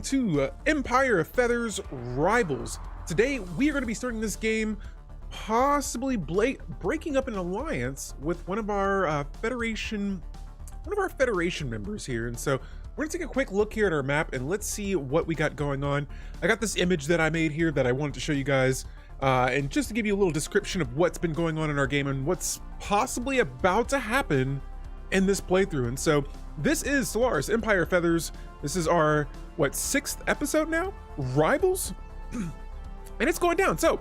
to Empire of Feathers Rivals. Today we are going to be starting this game, possibly breaking up an alliance with one of our Federation members here. And so we're gonna take a quick look here at our map and let's see what we got going on. I got this image that I made here that I wanted to show you guys, and just to give you a little description of what's been going on in our game and what's possibly about to happen in this playthrough. And so this is Stellaris Empire of Feathers. This is our sixth episode now, Rivals. And it's going down. So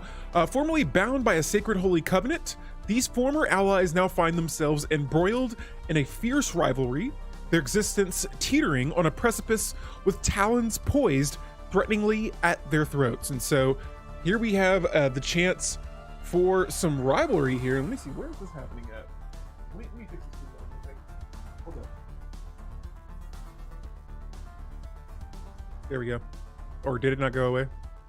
formerly bound by a sacred holy covenant, these former allies now find themselves embroiled in a fierce rivalry, their existence teetering on a precipice with talons poised threateningly at their throats. And so here we have the chance for some rivalry here. Let me see, where is this happening at? Let me fix this real quick. Hold on. There we go. Or did it not go away?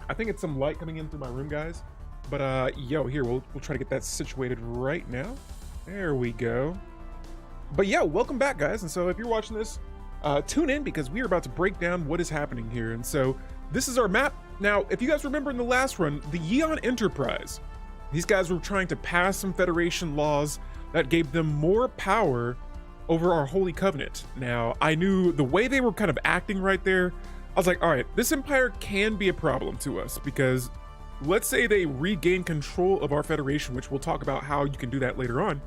I think it's some light coming in through my room, guys. But yo, here, we'll try to get that situated right now. There we go. But yeah, welcome back, guys. And so if you're watching this, tune in because we are about to break down what is happening here. And so this is our map. Now, if you guys remember in the last run, the Yeon Enterprise, these guys were trying to pass some Federation laws that gave them more power over our Holy Covenant. Now, I knew the way they were kind of acting right there, I was like, all right, this empire can be a problem to us because let's say they regain control of our Federation, which we'll talk about how you can do that later on.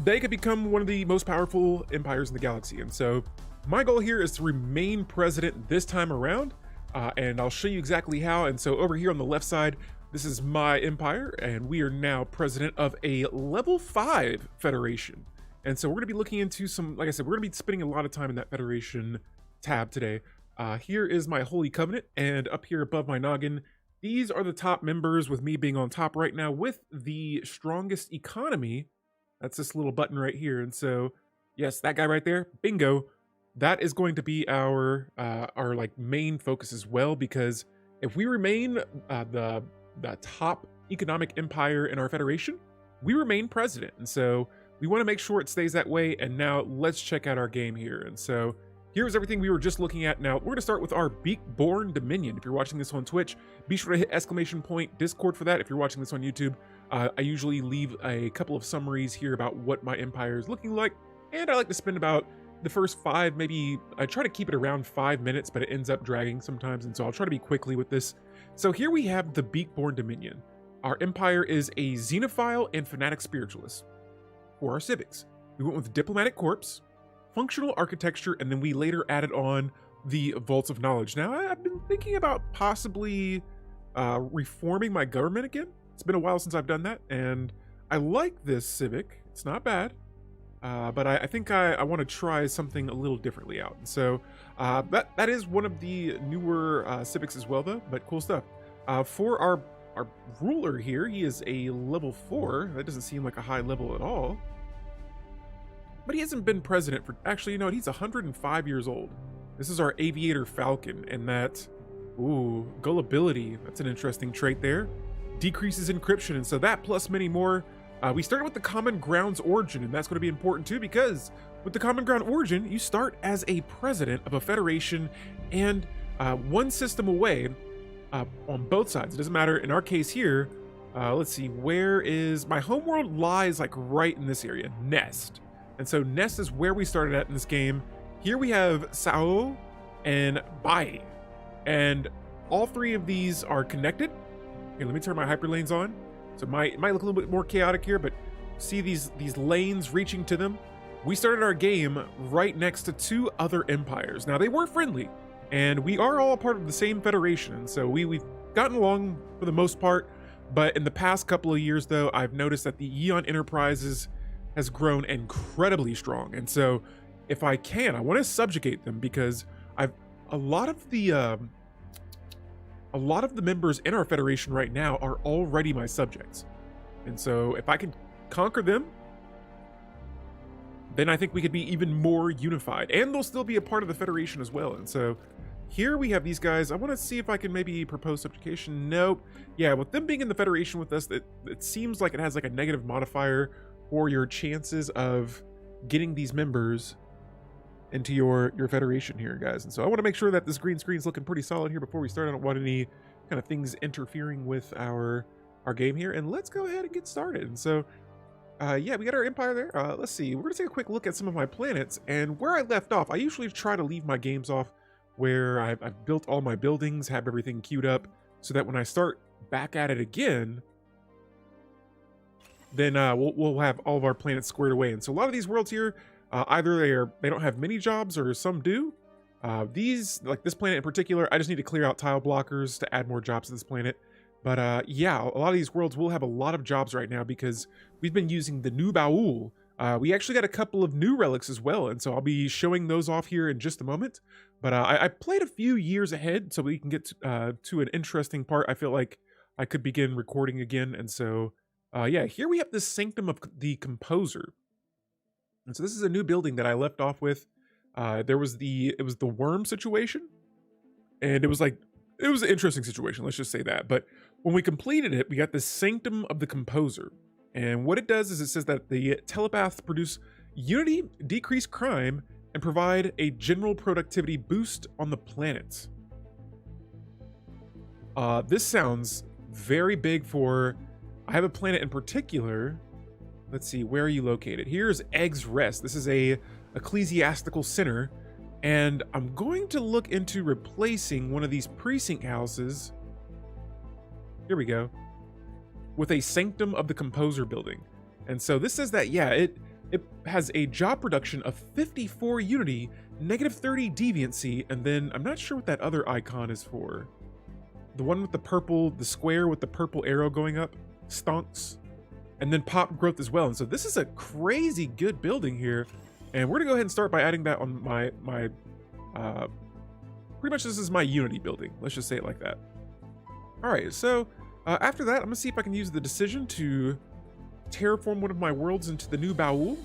They could become one of the most powerful empires in the galaxy. And so my goal here is to remain president this time around, and I'll show you exactly how. And so over here on the left side, this is my empire, and we are now president of a level 5 Federation. And so we're going to be looking into some, like I said, we're going to be spending a lot of time in that Federation tab today. Here is my Holy Covenant, and up here above my noggin, these are the top members, with me being on top right now with the strongest economy. That's this little button right here. And so yes, that guy right there, bingo, that is going to be our like main focus as well, because if we remain the top economic empire in our Federation, we remain president. And so we want to make sure it stays that way. And now let's check out our game here. And so here's everything we were just looking at. Now, we're going to start with our Beakborn Dominion. If you're watching this on Twitch, be sure to hit exclamation point Discord for that. If you're watching this on YouTube, I usually leave a couple of summaries here about what my empire is looking like. And I like to spend about the first 5, maybe, I try to keep it around 5 minutes, but it ends up dragging sometimes. And so I'll try to be quickly with this. So here we have the Beakborn Dominion. Our empire is a xenophile and fanatic spiritualist. For our civics, we went with Diplomatic Corps, Functional Architecture, and then we later added on the Vaults of Knowledge. Now, I've been thinking about possibly reforming my government again. It's been a while since I've done that, and I like this civic. It's not bad, but I think I want to try something a little differently out. And so that is one of the newer civics as well, though, but cool stuff. For our ruler here, he is a level 4. That doesn't seem like a high level at all. But he hasn't been president for, actually, you know what, he's 105 years old. This is our Aviator Falcon, and that, ooh, gullibility, that's an interesting trait there. Decreases encryption, and so that plus many more. We started with the Common Ground's origin, and that's going to be important too, because with the Common Ground origin, you start as a president of a federation and one system away on both sides. It doesn't matter, in our case here, let's see, where is, my homeworld lies like right in this area, Nest. And so Nest is where we started at in this game. Here we have Sao and Bai. And all 3 of these are connected. Here, let me turn my hyperlanes on. So it might look a little bit more chaotic here, but see these lanes reaching to them? We started our game right next to 2 other empires. Now, they were friendly, and we are all part of the same federation. And so we've gotten along for the most part. But in the past couple of years, though, I've noticed that the Yeon Enterprises has grown incredibly strong. And so if I can, I want to subjugate them, because a lot of the members in our federation right now are already my subjects. And so if I can conquer them, then I think we could be even more unified, and they'll still be a part of the federation as well. And so here we have these guys. I want to see if I can maybe propose subjugation. Nope. Yeah, with them being in the federation with us, it seems like it has like a negative modifier for your chances of getting these members into your Federation here, guys. And so I want to make sure that this green screen is looking pretty solid here before we start. I don't want any kind of things interfering with our game here. And let's go ahead and get started. And so, yeah, we got our empire there. Let's see. We're going to take a quick look at some of my planets. And where I left off, I usually try to leave my games off where I've built all my buildings, have everything queued up, so that when I start back at it again, then we'll have all of our planets squared away. And so a lot of these worlds here, either they don't have many jobs or some do. These, like this planet in particular, I just need to clear out tile blockers to add more jobs to this planet. But yeah, a lot of these worlds will have a lot of jobs right now because we've been using the new Baul. We actually got a couple of new relics as well, and so I'll be showing those off here in just a moment. But I played a few years ahead so we can get to an interesting part. I feel like I could begin recording again, and so yeah, here we have the Sanctum of the Composer. And so this is a new building that I left off with. It was the worm situation, and it was an interesting situation, let's just say that. But when we completed it, we got the Sanctum of the Composer. And what it does is it says that the telepaths produce unity, decrease crime, and provide a general productivity boost on the planet. This sounds very big for... I have a planet in particular. Let's see, where are you located? Here's Egg's Rest. This is a ecclesiastical center, and I'm going to look into replacing one of these precinct houses. Here we go. With a Sanctum of the Composer building. And so this says that, yeah, it has a job production of 54 unity, -30 deviancy, and then I'm not sure what that other icon is for. The one with the purple, the square with the purple arrow going up, stonks, and then pop growth as well. And so this is a crazy good building here. And we're gonna go ahead and start by adding that on my pretty much this is my unity building. Let's just say it like that. All right, so after that, I'm gonna see if I can use the decision to terraform one of my worlds into the new Baul.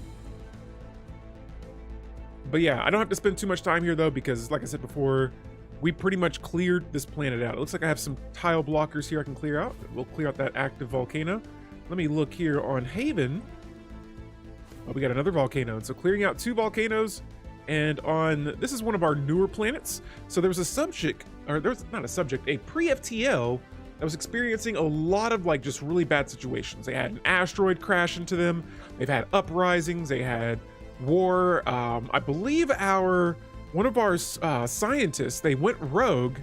But yeah, I don't have to spend too much time here though, because like I said before, we pretty much cleared this planet out. It looks like I have some tile blockers here I can clear out. We'll clear out that active volcano. Let me look here on Haven. Oh, we got another volcano. And so clearing out 2 volcanoes. And on, this is one of our newer planets. So there was a subject, or there's not a subject, a pre-FTL that was experiencing a lot of like just really bad situations. They had an asteroid crash into them. They've had uprisings. They had war. I believe one of our scientists, they went rogue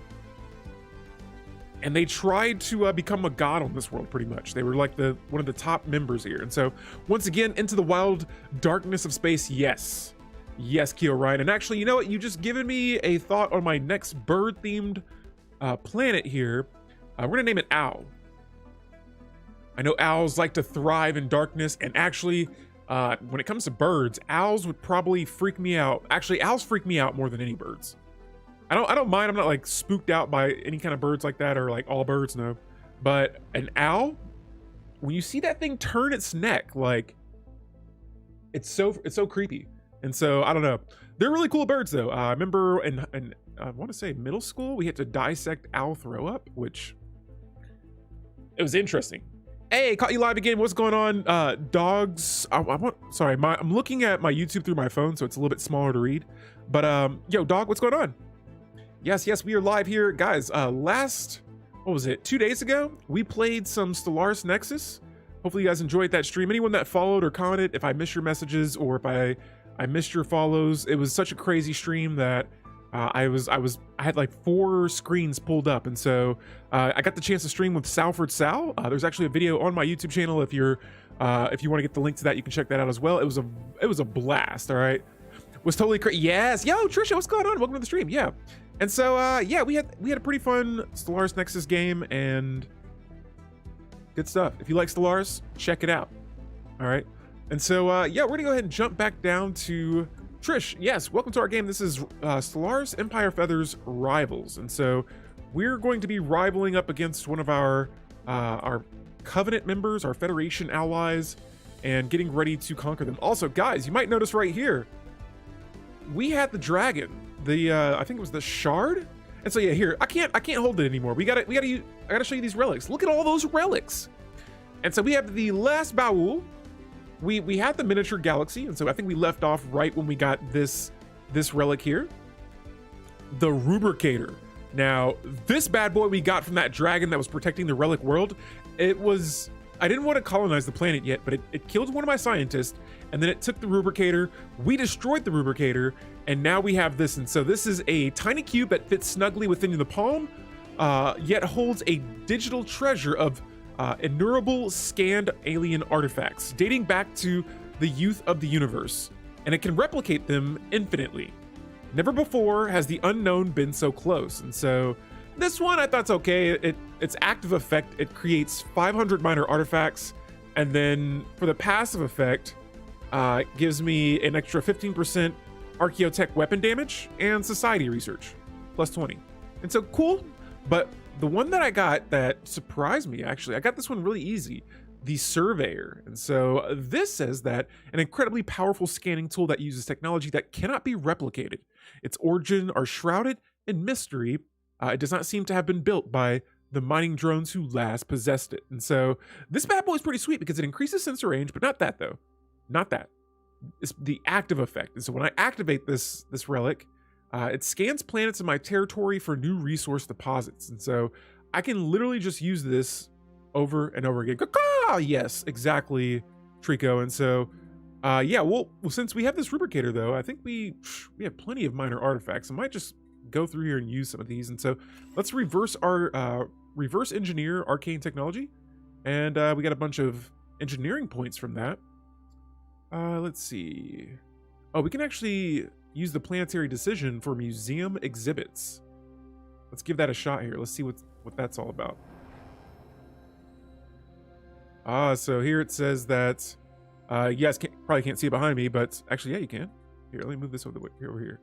and they tried to become a god on this world pretty much. They were like one of the top members here. And so once again, into the wild darkness of space, yes, Keo Ryan. And actually, you know what? You just given me a thought on my next bird themed planet here. We're gonna name it Owl. I know owls like to thrive in darkness, and actually, when it comes to birds, owls would probably freak me out. Actually, owls freak me out more than any birds. I don't mind. I'm not like spooked out by any kind of birds like that, or like all birds, no. But an owl, when you see that thing turn its neck, like it's so creepy. And so I don't know. They're really cool birds though. I remember in I want to say middle school, we had to dissect owl throw up, which it was interesting. Hey, caught you live again. What's going on? Dogs. I'm looking at my YouTube through my phone, so it's a little bit smaller to read. But yo, dog, what's going on? Yes, we are live here, guys. What was it? 2 days ago, we played some Stellaris Nexus. Hopefully, you guys enjoyed that stream. Anyone that followed or commented, if I missed your messages or if I missed your follows, it was such a crazy stream that I had like 4 screens pulled up, and so I got the chance to stream with Salford Sal. There's actually a video on my YouTube channel. If you want to get the link to that, you can check that out as well. It was a blast. All right, was totally crazy. Yes, yo, Trisha, what's going on? Welcome to the stream. Yeah, and so yeah, we had a pretty fun Stellaris Nexus game, and good stuff. If you like Stellaris, check it out. All right, and so yeah, we're gonna go ahead and jump back down to Trish. Yes, welcome to our game. This is Stellaris Empire Feathers Rivals, and so we're going to be rivaling up against one of our Covenant members, our Federation allies, and getting ready to conquer them. Also, guys, you might notice right here, we had the dragon, I think it was the shard, and so yeah, here I can't hold it anymore. I gotta show you these relics. Look at all those relics, and so we have the last Baul. We had the miniature galaxy, and so I think we left off right when we got this this relic here, the Rubricator. Now, this bad boy we got from that dragon that was protecting the relic world, I didn't want to colonize the planet yet, but it killed one of my scientists, and then it took the Rubricator. We destroyed the Rubricator, and now we have this. And so this is a tiny cube that fits snugly within the palm, yet holds a digital treasure of innumerable scanned alien artifacts dating back to the youth of the universe, and it can replicate them infinitely. Never before has the unknown been so close. And so this one I thought's okay. Its active effect, it creates 500 minor artifacts, and then for the passive effect, it gives me an extra 15% archaeotech weapon damage and society research plus 20. And so cool. But the one that I got that surprised me, actually, I got this one really easy, the Surveyor. And so this says that an incredibly powerful scanning tool that uses technology that cannot be replicated. Its origin are shrouded in mystery. It does not seem to have been built by the mining drones who last possessed it. And so this bad boy is pretty sweet because it increases sensor range, but not that though. Not that. It's the active effect. And so when I activate this relic, it scans planets in my territory for new resource deposits. And so I can literally just use this over and over again. Caw-caw! Yes, exactly, Trico. And so, yeah, well, since we have this Rubricator, though, I think we have plenty of minor artifacts. I might just go through here and use some of these. And so let's reverse engineer arcane technology. And we got a bunch of engineering points from that. Let's see. Oh, we can actually use the planetary decision for museum exhibits. Let's give that a shot here. Let's see what that's all about. So here it says that, you guys probably can't see it behind me, but actually, yeah, you can. Here, let me move this over here.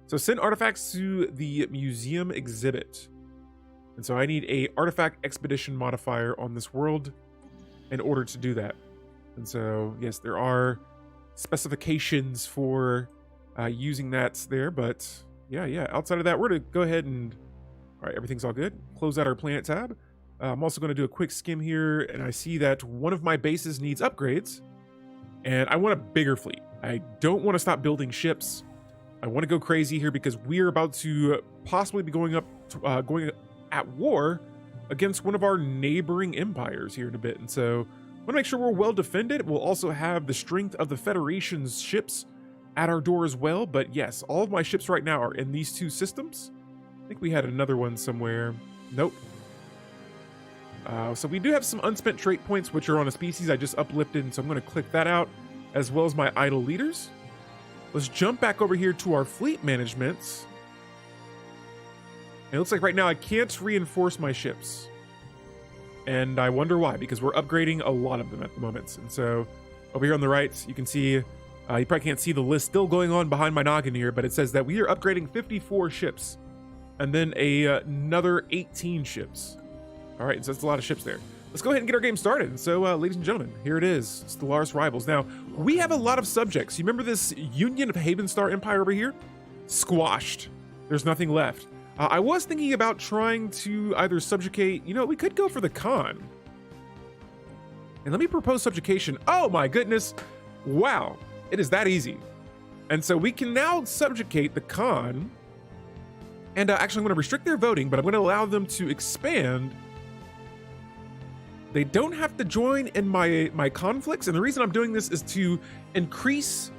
So send artifacts to the museum exhibit. And so I need a artifact expedition modifier on this world in order to do that. And so, yes, there are specifications for using that there, but yeah, outside of that, we're gonna go ahead and, all right, everything's all good. Close out our planet tab. I'm also going to do a quick skim here, and I see that one of my bases needs upgrades, and I want a bigger fleet. I don't want to stop building ships. I want to go crazy here because we're about to possibly be going at war against one of our neighboring empires here in a bit. And so I want to make sure we're well defended. We'll also have the strength of the Federation's ships at our door as well. But yes, all of my ships right now are in these two systems. I think we had another one somewhere. Nope. So we do have some unspent trait points, which are on a species I just uplifted, and so I'm going to click that out, as well as my idle leaders. Let's jump back over here to our fleet management. And it looks like right now I can't reinforce my ships. And I wonder why, because we're upgrading a lot of them at the moment. And so over here on the right, you can see, you probably can't see the list still going on behind my noggin here, but it says that we are upgrading 54 ships and then another 18 ships. All right, so that's a lot of ships there. Let's go ahead and get our game started. So, ladies and gentlemen, here it is, Stellaris Rivals. Now, we have a lot of subjects. You remember this Union of Havenstar Empire over here? Squashed. There's nothing left. I was thinking about trying to either subjugate, we could go for the Khan. And let me propose subjugation. Oh my goodness. Wow, it is that easy. And so we can now subjugate the Khan. And actually, I'm going to restrict their voting, but I'm going to allow them to expand. They don't have to join in my conflicts, and the reason I'm doing this is to increase.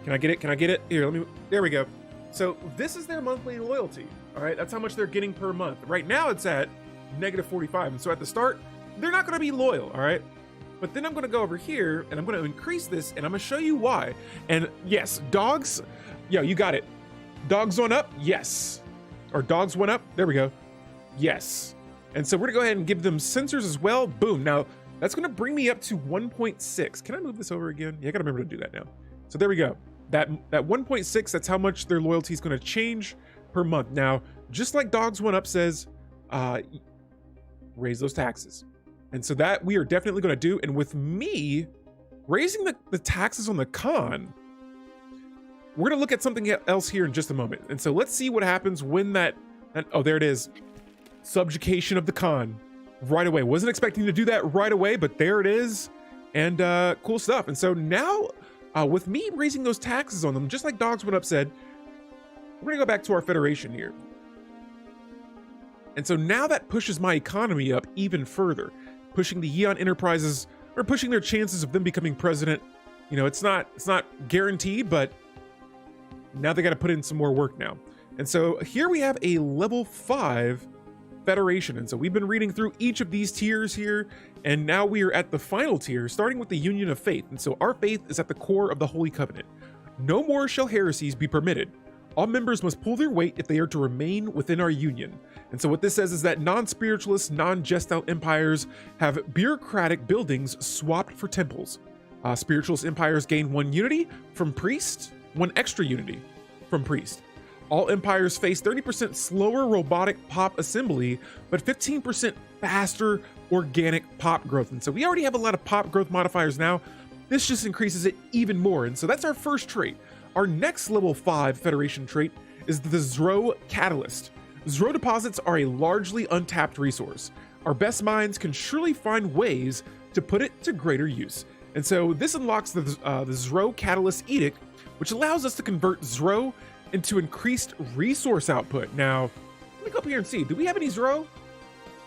Can I get it? Can I get it? Here, there we go. So this is their monthly loyalty. All right, that's how much they're getting per month. Right now it's at -45, and so at the start they're not going to be loyal. All right, but then I'm going to go over here and I'm going to increase this, and I'm going to show you why. And yes, dogs. Yo, you got it. Dogs on up. Yes, or dogs went up. There we go. Yes. And so we're gonna go ahead and give them sensors as well. Boom. Now that's gonna bring me up to 1.6. Can I move this over again? Yeah, I gotta remember to do that now. So there we go. That 1.6, that's how much their loyalty is gonna change per month. Now, just like Dogs One Up says, raise those taxes. And so that we are definitely gonna do. And with me raising the taxes on the Khan, we're gonna look at something else here in just a moment. And so let's see what happens when oh, there it is. Subjugation of the Khan right away. Wasn't expecting to do that right away, but there it is. And cool stuff. And so now with me raising those taxes on them, just like Dogs Went Up said, we're gonna go back to our Federation here. And so now that pushes my economy up even further, pushing the Yeon Enterprises, or pushing their chances of them becoming president. You know, it's not guaranteed, but now they got to put in some more work now. And so here we have a level 5 Federation. And so we've been reading through each of these tiers here, and now we are at the final tier, starting with the Union of Faith. And so our faith is at the core of the Holy Covenant. No more shall heresies be permitted. All members must pull their weight if they are to remain within our union. And so what this says is that non-spiritualist, non-gestile empires have bureaucratic buildings swapped for temples. Spiritualist empires gain 1 unity from priest, 1 extra unity from priest. All empires face 30% slower robotic pop assembly, but 15% faster organic pop growth. And so we already have a lot of pop growth modifiers now. This just increases it even more. And so that's our first trait. Our next level 5 Federation trait is the Zro Catalyst. Zro deposits are a largely untapped resource. Our best minds can surely find ways to put it to greater use. And so this unlocks the Zro Catalyst Edict, which allows us to convert Zro into increased resource output. Now, let me go up here and see. Do we have any Zro?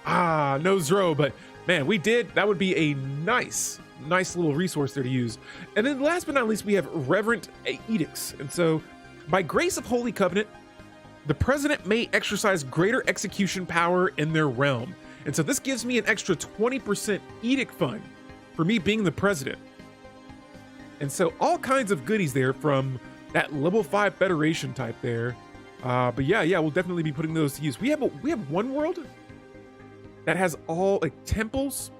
No Zro, but man, we did. That would be a nice little resource there to use. And then last but not least, we have Reverent Edicts. And so by grace of Holy Covenant, the president may exercise greater execution power in their realm. And so this gives me an extra 20% edict fund for me being the president. And so all kinds of goodies there from that level 5 Federation type there. But yeah, we'll definitely be putting those to use. We have one world that has all like temples,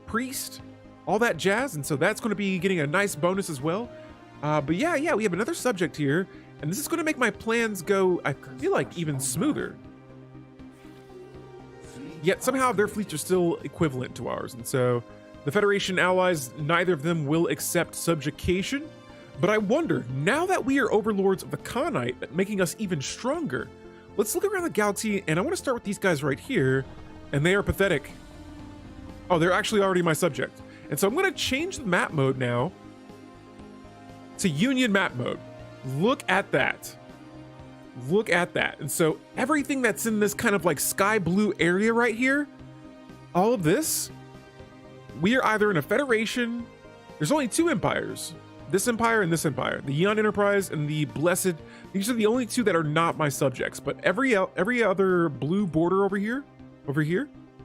priest, all that jazz. And so that's going to be getting a nice bonus as well. But yeah, we have another subject here. And this is going to make my plans go, I feel like, even smoother. Yet somehow their fleets are still equivalent to ours. And so the Federation allies, neither of them will accept subjugation. But I wonder, now that we are overlords of the Khanite, making us even stronger, let's look around the galaxy, and I want to start with these guys right here. And they are pathetic. Oh, they're actually already my subject. And so I'm going to change the map mode now to Union map mode. Look at that. Look at that. And so everything that's in this kind of like sky blue area right here, all of this, we are either in a federation. There's only 2 empires, this empire and this empire, the Yeon Enterprise and the Blessed. These are the only 2 that are not my subjects, but every other blue border over here,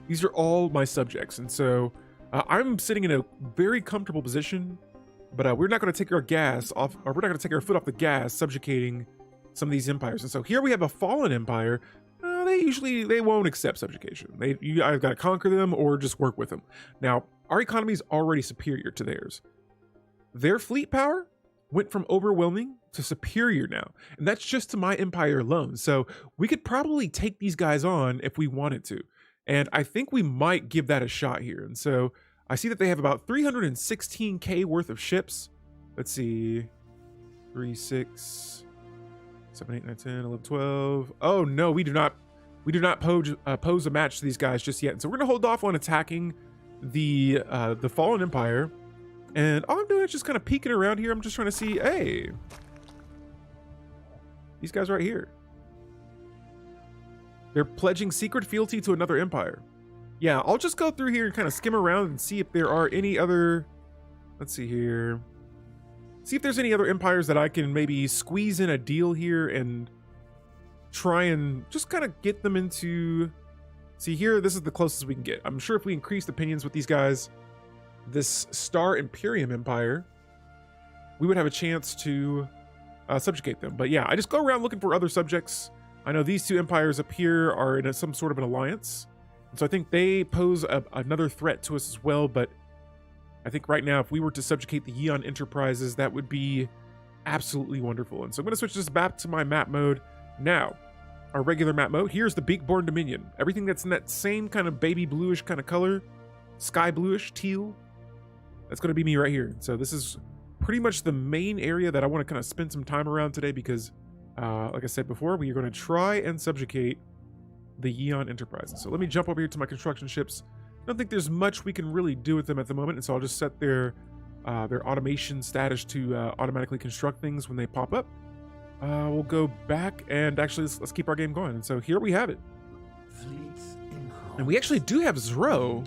these are all my subjects. And so I'm sitting in a very comfortable position, but we're not going to take our gas off, or we're not going to take our foot off the gas subjugating some of these empires. And so here we have a fallen empire. They won't accept subjugation. You either got to conquer them or just work with them. Now, our economy is already superior to theirs. Their fleet power went from overwhelming to superior now, and that's just to my empire alone. So we could probably take these guys on if we wanted to, and I think we might give that a shot here. And so I see that they have about 316k worth of ships. Let's see, 3, 6, 7, 8, 9, 10, 11, 12. Oh no, we do not pose a match to these guys just yet. And so we're gonna hold off on attacking the fallen empire. And all I'm doing is just kind of peeking around here. I'm just trying to see, hey, these guys right here. They're pledging secret fealty to another empire. Yeah, I'll just go through here and kind of skim around and see if there are any other, let's see here. See if there's any other empires that I can maybe squeeze in a deal here and try and just kind of get them into, see here, this is the closest we can get. I'm sure if we increased opinions with these guys, this Star Imperium Empire, we would have a chance to subjugate them. But yeah, I just go around looking for other subjects. I know these 2 empires up here are in some sort of an alliance. And so I think they pose another threat to us as well. But I think right now, if we were to subjugate the Yeon Enterprises, that would be absolutely wonderful. And so I'm going to switch this back to my map mode. Now, our regular map mode, here's the Beakborn Dominion. Everything that's in that same kind of baby bluish kind of color, sky bluish, teal, that's going to be me right here. So this is pretty much the main area that I want to kind of spend some time around today because, like I said before, we are going to try and subjugate the Yeon Enterprises. So let me jump over here to my construction ships. I don't think there's much we can really do with them at the moment, and so I'll just set their their automation status to automatically construct things when they pop up. We'll go back and actually let's keep our game going. And so here we have it. And we actually do have Zro.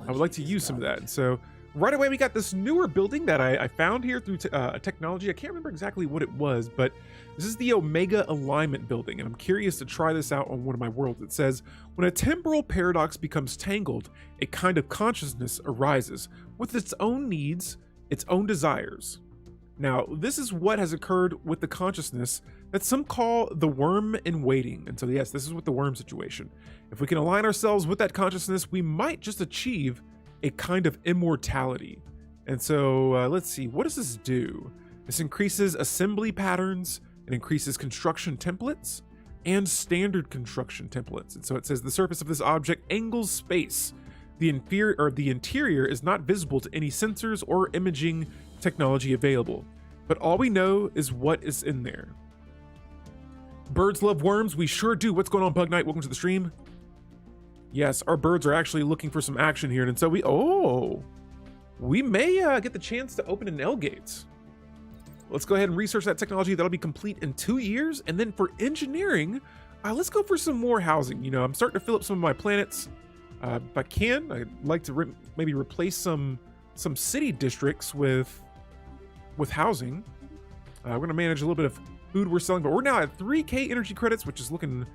I would like to use some of that. And so right away we got this newer building that I found here through technology. I can't remember exactly what it was, but this is the Omega Alignment building, and I'm curious to try this out on one of my worlds. It says, when a temporal paradox becomes tangled, a kind of consciousness arises with its own needs, its own desires. Now, this is what has occurred with the consciousness that some call the worm in waiting. And so yes, this is with the worm situation. If we can align ourselves with that consciousness, we might just achieve a kind of immortality. And so let's see, what does this do? This increases assembly patterns, it increases construction templates, and standard construction templates. And so it says the surface of this object angles space. The interior is not visible to any sensors or imaging technology available, but all we know is what is in there. Birds love worms, we sure do. What's going on, Bug Knight? Welcome to the stream. Yes, our birds are actually looking for some action here, and so we may get the chance to open an L-Gates. Let's go ahead and research that technology. That'll be complete in 2 years. And then for engineering, let's go for some more housing. You know, I'm starting to fill up some of my planets. If I can, I'd like to maybe replace some city districts with housing. We're going to manage a little bit of food we're selling, but we're now at 3K energy credits, which is looking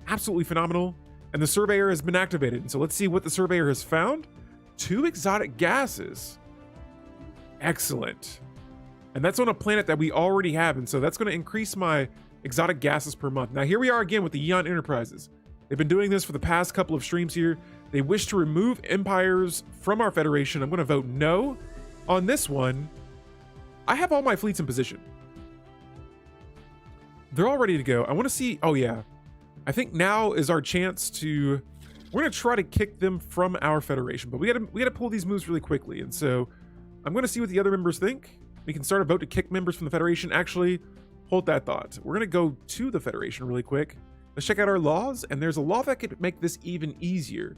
absolutely phenomenal. And the surveyor has been activated. And so let's see what the surveyor has found. 2 exotic gases. Excellent. And that's on a planet that we already have. And so that's going to increase my exotic gases per month. Now, here we are again with the Yeon Enterprises. They've been doing this for the past couple of streams here. They wish to remove empires from our federation. I'm going to vote no on this one. I have all my fleets in position. They're all ready to go. I want to see. Oh, yeah. I think now is our chance to. We're going to try to kick them from our federation, but we got to pull these moves really quickly. And so I'm going to see what the other members think. We can start a vote to kick members from the Federation. Actually, hold that thought. We're going to go to the Federation really quick. Let's check out our laws, and there's a law that could make this even easier.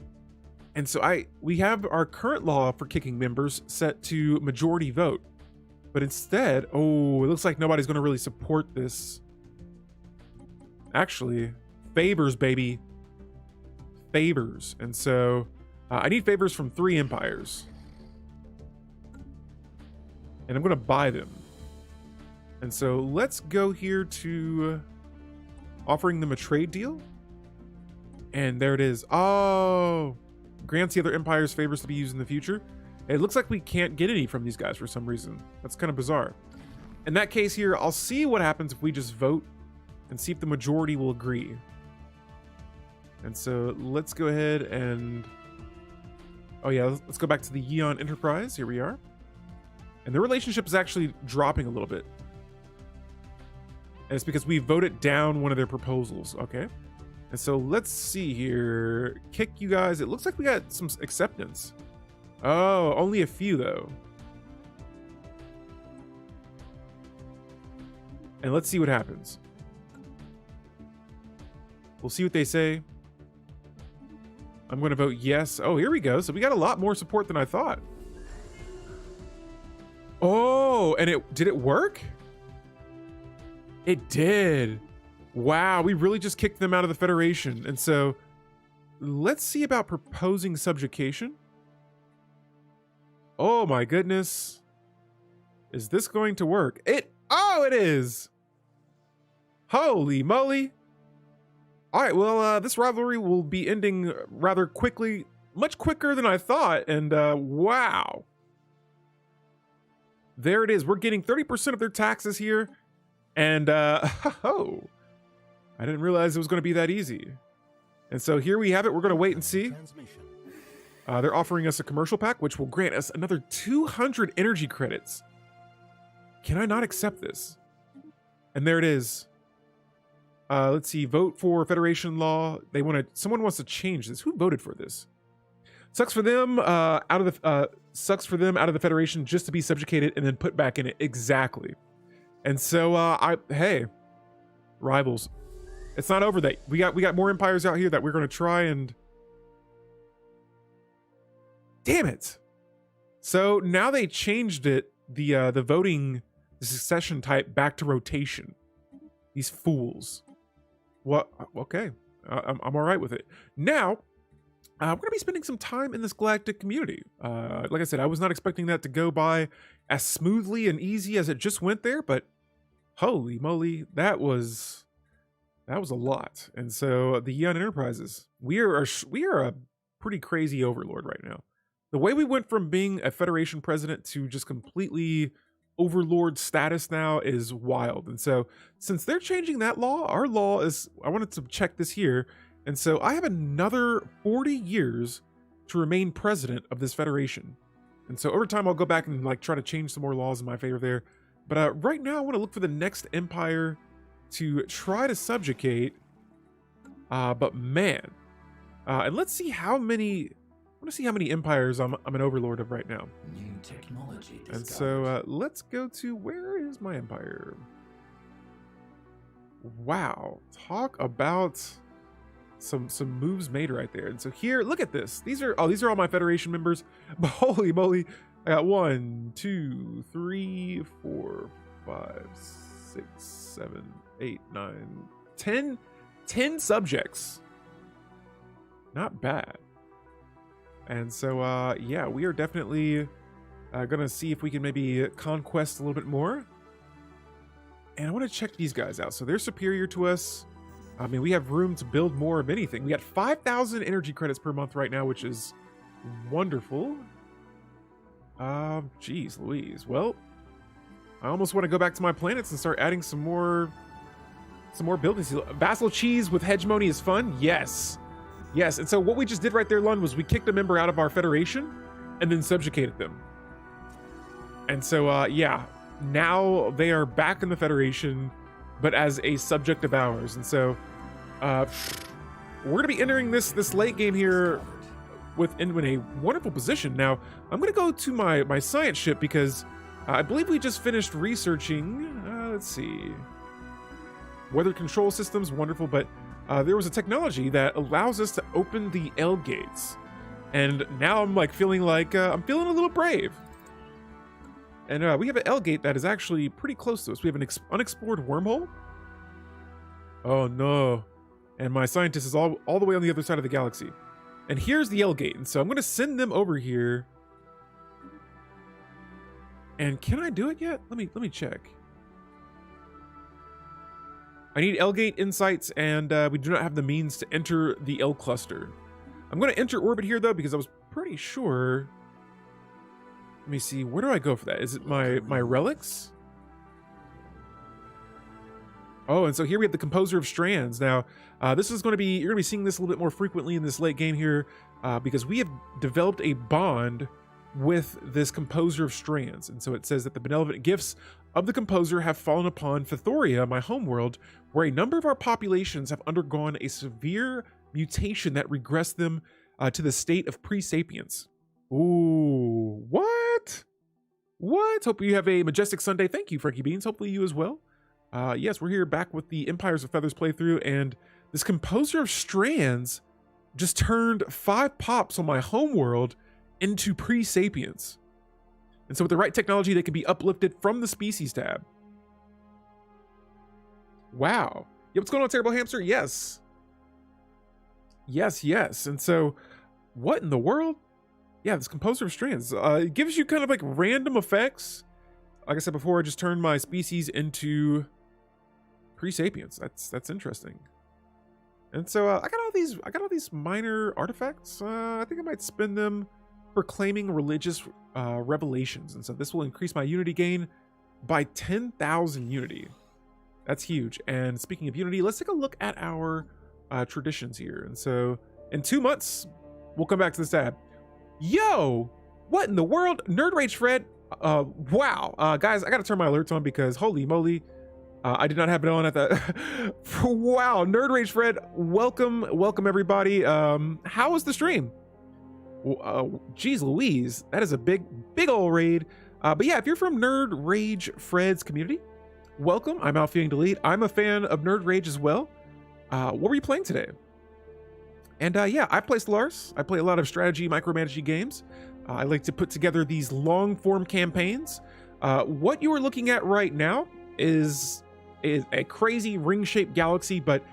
And so we have our current law for kicking members set to majority vote. But instead, it looks like nobody's going to really support this. Actually, favors, baby. Favors. And so I need favors from 3 empires. And I'm going to buy them. And so let's go here to offering them a trade deal. And there it is. Oh, grants the other empires favors to be used in the future. It looks like we can't get any from these guys for some reason. That's kind of bizarre. In that case here, I'll see what happens if we just vote and see if the majority will agree. And so let's go ahead and... Oh yeah, let's go back to the Yeon Enterprise. Here we are. And the relationship is actually dropping a little bit. And it's because we voted down one of their proposals. Okay. And so let's see here. Kick you guys. It looks like we got some acceptance. Oh, only a few though. And let's see what happens. We'll see what they say. I'm going to vote yes. Oh, here we go. So we got a lot more support than I thought. Oh, and did it work? It did. Wow, we really just kicked them out of the Federation. And so let's see about proposing subjugation. Oh my goodness. Is this going to work? It is. Holy moly. All right, well, this rivalry will be ending rather quickly, much quicker than I thought. And wow. There it is. We're getting 30% of their taxes here. And I didn't realize it was going to be that easy. And so here we have it. We're going to wait and see. They're offering us a commercial pack, which will grant us another 200 energy credits. Can I not accept this? And there it is. Let's see. Vote for Federation law. Someone wants to change this. Who voted for this? Sucks for them out of the Federation just to be subjugated and then put back in it. Exactly. And so hey, rivals. It's not over that. We got more empires out here that we're going to try and... Damn it. So now they changed it the voting, the succession type back to rotation. These fools. What? Okay, I'm all right with it. Now, we're gonna be spending some time in this galactic community. Like I said, I was not expecting that to go by as smoothly and easy as it just went there, but holy moly, that was a lot. And so the Yeon Enterprises, we are a pretty crazy overlord right now. The way we went from being a Federation president to just completely overlord status now is wild. And so since they're changing that law, our law is, I wanted to check this here. And so I have another 40 years to remain president of this Federation. And so over time, I'll go back and like try to change some more laws in my favor there. But right now I want to look for the next empire to try to subjugate. But man, and let's see how many, I want to see how many empires I'm an overlord of right now. New technology discovered. And so let's go to, where is my empire? Wow, talk about some moves made right there. And so here, look at this. These are all my Federation members. But holy moly, I got 1, 2, 3, 4, 5, 6, 7, 8, 9, 10 subjects. Not bad. And so yeah, we are definitely gonna see if we can maybe conquest a little bit more. And I want to check these guys out. So they're superior to us. I mean, we have room to build more of anything. We got 5,000 energy credits per month right now, which is wonderful. Geez Louise. Well, I almost want to go back to my planets and start adding some more buildings. Vassal cheese with hegemony is fun. Yes. Yes. And so what we just did right there, Lund, was we kicked a member out of our Federation and then subjugated them. And so, yeah, now they are back in the Federation, but as a subject of ours. And so we're going to be entering this late game here in a wonderful position. Now, I'm going to go to my science ship because I believe we just finished researching, let's see, weather control systems, wonderful, but there was a technology that allows us to open the L gates. And now I'm like feeling like, I'm feeling a little brave. And we have an L gate that is actually pretty close to us. We have an unexplored wormhole. Oh no. And my scientist is all the way on the other side of the galaxy. And here's the L gate. And so I'm going to send them over here. And can I do it yet? Let me check. I need L gate insights, and we do not have the means to enter the L cluster. I'm going to enter orbit here though, because I was pretty sure. Let me see, where do I go for that? Is it my relics? Oh, and so here we have the Composer of Strands. Now, this is going to be, you're going to be seeing this a little bit more frequently in this late game here, because we have developed a bond with this Composer of Strands. And so it says that the benevolent gifts of the Composer have fallen upon Fithoria, my homeworld, where a number of our populations have undergone a severe mutation that regressed them to the state of pre-sapience. Ooh, what? What? Hope you have a majestic Sunday. Thank you, Frankie Beans. Hopefully you as well. Yes, we're here back with the Empires of Feathers playthrough, and this Composer of Strands just turned 5 pops on my homeworld into pre-sapience. And so with the right technology, they can be uplifted from the species tab. Wow. Yeah, what's going on, Terrible Hamster? Yes. Yes, yes. And so what in the world? Yeah, this Composer of Strands, it gives you kind of like random effects. Like I said before, I just turned my species into pre-sapience. That's interesting. And so I got all these minor artifacts. I think I might spend them for claiming religious revelations. And so this will increase my unity gain by 10,000 unity. That's huge. And speaking of unity, let's take a look at our traditions here. And so in 2 months, we'll come back to this tab. Yo, what in the world? Nerd Rage Fred. Wow. Guys, I gotta turn my alerts on because holy moly, I did not have it on at that. Wow, Nerd Rage Fred, welcome everybody. How was the stream? Geez Louise, that is a big old raid. But yeah, if you're from Nerd Rage Fred's community, welcome. I'm Alfie Delete. I'm a fan of Nerd Rage as well. What were you playing today? And yeah, I play Stellaris. I play a lot of strategy, micromanaging games. I like to put together these long-form campaigns What you are looking at right now is a crazy ring-shaped galaxy, but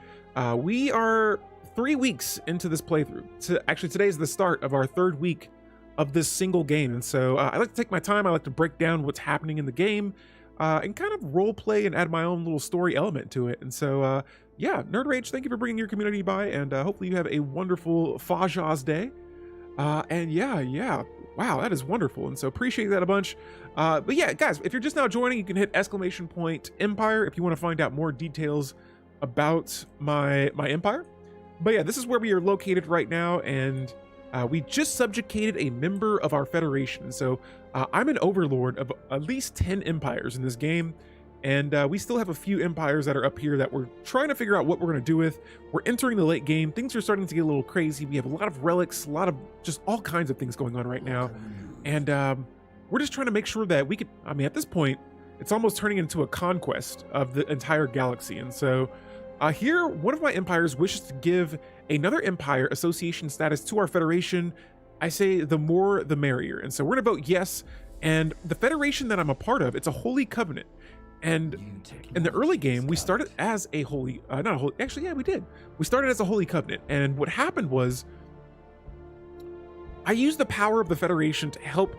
we are 3 weeks into this playthrough. So actually, today is the start of our 3rd week of this single game, and so I like to take my time. I like to break down what's happening in the game and kind of role play and add my own little story element to it. And so yeah, Nerd Rage, thank you for bringing your community by, and hopefully you have a wonderful Fajaz day. And yeah, wow, that is wonderful, and so appreciate that a bunch. But yeah, guys, if you're just now joining, you can hit !Empire if you want to find out more details about my empire. But yeah, this is where we are located right now, and we just subjugated a member of our federation. And so I'm an overlord of at least 10 empires in this game, and we still have a few empires that are up here that we're trying to figure out what we're going to do with. We're entering the late game. Things are starting to get a little crazy. We have a lot of relics, a lot of just all kinds of things going on right now, and we're just trying to make sure that we could, I mean, at this point, it's almost turning into a conquest of the entire galaxy. And so here, one of my empires wishes to give another empire association status to our federation. I say the more the merrier. And so we're gonna vote yes. And the federation that I'm a part of, it's a holy covenant. And in the early game, we started as a holy, not a holy, actually, yeah, we did. We started as a holy covenant. And what happened was I used the power of the federation to help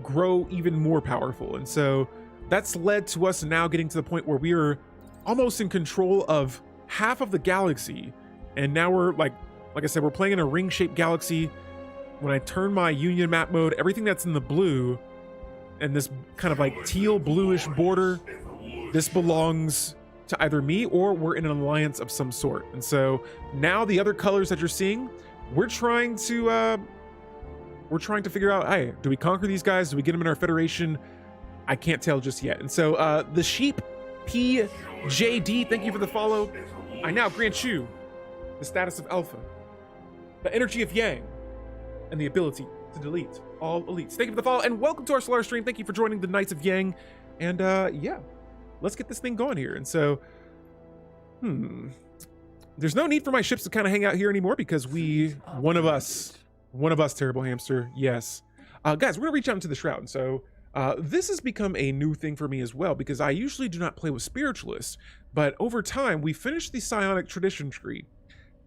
grow even more powerful. And so that's led to us now getting to the point where we are almost in control of half of the galaxy. And now we're like I said, we're playing in a ring-shaped galaxy. When I turn my union map mode, everything that's in the blue and this kind of like teal bluish border, this belongs to either me or we're in an alliance of some sort. And so now the other colors that you're seeing, we're trying to figure out, hey, do we conquer these guys? Do we get them in our federation? I can't tell just yet. And so the sheep PJD, thank you for the follow. I now grant you the status of Alpha, the energy of Yang, and the ability to delete all elites. Thank you for the follow, and welcome to our Stellaris stream. Thank you for joining the Knights of Yang. And yeah, let's get this thing going here. And so, there's no need for my ships to kind of hang out here anymore because one of us, Terrible Hamster, yes. Guys, we're gonna reach out into the Shroud. And so this has become a new thing for me as well, because I usually do not play with spiritualists, but over time we finished the psionic tradition tree.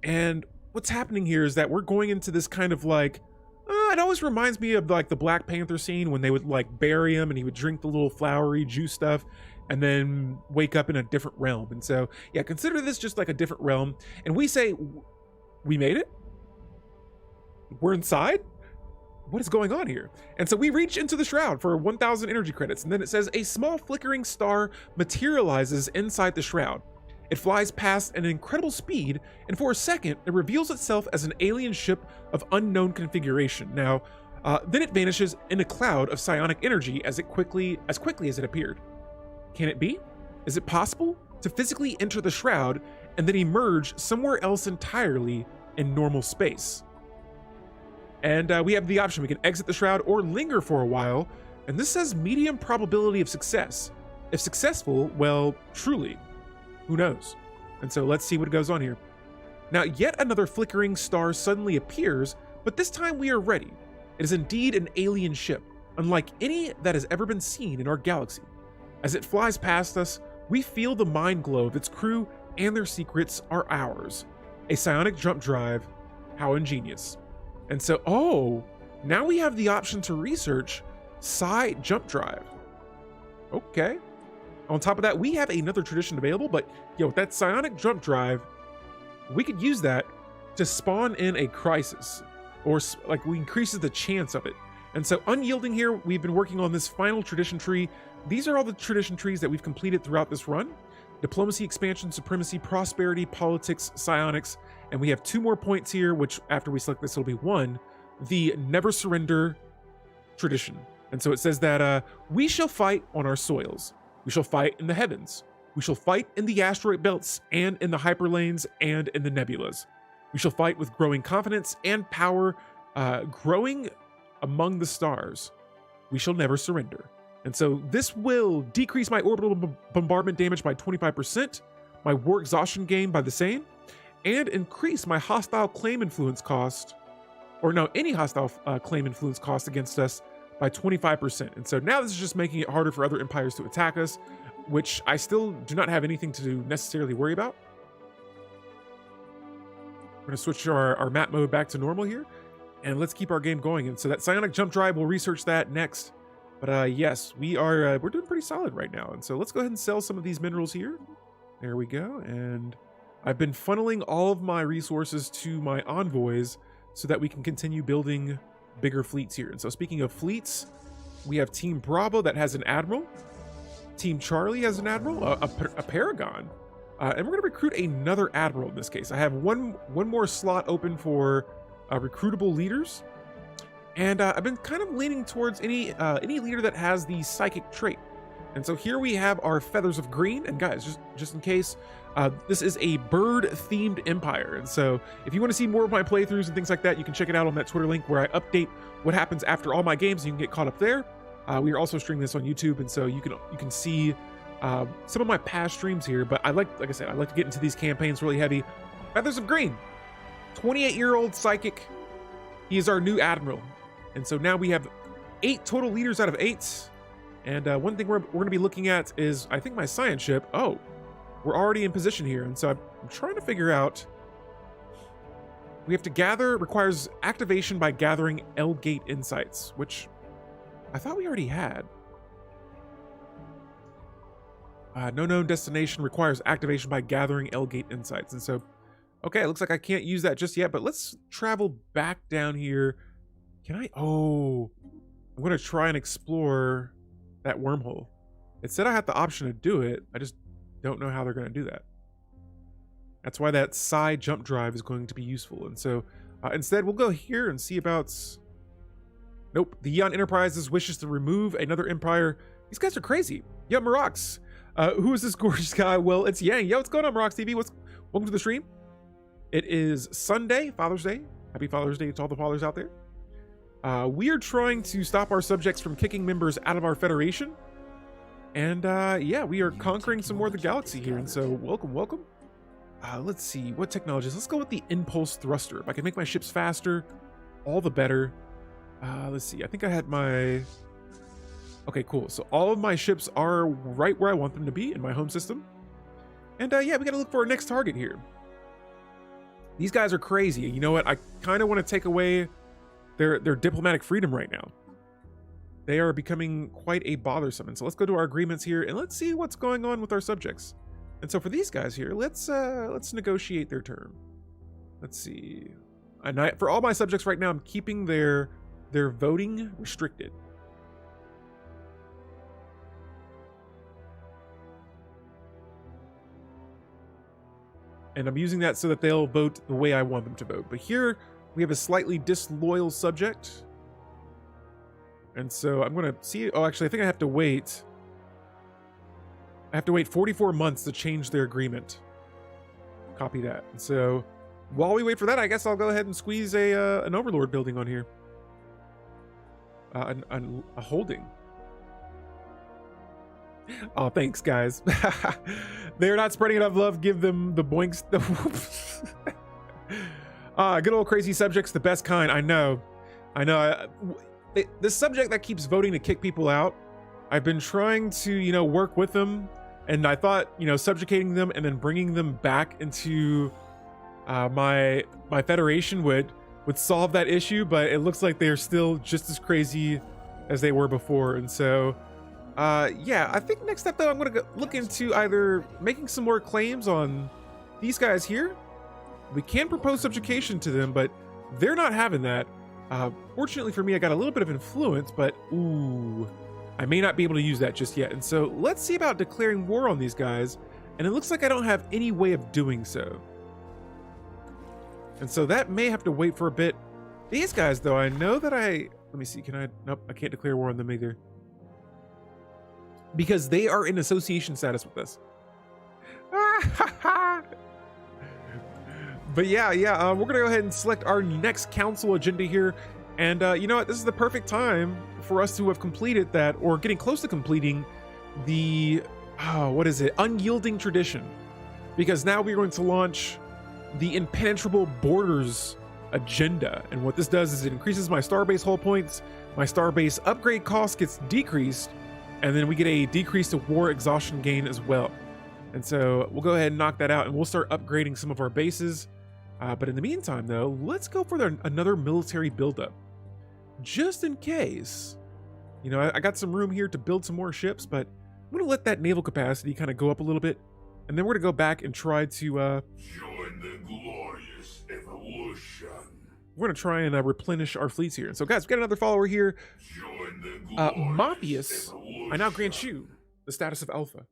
And what's happening here is that we're going into this kind of like, it always reminds me of like the Black Panther scene when they would like bury him and he would drink the little flowery juice stuff and then wake up in a different realm. And so, yeah, consider this just like a different realm. And we say, we made it? We're inside? What is going on here? And so we reach into the Shroud for 1,000 energy credits. And then it says a small flickering star materializes inside the Shroud. It flies past at an incredible speed, and for a second, it reveals itself as an alien ship of unknown configuration. Now, then it vanishes in a cloud of psionic energy as quickly as it appeared. Can it be? Is it possible to physically enter the Shroud and then emerge somewhere else entirely in normal space? And we have the option. We can exit the Shroud or linger for a while, and this says medium probability of success. If successful, well, truly. Who knows? And so let's see what goes on here. Now, yet another flickering star suddenly appears, but this time we are ready. It is indeed an alien ship, unlike any that has ever been seen in our galaxy. As it flies past us, we feel the mind glow of its crew, and their secrets are ours. A psionic jump drive. How ingenious. And so, now we have the option to research psi jump drive. Okay. On top of that, we have another tradition available, but with that psionic jump drive, we could use that to spawn in a crisis, or like we increases the chance of it. And so unyielding here, we've been working on this final tradition tree. These are all the tradition trees that we've completed throughout this run: diplomacy, expansion, supremacy, prosperity, politics, psionics. And we have 2 more points here, which after we select this, it'll be 1, the never surrender tradition. And so it says that we shall fight on our soils. We shall fight in the heavens. We shall fight in the asteroid belts and in the hyperlanes and in the nebulas. We shall fight with growing confidence and power, growing among the stars. We shall never surrender. And so this will decrease my orbital bombardment damage by 25%, my war exhaustion gain by the same, and increase my hostile claim influence cost, or no, any hostile claim influence cost against us by 25%. And so now this is just making it harder for other empires to attack us, which I still do not have anything to necessarily worry about. We're going to switch our map mode back to normal here, and let's keep our game going. And so that psionic jump drive, we'll research that next. But yes, we're doing pretty solid right now. And so let's go ahead and sell some of these minerals here. There we go. And I've been funneling all of my resources to my envoys so that we can continue building bigger fleets here. And so speaking of fleets, we have Team Bravo that has an admiral. Team Charlie has an admiral, a paragon. And we're going to recruit another admiral in this case. I have one more slot open for recruitable leaders. And I've been kind of leaning towards any leader that has the psychic trait. And so here we have our feathers of green. And guys, just in case, this is a bird-themed empire. And so if you want to see more of my playthroughs and things like that, you can check it out on that Twitter link where I update what happens after all my games. You can get caught up there. We are also streaming this on YouTube, and so you can see some of my past streams here. But like I said, I like to get into these campaigns really heavy. Feathers of green, 28-year-old psychic. He is our new admiral. And so now we have 8 total leaders out of 8. And one thing we're going to be looking at is, I think, my science ship. Oh, we're already in position here. And so I'm trying to figure out. We have to gather, requires activation by gathering L-Gate insights, which I thought we already had. No known destination requires activation by gathering L-Gate insights. And so, okay, it looks like I can't use that just yet, but let's travel back down here. Can I? Oh, I'm going to try and explore that wormhole. It said I had the option to do it. I just don't know how they're going to do that. That's why that side jump drive is going to be useful. And so instead, we'll go here and see about... Nope. The Yeon Enterprises wishes to remove another empire. These guys are crazy. Yo, Marox. Who is this gorgeous guy? Well, it's Yang. Yo, what's going on, Marox TV? Welcome to the stream. It is Sunday, Father's Day. Happy Father's Day to all the fathers out there. We are trying to stop our subjects from kicking members out of our federation. And yeah, we are conquering some more of the galaxy here. And so welcome. Let's see, what technologies? Let's go with the impulse thruster. If I can make my ships faster, all the better. Let's see, I think I had my... Okay, cool. So all of my ships are right where I want them to be in my home system. And yeah, we gotta look for our next target here. These guys are crazy. You know what? I kind of want to take away their diplomatic freedom right now. They are becoming quite a bothersome. And so let's go to our agreements here and let's see what's going on with our subjects. And so for these guys here, let's negotiate their term. Let's see. And for all my subjects right now, I'm keeping their voting restricted. And I'm using that so that they'll vote the way I want them to vote. But here we have a slightly disloyal subject. And so I'm going to see. Oh, actually, I think I have to wait. I have to wait 44 months to change their agreement. Copy that. And so while we wait for that, I guess I'll go ahead and squeeze an overlord building on here. A holding. Oh, thanks, guys. They're not spreading enough love. Give them the boinks. The whoops. Good old crazy subjects, the best kind. I know. The subject that keeps voting to kick people out, I've been trying to, work with them. And I thought, subjugating them and then bringing them back into my federation would solve that issue. But it looks like they're still just as crazy as they were before. And so... yeah, I think next step though, I'm gonna look into either making some more claims on these guys here. We can propose subjugation to them, but they're not having that. Fortunately for me, I got a little bit of influence, but ooh, I may not be able to use that just yet. And so let's see about declaring war on these guys. And it looks like I don't have any way of doing so. And so that may have to wait for a bit. These guys though, I know that let me see, nope, I can't declare war on them either. Because they are in association status with us. But yeah, we're gonna go ahead and select our next council agenda here. And you know what? This is the perfect time for us to have completed that, or getting close to completing the, what is it? Unyielding tradition. Because now we're going to launch the impenetrable borders agenda. And what this does is it increases my starbase hull points, my starbase upgrade cost gets decreased, and then we get a decreased war exhaustion gain as well. And so we'll go ahead and knock that out, and we'll start upgrading some of our bases. But in the meantime, though, let's go for another military buildup, just in case. You know, I got some room here to build some more ships, but I'm going to let that naval capacity kind of go up a little bit, and then we're going to go back and try to join the glorious evolution. we're going to try and replenish our fleets here. And so, guys, we got another follower here. Join the glorious Morpheus, evolution. I now grant you the status of Alpha,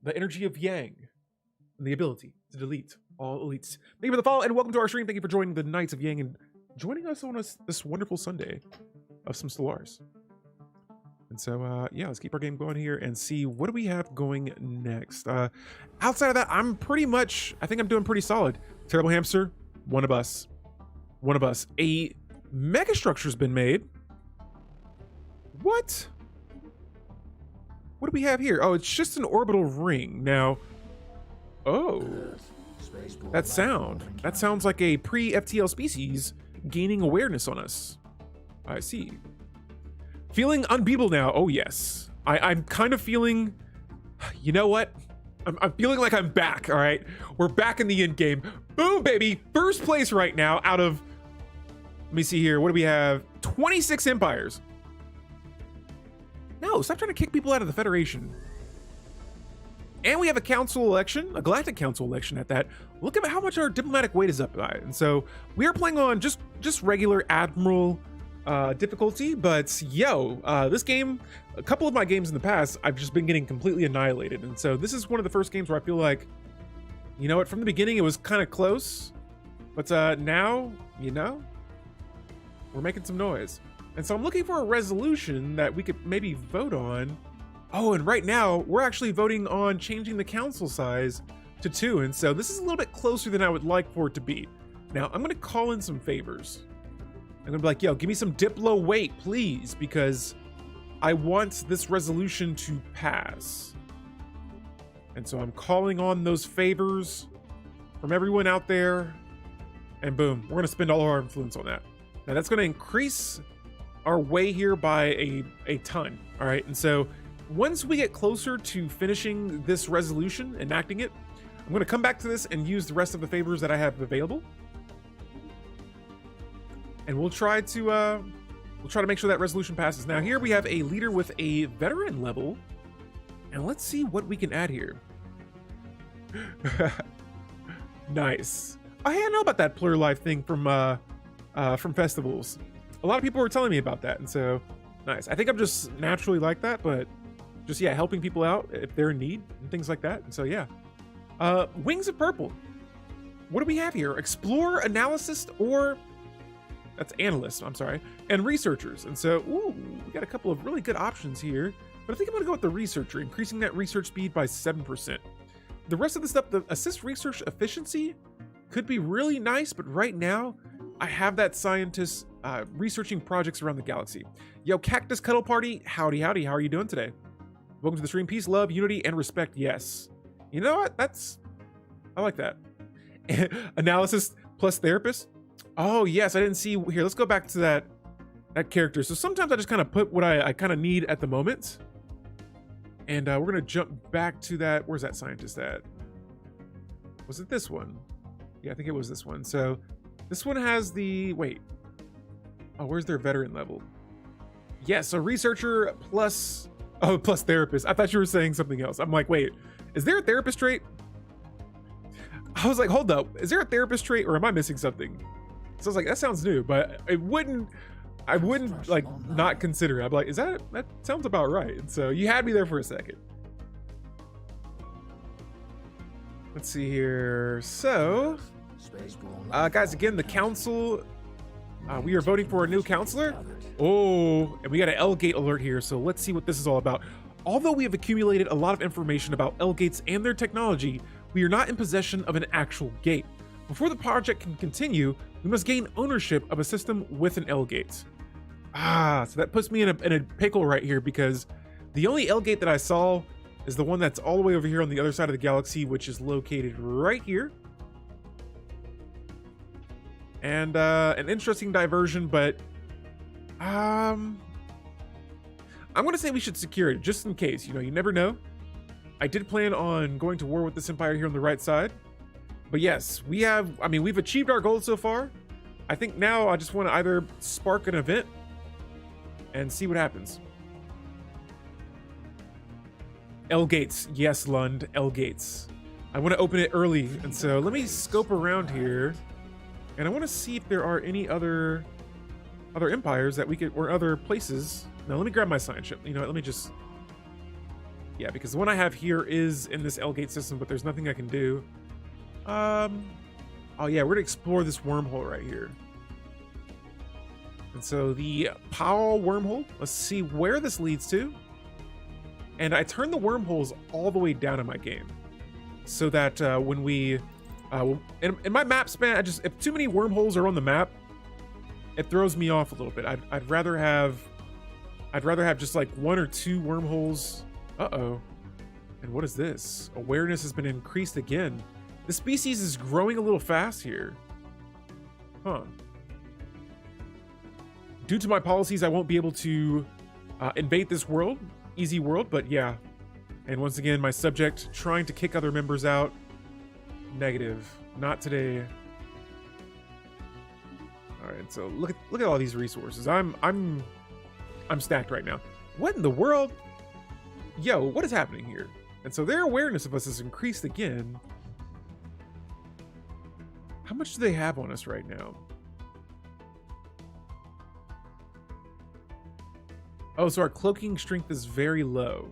the energy of Yang, and the ability to delete all elites. Thank you for the follow, and welcome to our stream. Thank you for joining the Knights of Yang and joining us on this wonderful Sunday of some Stellaris. And so, yeah, let's keep our game going here and see what do we have going next. Outside of that, I think I'm doing pretty solid. Terrible Hamster, one of us. One of us. A mega structure's been made. What? What do we have here? Oh, it's just an orbital ring. Now, oh, that sounds like a pre-FTL species gaining awareness on us. I see. Feeling unbeatable now. Oh, yes. I'm kind of feeling, you know what? I'm feeling like I'm back, all right? We're back in the end game. Boom, baby. First place right now out of, let me see here. What do we have? 26 empires. No, stop trying to kick people out of the Federation. And we have a council election, a galactic council election at that. Look at how much our diplomatic weight is up by. And so we are playing on just regular admiral difficulty, but this game, a couple of my games in the past, I've just been getting completely annihilated. And so this is one of the first games where I feel like, you know what, from the beginning it was kind of close, but now, you know, we're making some noise. And so I'm looking for a resolution that we could maybe vote on. Oh, and right now we're actually voting on changing the council size to 2. And so this is a little bit closer than I would like for it to be. Now I'm going to call in some favors. I'm gonna be like, yo, give me some diplo weight, please, because I want this resolution to pass. And so I'm calling on those favors from everyone out there, and boom, we're gonna spend all of our influence on that. Now that's gonna increase our way here by a ton, all right? And so once we get closer to finishing this resolution, enacting it, I'm gonna come back to this and use the rest of the favors that I have available. And we'll try to make sure that resolution passes. Now here we have a leader with a veteran level, and let's see what we can add here. Nice. I didn't know about that Plur Life thing from festivals. A lot of people were telling me about that, and so nice. I think I'm just naturally like that, but just helping people out if they're in need and things like that. And so Wings of Purple. What do we have here? Explorer, analyst, or that's analysts, I'm sorry, and researchers. And so, we got a couple of really good options here, but I think I'm gonna go with the researcher, increasing that research speed by 7%. The rest of the stuff, the assist research efficiency could be really nice, but right now I have that scientist researching projects around the galaxy. Yo, Cactus Cuddle Party, howdy, how are you doing today? Welcome to the stream. Peace, love, unity, and respect. Yes. You know what? I like that. Analysis plus therapist. Oh, yes, I didn't see here. Let's go back to that character. So sometimes I just kind of put what I kind of need at the moment. And we're going to jump back to that. Where's that scientist at? Was it this one? Yeah, I think it was this one. So this one has wait. Oh, where's their veteran level? Yes, a researcher plus therapist. I thought you were saying something else. I'm like, wait, is there a therapist trait? I was like, hold up. Is there a therapist trait or am I missing something? So I was like, that sounds new, but I wouldn't like not consider it. I'm like, that sounds about right. And so you had me there for a second. Let's see here. So, guys, again, the council, we are voting for a new counselor. Oh, and we got an L gate alert here. So let's see what this is all about. Although we have accumulated a lot of information about L gates and their technology, we are not in possession of an actual gate. Before the project can continue, we must gain ownership of a system with an L gate. So that puts me in a pickle right here, because the only L gate that I saw is the one that's all the way over here on the other side of the galaxy, which is located right here. and an interesting diversion, but I'm gonna say we should secure it just in case. You never know. I did plan on going to war with this empire here on the right side, but yes, we've achieved our goals so far. I think now I just want to either spark an event and see what happens. L Gates, yes, Lund, L Gates. I want to open it early, and so let me scope around here, and I want to see if there are any other empires that we could, or other places. Now let me grab my science ship. You know what, let me just, yeah, because the one I have here is in this L Gate system, but there's nothing I can do. Oh yeah, we're gonna explore this wormhole right here. And so the Powell wormhole, let's see where this leads to. And I turn the wormholes all the way down in my game, so that when we, in my map span, if too many wormholes are on the map, it throws me off a little bit. I'd rather have just like 1 or 2 wormholes. Uh-oh. And what is this? Awareness has been increased again. The species is growing a little fast here. Huh. Due to my policies, I won't be able to invade this world. Easy world, but yeah. And once again, my subject trying to kick other members out. Negative. Not today. All right, so look at all these resources. I'm stacked right now. What in the world? Yo, what is happening here? And so their awareness of us has increased again. How much do they have on us right now? Oh, so our cloaking strength is very low.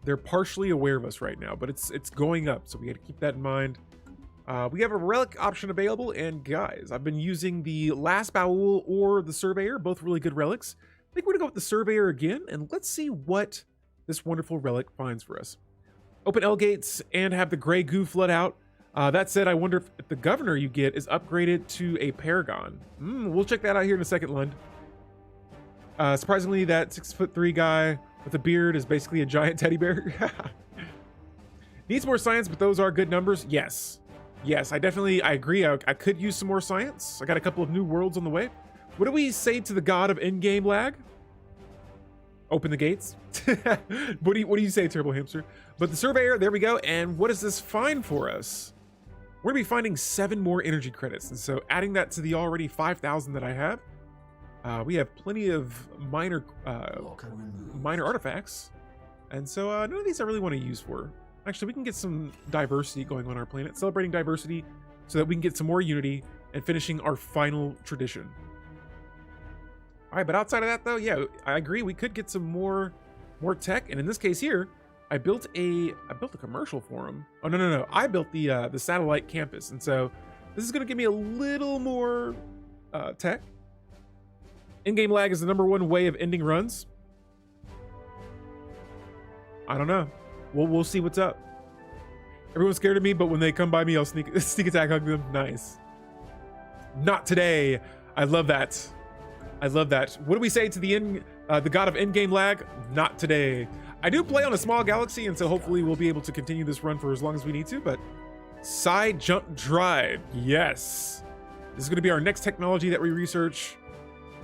They're partially aware of us right now, but it's going up, so we got to keep that in mind. We have a relic option available, and guys, I've been using the Last Baul or the Surveyor, both really good relics. I think we're gonna go with the Surveyor again, and let's see what this wonderful relic finds for us. Open L Gates and have the gray goo flood out. That said, I wonder if the governor you get is upgraded to a Paragon. We'll check that out here in a second, Lund. Surprisingly, that 6'3" guy with a beard is basically a giant teddy bear. Needs more science, but those are good numbers. Yes, I agree. I could use some more science. I got a couple of new worlds on the way. What do we say to the god of in-game lag? Open the gates. What do you say, Turbo Hamster? But the Surveyor, there we go. And what does this find for us? We're gonna be finding 7 more energy credits, and so adding that to the already 5,000 that I have, we have plenty of minor artifacts, and so none of these I really want to use for. Actually, we can get some diversity going on our planet, celebrating diversity, so that we can get some more unity and finishing our final tradition. All right, but outside of that, though, yeah, I agree. We could get some more tech, and in this case here, I built a commercial forum. Oh no! I built the satellite campus, and so this is going to give me a little more tech. In-game lag is the #1 way of ending runs. I don't know. We'll see what's up. Everyone's scared of me, but when they come by me, I'll sneak attack hug them. Nice. Not today. I love that. What do we say to the god of in-game lag? Not today. I do play on a small galaxy, and so hopefully we'll be able to continue this run for as long as we need to, but side jump drive, yes. This is going to be our next technology that we research,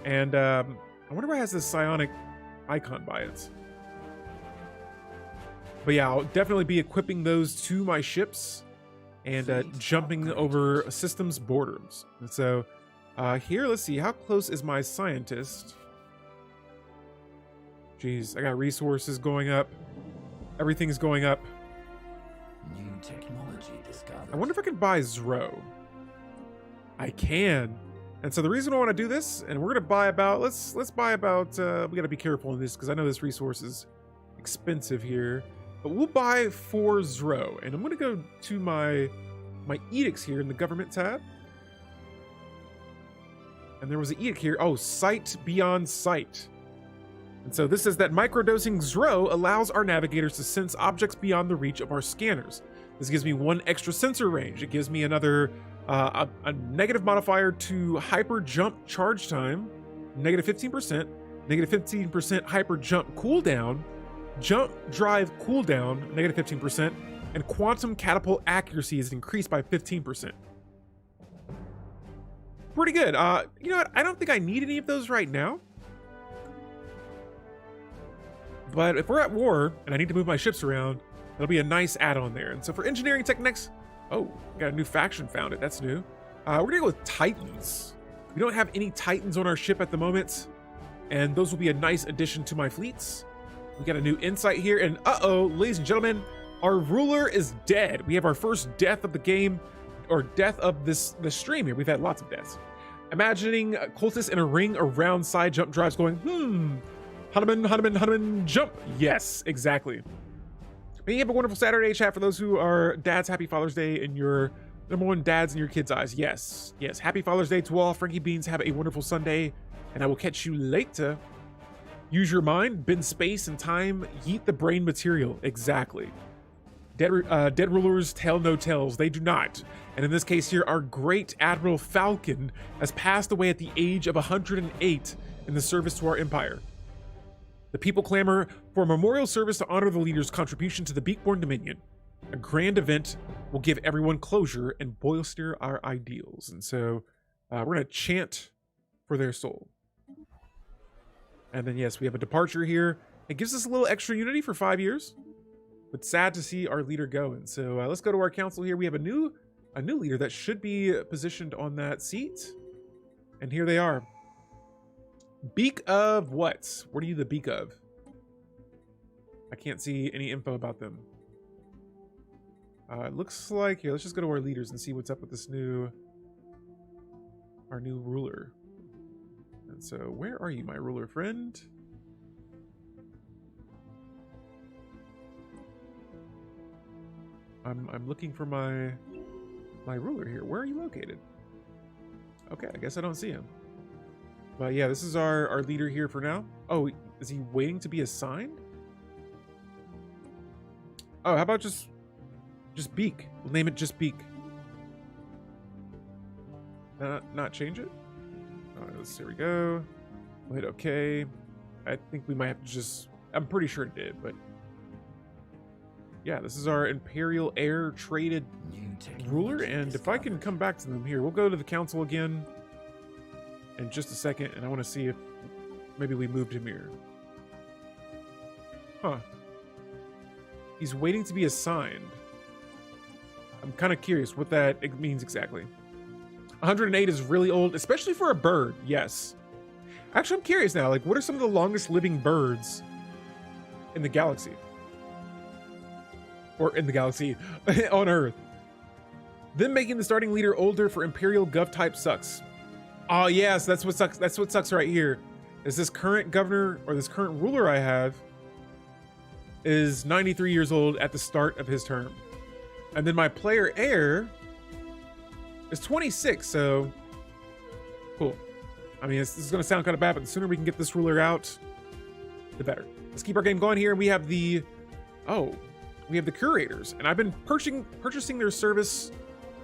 and I wonder why it has this psionic icon by it. But yeah, I'll definitely be equipping those to my ships and jumping over systems borders. And so here, let's see, how close is my scientist? Jeez, I got resources going up. Everything's going up. New technology discovered. I wonder if I can buy Zro. I can. And so the reason I want to do this, and we're gonna buy about, let's buy about, we gotta be careful in this because I know this resource is expensive here. But we'll buy 4 Zro, and I'm gonna go to my edicts here in the government tab. And there was an edict here. Oh, sight beyond sight. And so this says that microdosing Zro allows our navigators to sense objects beyond the reach of our scanners. This gives me 1 extra sensor range. It gives me another a negative modifier to hyper jump charge time, -15%, -15% hyper jump cooldown, jump drive cooldown, -15%, and quantum catapult accuracy is increased by 15%. Pretty good. You know what? I don't think I need any of those right now. But if we're at war and I need to move my ships around, it'll be a nice add-on there. And so for engineering techniques, oh, got a new faction founded. That's new. We're gonna go with Titans. We don't have any Titans on our ship at the moment, and those will be a nice addition to my fleets. We got a new insight here, and uh-oh, ladies and gentlemen, our ruler is dead. We have our first death of the game, or death of the stream here. We've had lots of deaths. Imagining cultists in a ring around side jump drives going, Hanuman, jump. Yes, exactly. May you have a wonderful Saturday, chat. For those who are dads, happy Father's Day in your #1 dads in your kids' eyes. Yes, yes. Happy Father's Day to all. Frankie Beans, have a wonderful Sunday, and I will catch you later. Use your mind, bend space and time, yeet the brain material. Exactly. Dead rulers tell no tales. They do not. And in this case here, our great Admiral Falcon has passed away at the age of 108 in the service to our empire. The people clamor for a memorial service to honor the leader's contribution to the Beakborn Dominion. A grand event will give everyone closure and bolster our ideals. And so we're going to chant for their soul. And then, yes, we have a departure here. It gives us a little extra unity for 5 years, but sad to see our leader go. And so let's go to our council here. We have a new leader that should be positioned on that seat. And here they are. Beak of what? What are you the beak of? I can't see any info about them. It looks like, here, let's just go to our leaders and see what's up with this our new ruler. And so, where are you, my ruler friend? I'm looking for my ruler here. Where are you located? Okay, I guess I don't see him. But yeah, this is our leader here for now. Oh, is he waiting to be assigned? Oh, how about just Beak? We'll name it just Beak. Not change it? Here we go. We'll hit OK. I think we might have to just... I'm pretty sure it did, but... Yeah, this is our Imperial Air traded ruler, and if I can come back to them here, we'll go to the council again in just a second, and I want to see if maybe we moved him here. Huh. He's waiting to be assigned. I'm kind of curious what that means exactly. 108 is really old, especially for a bird, yes. Actually, I'm curious now, like, what are some of the longest living birds in the galaxy? Or in the galaxy, on Earth. Them making the starting leader older for Imperial Gov type sucks. Oh yes, that's what sucks. That's what sucks right here. Is this current governor or this current ruler I have is 93 years old at the start of his term. And then my player heir is 26, so cool. I mean, this is gonna sound kind of bad, but the sooner we can get this ruler out, the better. Let's keep our game going here. And we have the curators, and I've been purchasing their service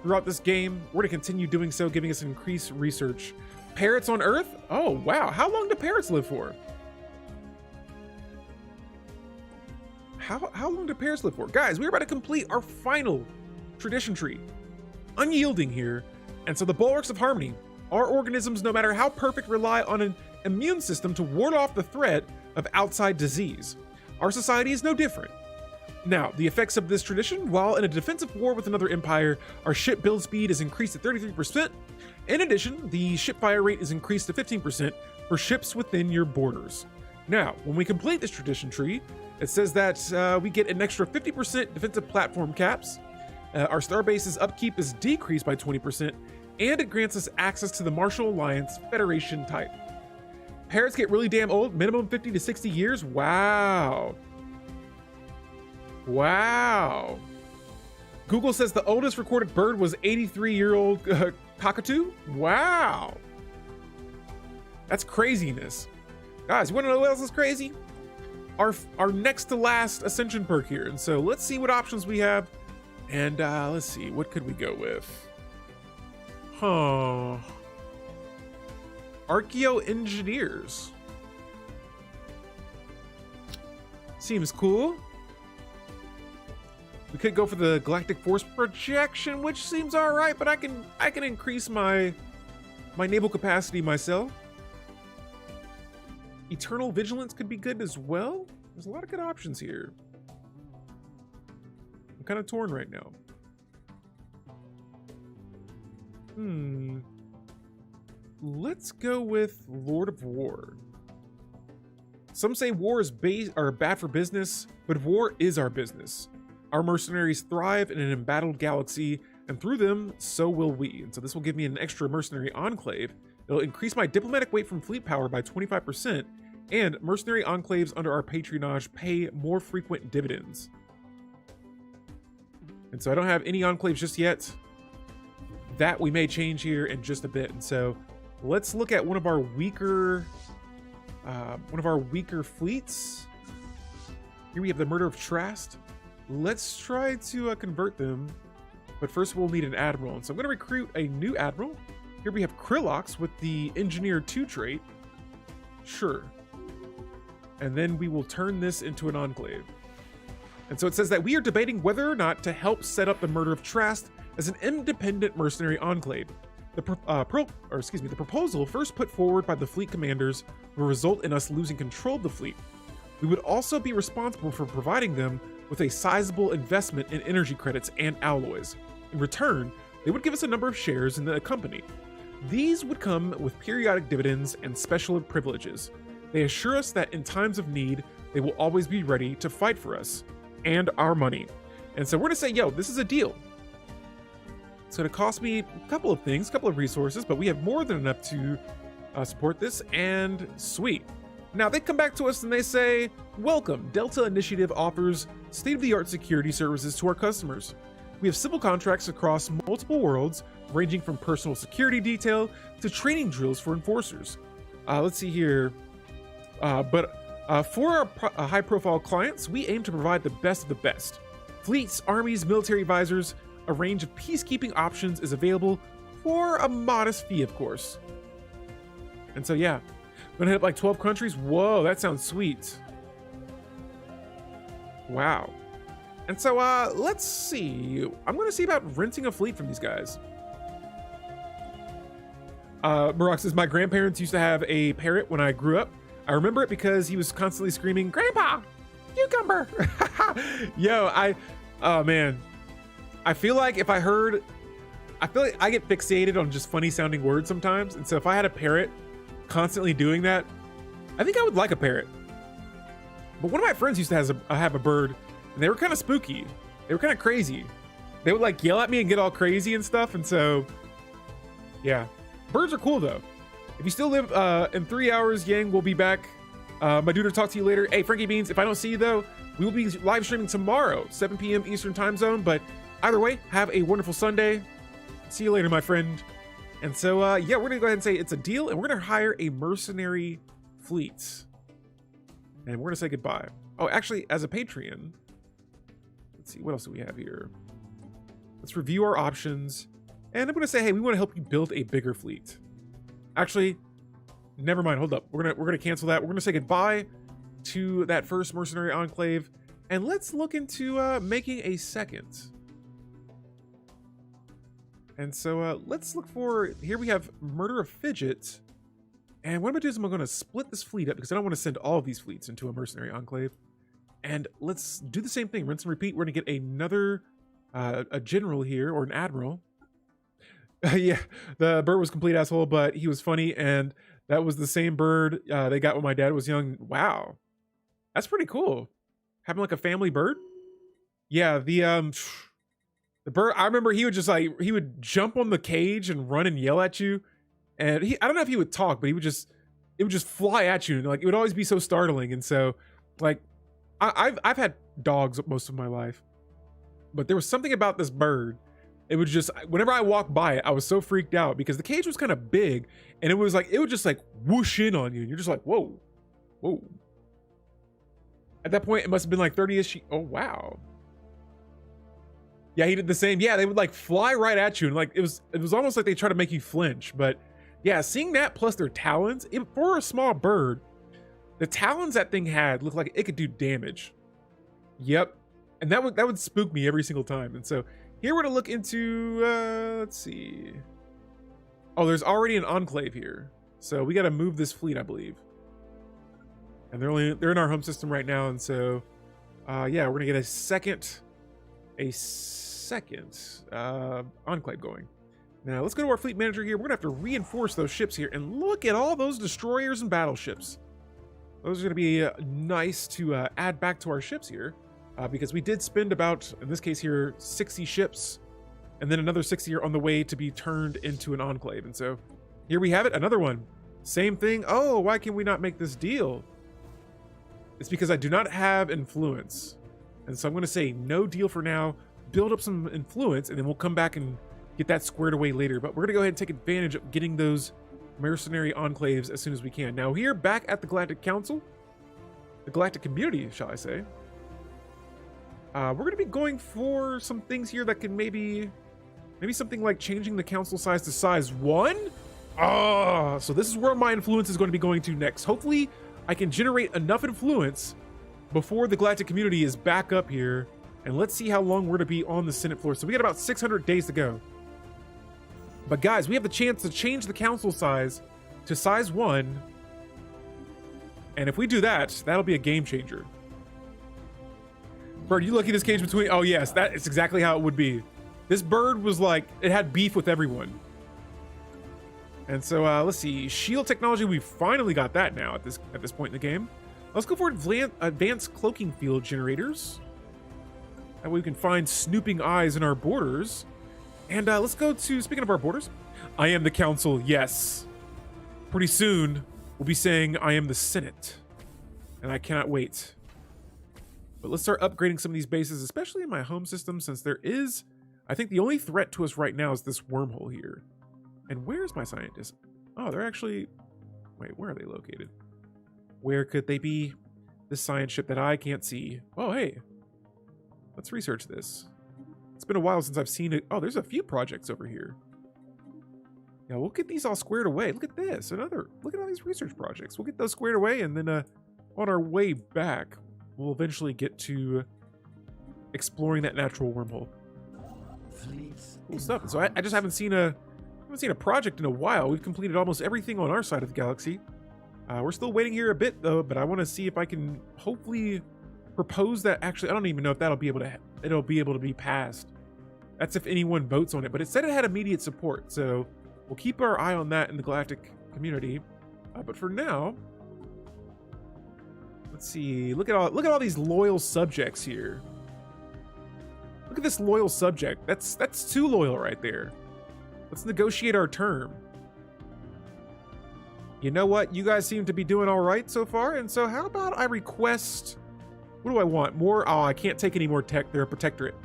throughout this game. We're gonna continue doing so, giving us increased research. Parrots on Earth? Oh wow, how long do parrots live for? How long do parrots live for? Guys, we're about to complete our final tradition tree. Unyielding here, and so the bulwarks of harmony. Our organisms, no matter how perfect, rely on an immune system to ward off the threat of outside disease. Our society is no different. Now, the effects of this tradition: while in a defensive war with another empire, our ship build speed is increased to 33%. In addition, the ship fire rate is increased to 15% for ships within your borders. Now, when we complete this tradition tree, it says that we get an extra 50% defensive platform caps. Our starbase's upkeep is decreased by 20%, and it grants us access to the Martial Alliance Federation type. Parrots get really damn old, minimum 50 to 60 years. Wow. Wow. Google says the oldest recorded bird was 83-year-old cockatoo. Wow. That's craziness. Guys, you want to know what else is crazy? Our next to last ascension perk here. And so let's see what options we have. And let's see, what could we go with? Archaeo engineers. Seems cool. We We could go for the galactic force projection, which seems all right, but I can increase my naval capacity myself. Eternal vigilance could be good as well. There's a lot of good options here. I'm kind of torn right now. Let's go with Lord of War. Some say war is bad for business, but war is our business. Our mercenaries thrive in an embattled galaxy, and through them, so will we. And so this will give me an extra mercenary enclave. It'll increase my diplomatic weight from fleet power by 25%, and mercenary enclaves under our patronage pay more frequent dividends. And so I don't have any enclaves just yet. That we may change here in just a bit. And so let's look at one of our weaker fleets. Here we have the Murder of Trast. Let's try to convert them, but first we'll need an admiral. And so I'm going to recruit a new admiral. Here we have Krilox with the Engineer 2 trait. Sure. And then we will turn this into an enclave. And so it says that we are debating whether or not to help set up the Murder of Trast as an independent mercenary enclave. The proposal first put forward by the fleet commanders will result in us losing control of the fleet. We would also be responsible for providing them with a sizable investment in energy credits and alloys. In return, they would give us a number of shares in the company. These would come with periodic dividends and special privileges. They assure us that in times of need, they will always be ready to fight for us and our money. And so we're gonna say, yo, this is a deal. It's gonna cost me a couple of things, a couple of resources, but we have more than enough to support this, and sweet. Now they come back to us and they say, welcome, Delta Initiative offers state-of-the-art security services to our customers. We have civil contracts across multiple worlds, ranging from personal security detail to training drills for enforcers. Let's see here. For our high-profile clients, we aim to provide the best of the best. Fleets, armies, military advisors, a range of peacekeeping options is available for a modest fee, of course. And so, yeah, I'm gonna hit like 12 countries. Whoa, that sounds sweet. Wow. And so, let's see. I'm gonna see about renting a fleet from these guys. Marok says, my grandparents used to have a parrot when I grew up. I remember it because he was constantly screaming, Grandpa, cucumber. Yo, oh man. I feel like I feel like I get fixated on just funny sounding words sometimes. And so if I had a parrot constantly doing that, I think I would like a parrot. But one of my friends used to have a bird, and they were kind of spooky. They were kind of crazy. They would like yell at me and get all crazy and stuff. And so, yeah, birds are cool though. If you still live in 3 hours, Yang will be back. My dude will talk to you later. Hey, Frankie Beans, if I don't see you though, we will be live streaming tomorrow, 7 p.m. Eastern time zone. But either way, have a wonderful Sunday. See you later, my friend. And so, yeah, we're gonna go ahead and say it's a deal, and we're gonna hire a mercenary fleet. And we're gonna say goodbye. Oh, actually, as a Patreon, let's see, what else do we have here? Let's review our options. And I'm gonna say, hey, we wanna help you build a bigger fleet. Actually, never mind, hold up. We're gonna cancel that. We're gonna say goodbye to that first mercenary enclave, and let's look into making a second. And so let's look for, here we have Murder of Fidget. And what I'm gonna do is I'm gonna split this fleet up because I don't want to send all of these fleets into a mercenary enclave. And let's do the same thing, rinse and repeat. We're gonna get another, a general here, or an admiral. Yeah, the bird was complete asshole, but he was funny, and that was the same bird they got when my dad was young. Wow, that's pretty cool. Having like a family bird. Yeah, the bird. I remember he would just he would jump on the cage and run and yell at you, and I don't know if he would talk, but it would just fly at you, and like it would always be so startling. And so, like, I've had dogs most of my life, but there was something about this bird. It would just, whenever I walked by it, I was so freaked out because the cage was kind of big, and it would just like whoosh in on you, and you're just like, whoa, whoa. At that point, it must have been like 30-ish. Oh, wow. Yeah, he did the same. Yeah, they would like fly right at you, and like it was almost like they try to make you flinch. But yeah, seeing that plus their talons, for a small bird, the talons that thing had looked like it could do damage. Yep. And that would spook me every single time. And so here we're gonna look into let's see. Oh, there's already an enclave here. So we gotta move this fleet, I believe. And they're in our home system right now, and so yeah, we're gonna get a second enclave going. Now let's go to our fleet manager here. We're gonna have to reinforce those ships here, and look at all those destroyers and battleships. Those are gonna be nice to add back to our ships here, because we did spend about, in this case here, 60 ships, and then another 60 are on the way to be turned into an enclave. And so here we have it, another one. Same thing. Oh, why can we not make this deal? It's because I do not have influence. And so I'm going to say no deal for now, build up some influence, and then we'll come back and get that squared away later. But we're going to go ahead and take advantage of getting those mercenary enclaves as soon as we can. Now here, back at the Galactic Council, the Galactic Community, shall I say, we're going to be going for some things here that can maybe something like changing the council size to size 1. So this is where my influence is going to be going to next. Hopefully I can generate enough influence before the Galactic Community is back up here, and let's see how long we're to be on the Senate floor. So we got about 600 days to go. But guys, we have the chance to change the council size to size 1, and if we do that, that'll be a game changer. Bird, you lucky this cage between. Oh yes, that is exactly how it would be. This bird was like, it had beef with everyone. And so let's see, shield technology, we finally got that now at this point in the game. Let's go for advanced cloaking field generators. That way we can find snooping eyes in our borders. And let's go to, speaking of our borders, I am the council, yes. Pretty soon, we'll be saying I am the Senate. And I cannot wait. But let's start upgrading some of these bases, especially in my home system, since there is, I think the only threat to us right now is this wormhole here. And where's my scientist? Oh, they're actually, wait, where are they located? Where could they be? This science ship that I can't see. Oh, hey, let's research this. It's been a while since I've seen it. Oh, there's a few projects over here. Yeah, we'll get these all squared away. Look at this, look at all these research projects. We'll get those squared away, and then on our way back, we'll eventually get to exploring that natural wormhole. Cool stuff. And so I just haven't seen a project in a while. We've completed almost everything on our side of the galaxy. We're still waiting here a bit though, but I want to see if I can hopefully propose that. Actually, I don't even know if it'll be able to be passed. That's if anyone votes on it, but it said it had immediate support, so we'll keep our eye on that in the Galactic Community. But for now, let's see. Look at all these loyal subjects here. Look at this loyal subject. That's too loyal right there. Let's negotiate our term. You know what? You guys seem to be doing all right so far, and so how about I request, what do I want? More? Oh, I can't take any more tech. They're a protectorate.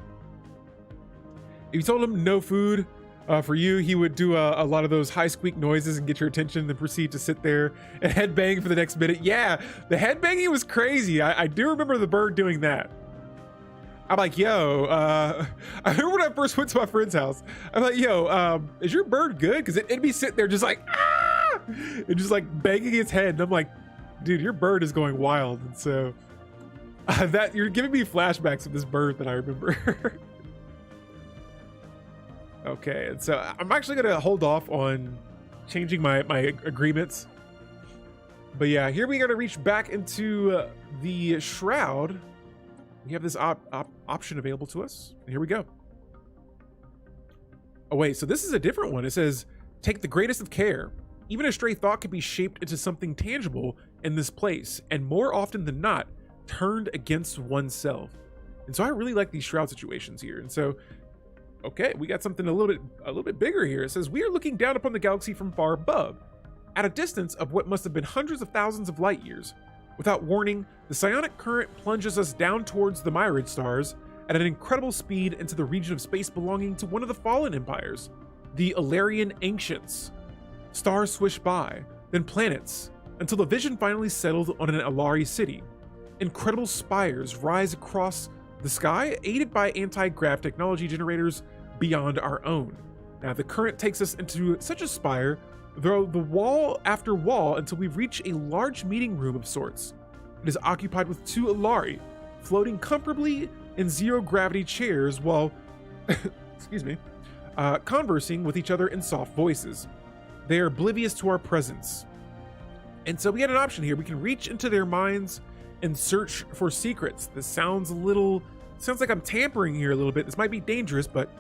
If you told him no food for you, he would do a lot of those high squeak noises and get your attention, then proceed to sit there and headbang for the next minute. Yeah, the headbanging was crazy. I do remember the bird doing that. I'm like, yo, I remember when I first went to my friend's house, I'm like, yo, is your bird good? Because it'd be sitting there just like, ah! And just like banging its head. And I'm like, dude, your bird is going wild. And so that you're giving me flashbacks of this bird that I remember. Okay, and so I'm actually going to hold off on changing my agreements. But yeah, here we got to reach back into the Shroud. We have this option available to us. Here we go. Oh wait, so this is a different one. It says, take the greatest of care. Even a stray thought can be shaped into something tangible in this place, and more often than not, turned against oneself. And so I really like these Shroud situations here. And so, okay, we got something a little bit bigger here. It says, we are looking down upon the galaxy from far above, at a distance of what must have been hundreds of thousands of light years. Without warning, the psionic current plunges us down towards the myrid stars at an incredible speed into the region of space belonging to one of the fallen empires, the Alarian Ancients. Stars swish by, then planets, until the vision finally settled on an Alari city. Incredible spires rise across the sky, aided by anti-grav technology generators beyond our own. Now, the current takes us into such a spire, though the wall after wall, until we reach a large meeting room of sorts. It is occupied with two Alari, floating comfortably in zero-gravity chairs while, excuse me, conversing with each other in soft voices. They are oblivious to our presence. And so we had an option here. We can reach into their minds and search for secrets. This sounds like I'm tampering here a little bit. This might be dangerous, but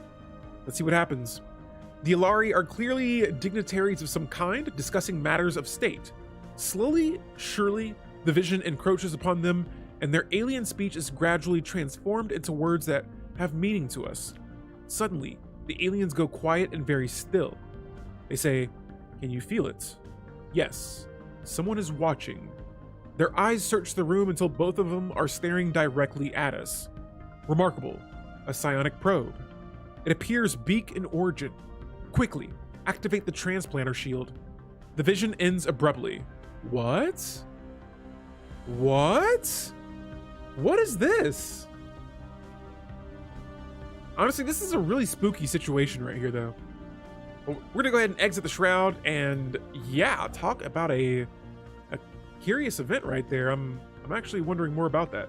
let's see what happens. The Ilari are clearly dignitaries of some kind, discussing matters of state. Slowly, surely, the vision encroaches upon them, and their alien speech is gradually transformed into words that have meaning to us. Suddenly, the aliens go quiet and very still. They say, "Can you feel it?" Yes, someone is watching. Their eyes search the room until both of them are staring directly at us. Remarkable, a psionic probe. It appears Beak in origin. Quickly, activate the transplanter shield. The vision ends abruptly. What? What? What is this? Honestly, this is a really spooky situation right here, though. Well, we're gonna go ahead and exit the shroud, and yeah, talk about a curious event right there. I'm actually wondering more about that.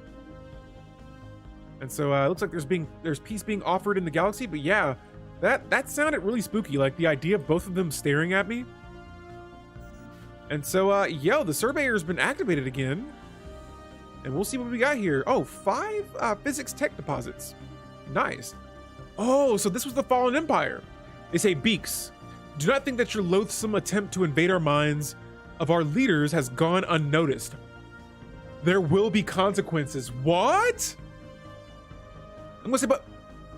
And so it looks like there's peace being offered in the galaxy, but yeah, that sounded really spooky, like the idea of both of them staring at me. And so the surveyor's been activated again, and we'll see what we got here. Oh, 5 physics tech deposits. Nice. Oh, so this was the Fallen Empire. They say, Beaks, do not think that your loathsome attempt to invade our minds of our leaders has gone unnoticed. There will be consequences. What? I'm gonna say, but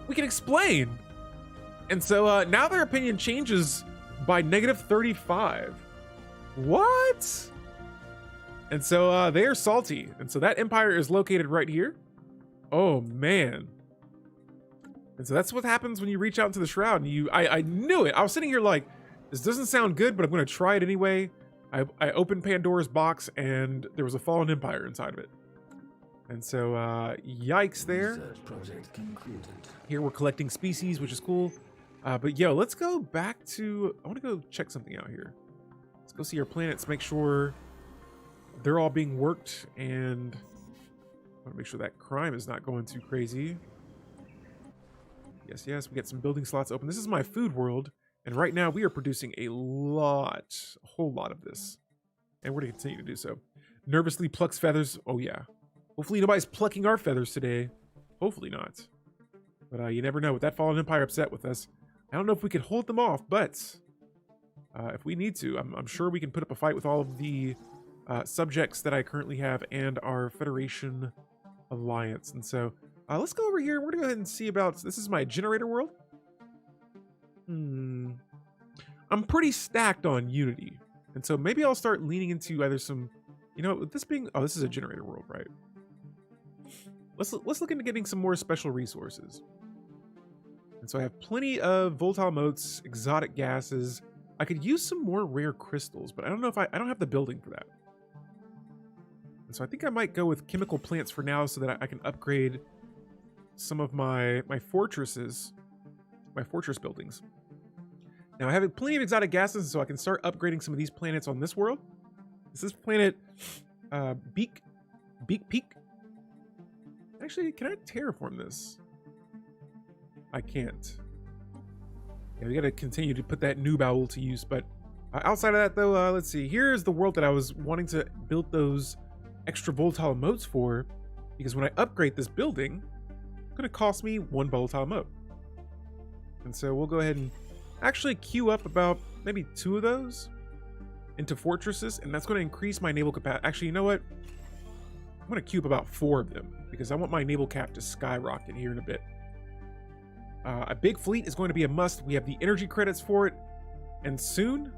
we can explain. And so now their opinion changes by -35. What? And so they are salty. And so that empire is located right here. Oh man. And so that's what happens when you reach out into the shroud. And I knew it. I was sitting here like, this doesn't sound good, but I'm gonna try it anyway. I opened Pandora's box and there was a fallen empire inside of it. And so yikes there. Research project concluded. Here we're collecting species, which is cool. But yo, let's go back to, I want to go check something out here. Let's go see our planets, make sure they're all being worked, and I want to make sure that crime is not going too crazy. Yes, we get some building slots open. This is my food world, and right now we are producing a whole lot of this. And we're going to continue to do so. Nervously plucks feathers. Oh yeah. Hopefully nobody's plucking our feathers today. Hopefully not. But you never know. With that Fallen Empire upset with us, I don't know if we can hold them off, but if we need to, I'm sure we can put up a fight with all of the subjects that I currently have and our Federation Alliance. And so let's go over here. We're going to go ahead and see about, this is my generator world. I'm pretty stacked on Unity. And so maybe I'll start leaning into either some, you know, with this being, oh, this is a generator world, right? Let's look into getting some more special resources. And so I have plenty of volatile motes, exotic gases. I could use some more rare crystals, but I don't know if I don't have the building for that. And so I think I might go with chemical plants for now so that I can upgrade some of my fortresses, my fortress buildings. Now I have plenty of exotic gases, so I can start upgrading some of these planets on this world. This is planet Beak Peak. Actually, can I terraform this? I can't. Yeah, we gotta continue to put that noob owl to use. But outside of that, though, let's see. Here's the world that I was wanting to build those extra volatile motes for, because when I upgrade this building, it's gonna cost me 1 volatile mote. And so we'll go ahead and actually queue up about maybe 2 of those into fortresses, and that's going to increase my naval capacity. Actually, you know what? I'm going to queue up about 4 of them because I want my naval cap to skyrocket here in a bit. A big fleet is going to be a must. We have the energy credits for it, and soon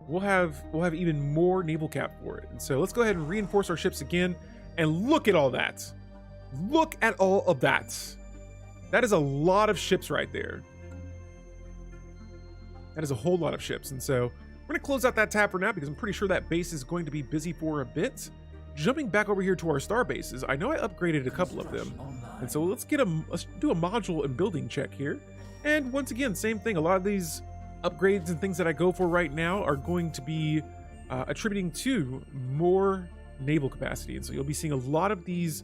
we'll have even more naval cap for it. And so let's go ahead and reinforce our ships again, and look at all that. Look at all of that. That is a lot of ships right there. That is a whole lot of ships. And so we're going to close out that tab for now because I'm pretty sure that base is going to be busy for a bit. Jumping back over here to our star bases, I know I upgraded a couple of them. And so let's do a module and building check here. And once again, same thing. A lot of these upgrades and things that I go for right now are going to be attributing to more naval capacity. And so you'll be seeing a lot of these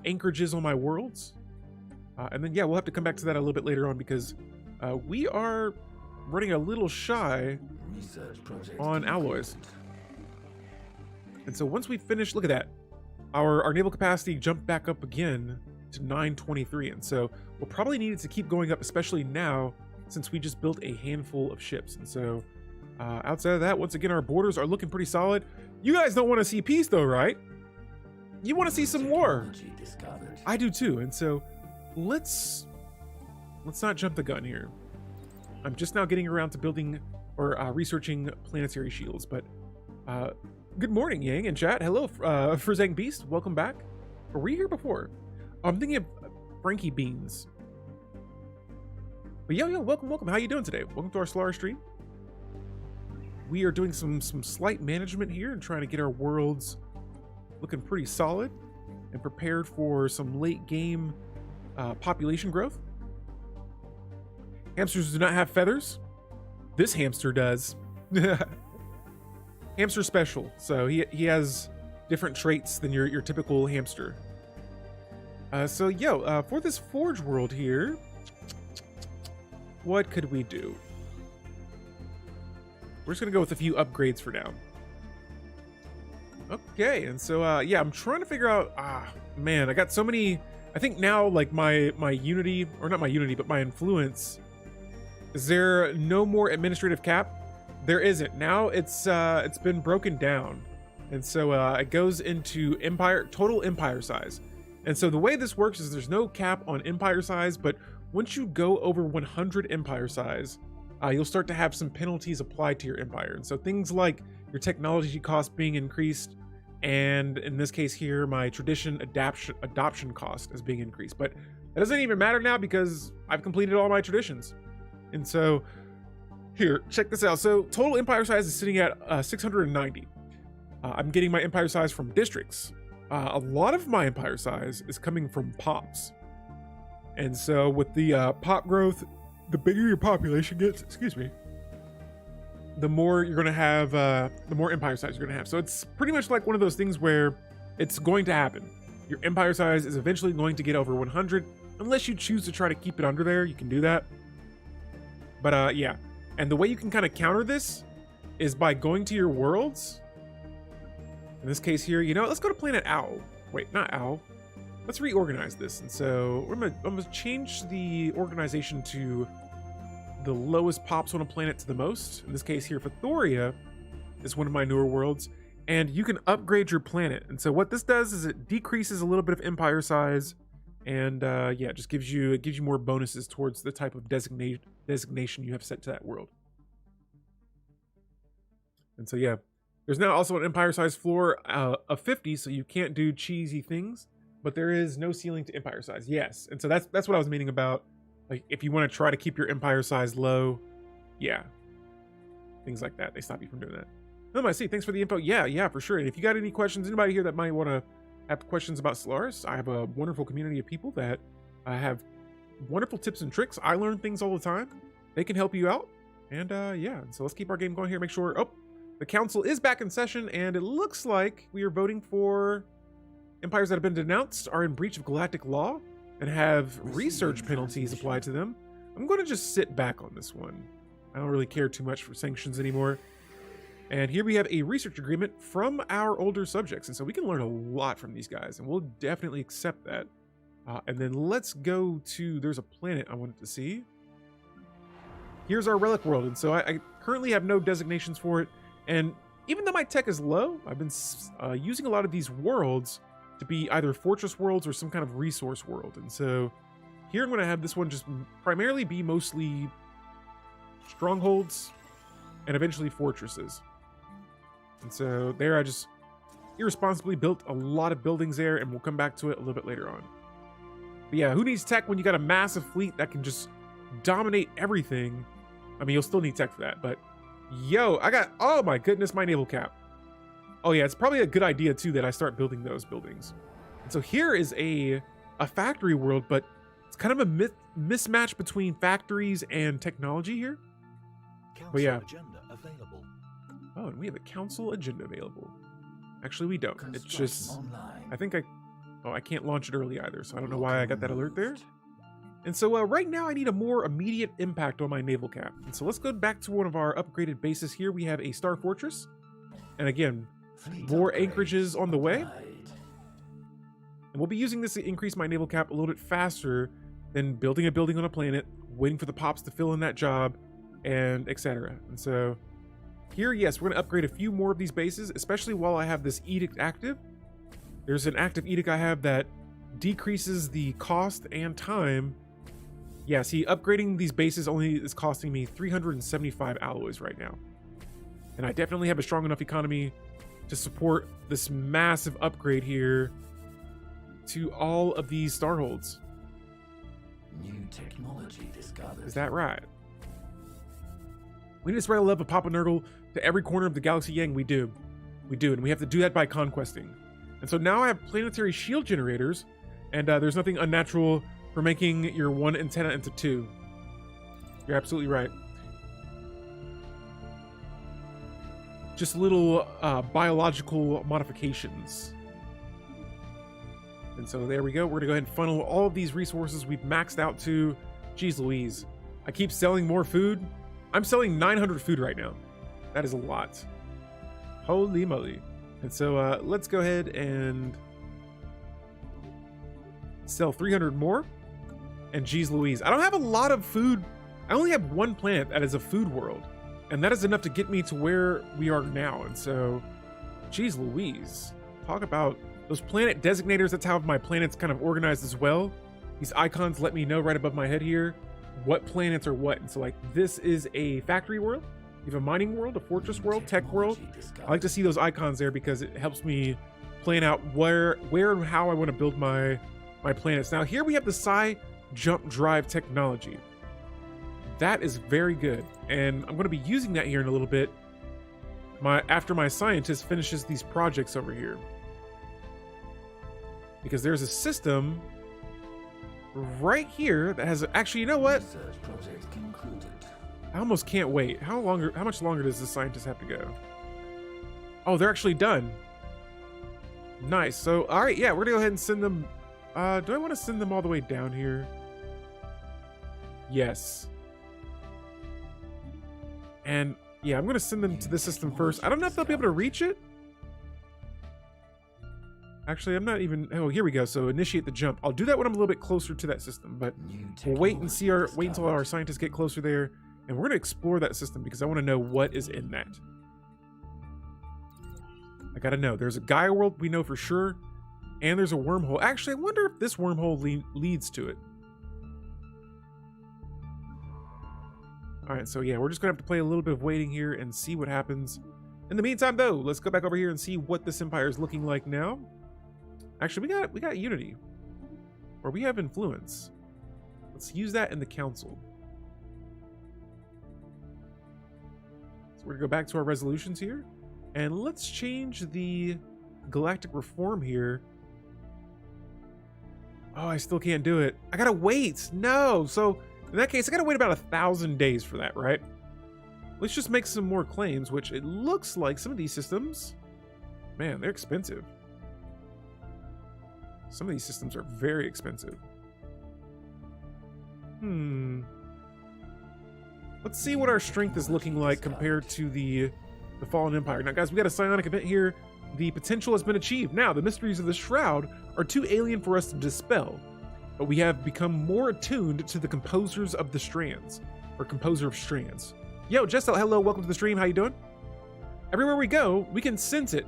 anchorages on my worlds And then, yeah, we'll have to come back to that a little bit later on because we are running a little shy on alloys. And so once we finish, look at that. Our naval capacity jumped back up again to 923. And so we'll probably need it to keep going up, especially now since we just built a handful of ships. And so outside of that, once again, our borders are looking pretty solid. You guys don't want to see peace though, right? You want to see some war. I do too. And so let's not jump the gun here. I'm just now getting around to building or researching planetary shields, but good morning, Yang and chat. Hello, Frizzang Beast. Welcome back. Were we here before? I'm thinking of Frankie Beans. But yo, welcome. How you doing today? Welcome to our Stellaris stream. We are doing some slight management here and trying to get our worlds looking pretty solid and prepared for some late game population growth. Hamsters do not have feathers. This hamster does. Hamster special, so he has different traits than your typical hamster. So for this forge world here, what could we do? We're just gonna go with a few upgrades for now. Okay, and so I'm trying to figure out. Man, I got so many. I think now, like my unity, or not my unity, but my influence. Is there no more administrative cap? There isn't. Now it's been broken down, and so it goes into total empire size. And so the way this works is there's no cap on empire size, but once you go over 100 empire size, you'll start to have some penalties applied to your empire. And so things like your technology cost being increased, and in this case here, my tradition adoption cost is being increased. But that doesn't even matter now because I've completed all my traditions. And so here, check this out. So total empire size is sitting at 690. I'm getting my empire size from districts. A lot of my empire size is coming from pops. And so with the pop growth, the bigger your population gets, the more you're going to have, the more empire size you're going to have. So it's pretty much like one of those things where it's going to happen. Your empire size is eventually going to get over 100. Unless you choose to try to keep it under there, you can do that. But yeah. And the way you can kind of counter this is by going to your worlds. In this case here, let's go to planet Owl. Wait, not Owl. Let's reorganize this. And so I'm gonna change the organization to the lowest pops on a planet to the most. In this case here, Thoria is one of my newer worlds. And you can upgrade your planet. And so what this does is it decreases a little bit of empire size. And it just gives you more bonuses towards the type of designation you have set to that world. And so there's now also an empire size floor of 50, so you can't do cheesy things, but there is no ceiling to empire size. Yes, and so that's what I was meaning about. Like if you want to try to keep your empire size low, things like that, they stop you from doing that. I see. Thanks for the info. Yeah, for sure. And if you got any questions, anybody here that might want to have questions about Stellaris, I have a wonderful community of people that have wonderful tips and tricks. I learn things all the time. They can help you out. And so let's keep our game going here. Make sure, the council is back in session, and it looks like we are voting for empires that have been denounced are in breach of galactic law and have research penalties applied to them. I'm going to just sit back on this one. I don't really care too much for sanctions anymore. And here we have a research agreement from our older subjects. And so we can learn a lot from these guys, and we'll definitely accept that. And then let's go to, there's a planet I wanted to see. Here's our relic world. And so I currently have no designations for it. And even though my tech is low, I've been using a lot of these worlds to be either fortress worlds or some kind of resource world. And so here I'm going to have this one just primarily be mostly strongholds and eventually fortresses. And so there I just irresponsibly built a lot of buildings there, and we'll come back to it a little bit later on. But yeah, who needs tech when you got a massive fleet that can just dominate everything? I mean, you'll still need tech for that, but I got, oh my goodness, my naval cap. Oh yeah, it's probably a good idea too that I start building those buildings. And so here is a factory world, but it's kind of a mismatch between factories and technology here. But yeah. Agenda available. Oh, and we have a council agenda available. Actually, we don't. It's just, I think I can't launch it early either, so I don't know why I got that alert there. And so right now I need a more immediate impact on my naval cap. And so let's go back to one of our upgraded bases here. We have a Star Fortress. And again, more anchorages on the way. And we'll be using this to increase my naval cap a little bit faster than building a building on a planet, waiting for the pops to fill in that job, and etc. And so here, yes, we're going to upgrade a few more of these bases, especially while I have this edict active. There's an active edict I have that decreases the cost and time. Yeah, see, upgrading these bases only is costing me 375 alloys right now. And I definitely have a strong enough economy to support this massive upgrade here to all of these starholds. New technology discovered. Is that right? We need to spread the love of Papa Nurgle to every corner of the galaxy. Yang, we do. We do, and we have to do that by conquesting. And so now I have planetary shield generators, and there's nothing unnatural for making your one antenna into two. You're absolutely right. Just little biological modifications. And so there we go. We're gonna go ahead and funnel all of these resources we've maxed out to. Geez Louise. I keep selling more food. I'm selling 900 food right now. That is a lot. Holy moly. And so let's go ahead and sell 300 more. And geez Louise, I don't have a lot of food. I only have one planet that is a food world. And that is enough to get me to where we are now. And so, geez Louise. Talk about those planet designators. That's how my planet's kind of organized as well. These icons let me know right above my head here what planets are what. And so like this is a factory world. You have a mining world, a fortress world, tech world. I like to see those icons there because it helps me plan out where and how I want to build my planets. Now here we have the Psi jump drive technology. That is very good. And I'm going to be using that here in a little bit. After my scientist finishes these projects over here. Because there's a system right here that has actually, you know what? Research project concluded. I almost can't wait. How much longer does the scientist have to go? Oh, they're actually done. Nice. So, all right, yeah, we're gonna go ahead and send them. Do I want to send them all the way down here? Yes. And yeah, I'm gonna send them to this system first. I don't know if they'll be able to reach it. Actually, I'm not even. Oh, here we go. So initiate the jump. I'll do that when I'm a little bit closer to that system, but we'll wait until our scientists get closer there, and we're gonna explore that system because I want to know what is in that. I gotta know. There's a Gaia world we know for sure, and there's a wormhole. Actually, I wonder if this wormhole leads to it. All right, so yeah, we're just gonna have to play a little bit of waiting here and see what happens. In the meantime, though, let's go back over here and see what this empire is looking like now. Actually, we got unity, or we have influence. Let's use that in the council. So we're gonna go back to our resolutions here, and let's change the galactic reform here. Oh, I still can't do it. I gotta wait. No. So in that case, I gotta wait about 1,000 days for that, right? Let's just make some more claims, which it looks like some of these systems, man, they're expensive. Some of these systems are very expensive. Let's see what our strength is looking like compared to the Fallen Empire. Now, guys, we got a psionic event here. The potential has been achieved. Now, the mysteries of the Shroud are too alien for us to dispel, but we have become more attuned to the composers of the strands, or composer of strands. Yo, Jestel, hello, welcome to the stream. How you doing? Everywhere we go, we can sense it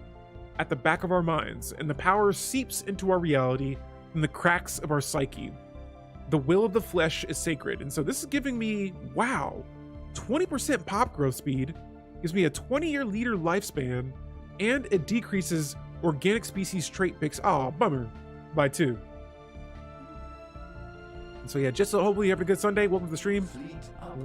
at the back of our minds, and the power seeps into our reality from the cracks of our psyche. The will of the flesh is sacred, and so this is giving me, wow, 20% pop growth speed, gives me a 20-year leader lifespan, and it decreases organic species trait picks, bummer, by 2. And so yeah, just so hopefully you have a good Sunday. Welcome to the stream.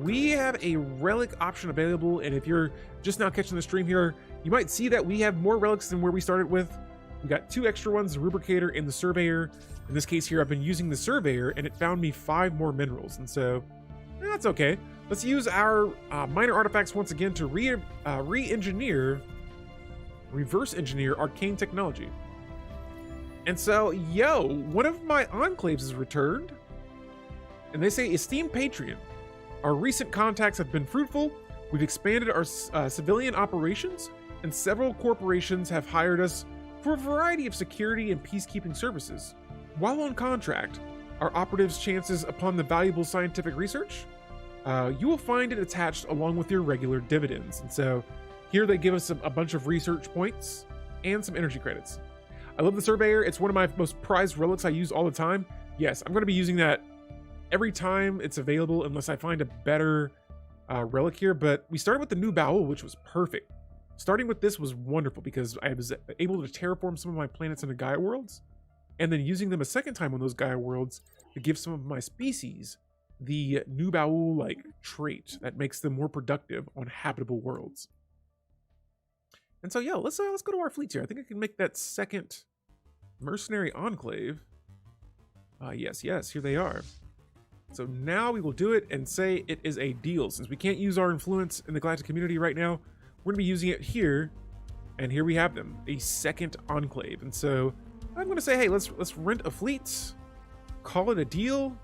We have a relic option available, and if you're just now catching the stream here, you might see that we have more relics than where we started with. We got 2 extra ones, the Rubricator and the Surveyor. In this case here, I've been using the Surveyor, and it found me 5 more minerals, and so that's okay. Let's use our minor artifacts once again to reverse engineer arcane technology. And so, yo, one of my enclaves is returned. And they say, esteemed Patreon, our recent contacts have been fruitful. We've expanded our civilian operations, and several corporations have hired us for a variety of security and peacekeeping services. While on contract, our operatives' chances upon the valuable scientific research, you will find it attached along with your regular dividends. And so here they give us a bunch of research points and some energy credits. I love the Surveyor. It's one of my most prized relics I use all the time. Yes, I'm going to be using that every time it's available unless I find a better relic here. But we started with the new Baul, which was perfect. Starting with this was wonderful because I was able to terraform some of my planets into Gaia worlds, and then using them a second time on those Gaia worlds to give some of my species the new Baul like trait that makes them more productive on habitable worlds. And so yeah, let's go to our fleets here. I think I can make that second mercenary enclave. Yes, here they are. So now we will do it and say it is a deal. Since we can't use our influence in the galactic community right now, we're gonna be using it here, and here we have them, a second enclave. And so I'm gonna say, hey, let's rent a fleet, call it a deal,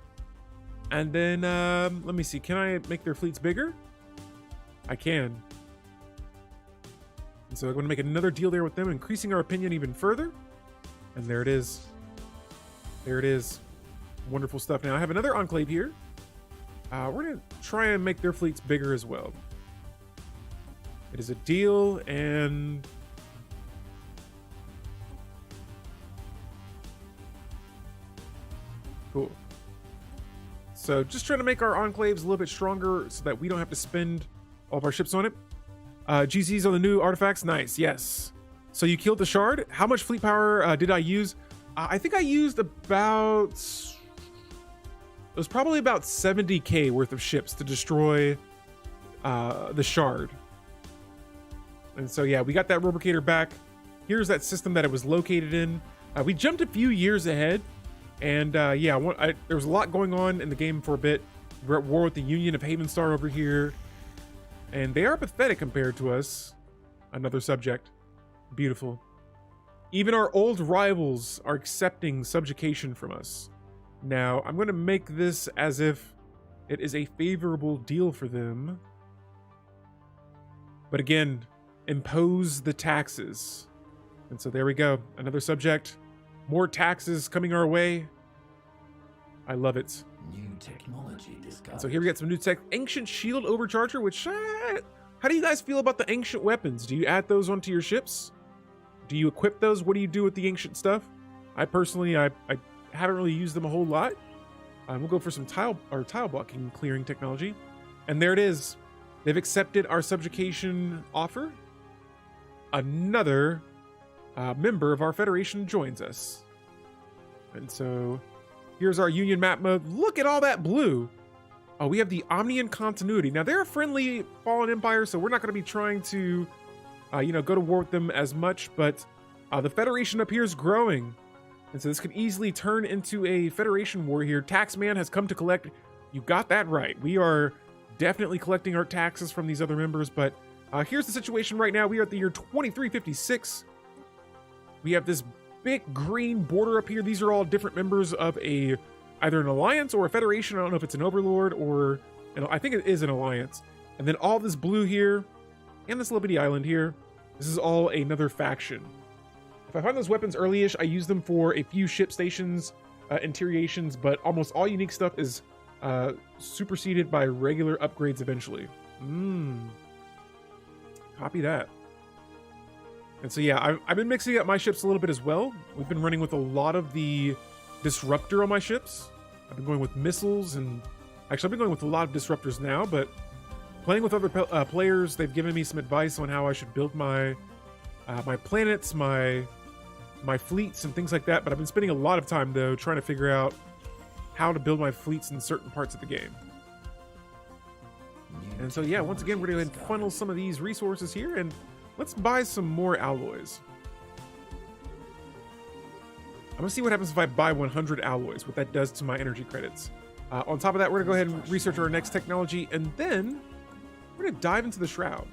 and then let me see, can I make their fleets bigger? I can. And so I'm gonna make another deal there with them, increasing our opinion even further. And there it is. There it is. Wonderful stuff. Now I have another enclave here. We're gonna try and make their fleets bigger as well. It is a deal, and cool. So just trying to make our enclaves a little bit stronger so that we don't have to spend all of our ships on it. GCs on the new artifacts. Nice. Yes. So you killed the shard. How much fleet power did I use? I think I used about, it was probably about 70k worth of ships to destroy the shard. And so yeah, we got that rubricator back. Here's that system that it was located in. We jumped a few years ahead, and yeah, there was a lot going on in the game for a bit. We're at war with the Union of Havenstar over here, and they are pathetic compared to us. Another subject. Beautiful. Even our old rivals are accepting subjugation from us. Now, I'm going to make this as if it is a favorable deal for them. But again, impose the taxes. And so there we go. Another subject. More taxes coming our way. I love it. New technology discovered. So here we got some new tech. Ancient shield overcharger, which... how do you guys feel about the ancient weapons? Do you add those onto your ships? Do you equip those? What do you do with the ancient stuff? I personally, I haven't really used them a whole lot. We'll go for some tile blocking clearing technology. And there it is. They've accepted our subjugation offer. Another member of our Federation joins us. And so here's our Union map mode. Look at all that blue. Oh, we have the Omnian continuity. Now they're a friendly fallen empire, so we're not going to be trying to go to war with them as much, but the Federation up here is growing. And so this could easily turn into a Federation war here. Taxman has come to collect. You got that right. We are definitely collecting our taxes from these other members, but here's the situation right now. We are at the year 2356. We have this big green border up here. These are all different members of either an alliance or a federation. I don't know if it's an overlord or, I think it is an alliance. And then all this blue here and this little bitty island here, this is all another faction. If I find those weapons early-ish, I use them for a few ship stations, interiations, but almost all unique stuff is superseded by regular upgrades eventually. Copy that. And so yeah, I've been mixing up my ships a little bit as well. We've been running with a lot of the disruptor on my ships. I've been going with missiles, and actually I've been going with a lot of disruptors now, but playing with other players, they've given me some advice on how I should build my my planets, my fleets, and things like that. But I've been spending a lot of time though trying to figure out how to build my fleets in certain parts of the game. And so yeah, once again, we're going to funnel some of these resources here, and let's buy some more alloys. I'm gonna see what happens if I buy 100 alloys, what that does to my energy credits. On top of that, we're gonna go ahead and research our next technology, and then we're gonna dive into the Shroud.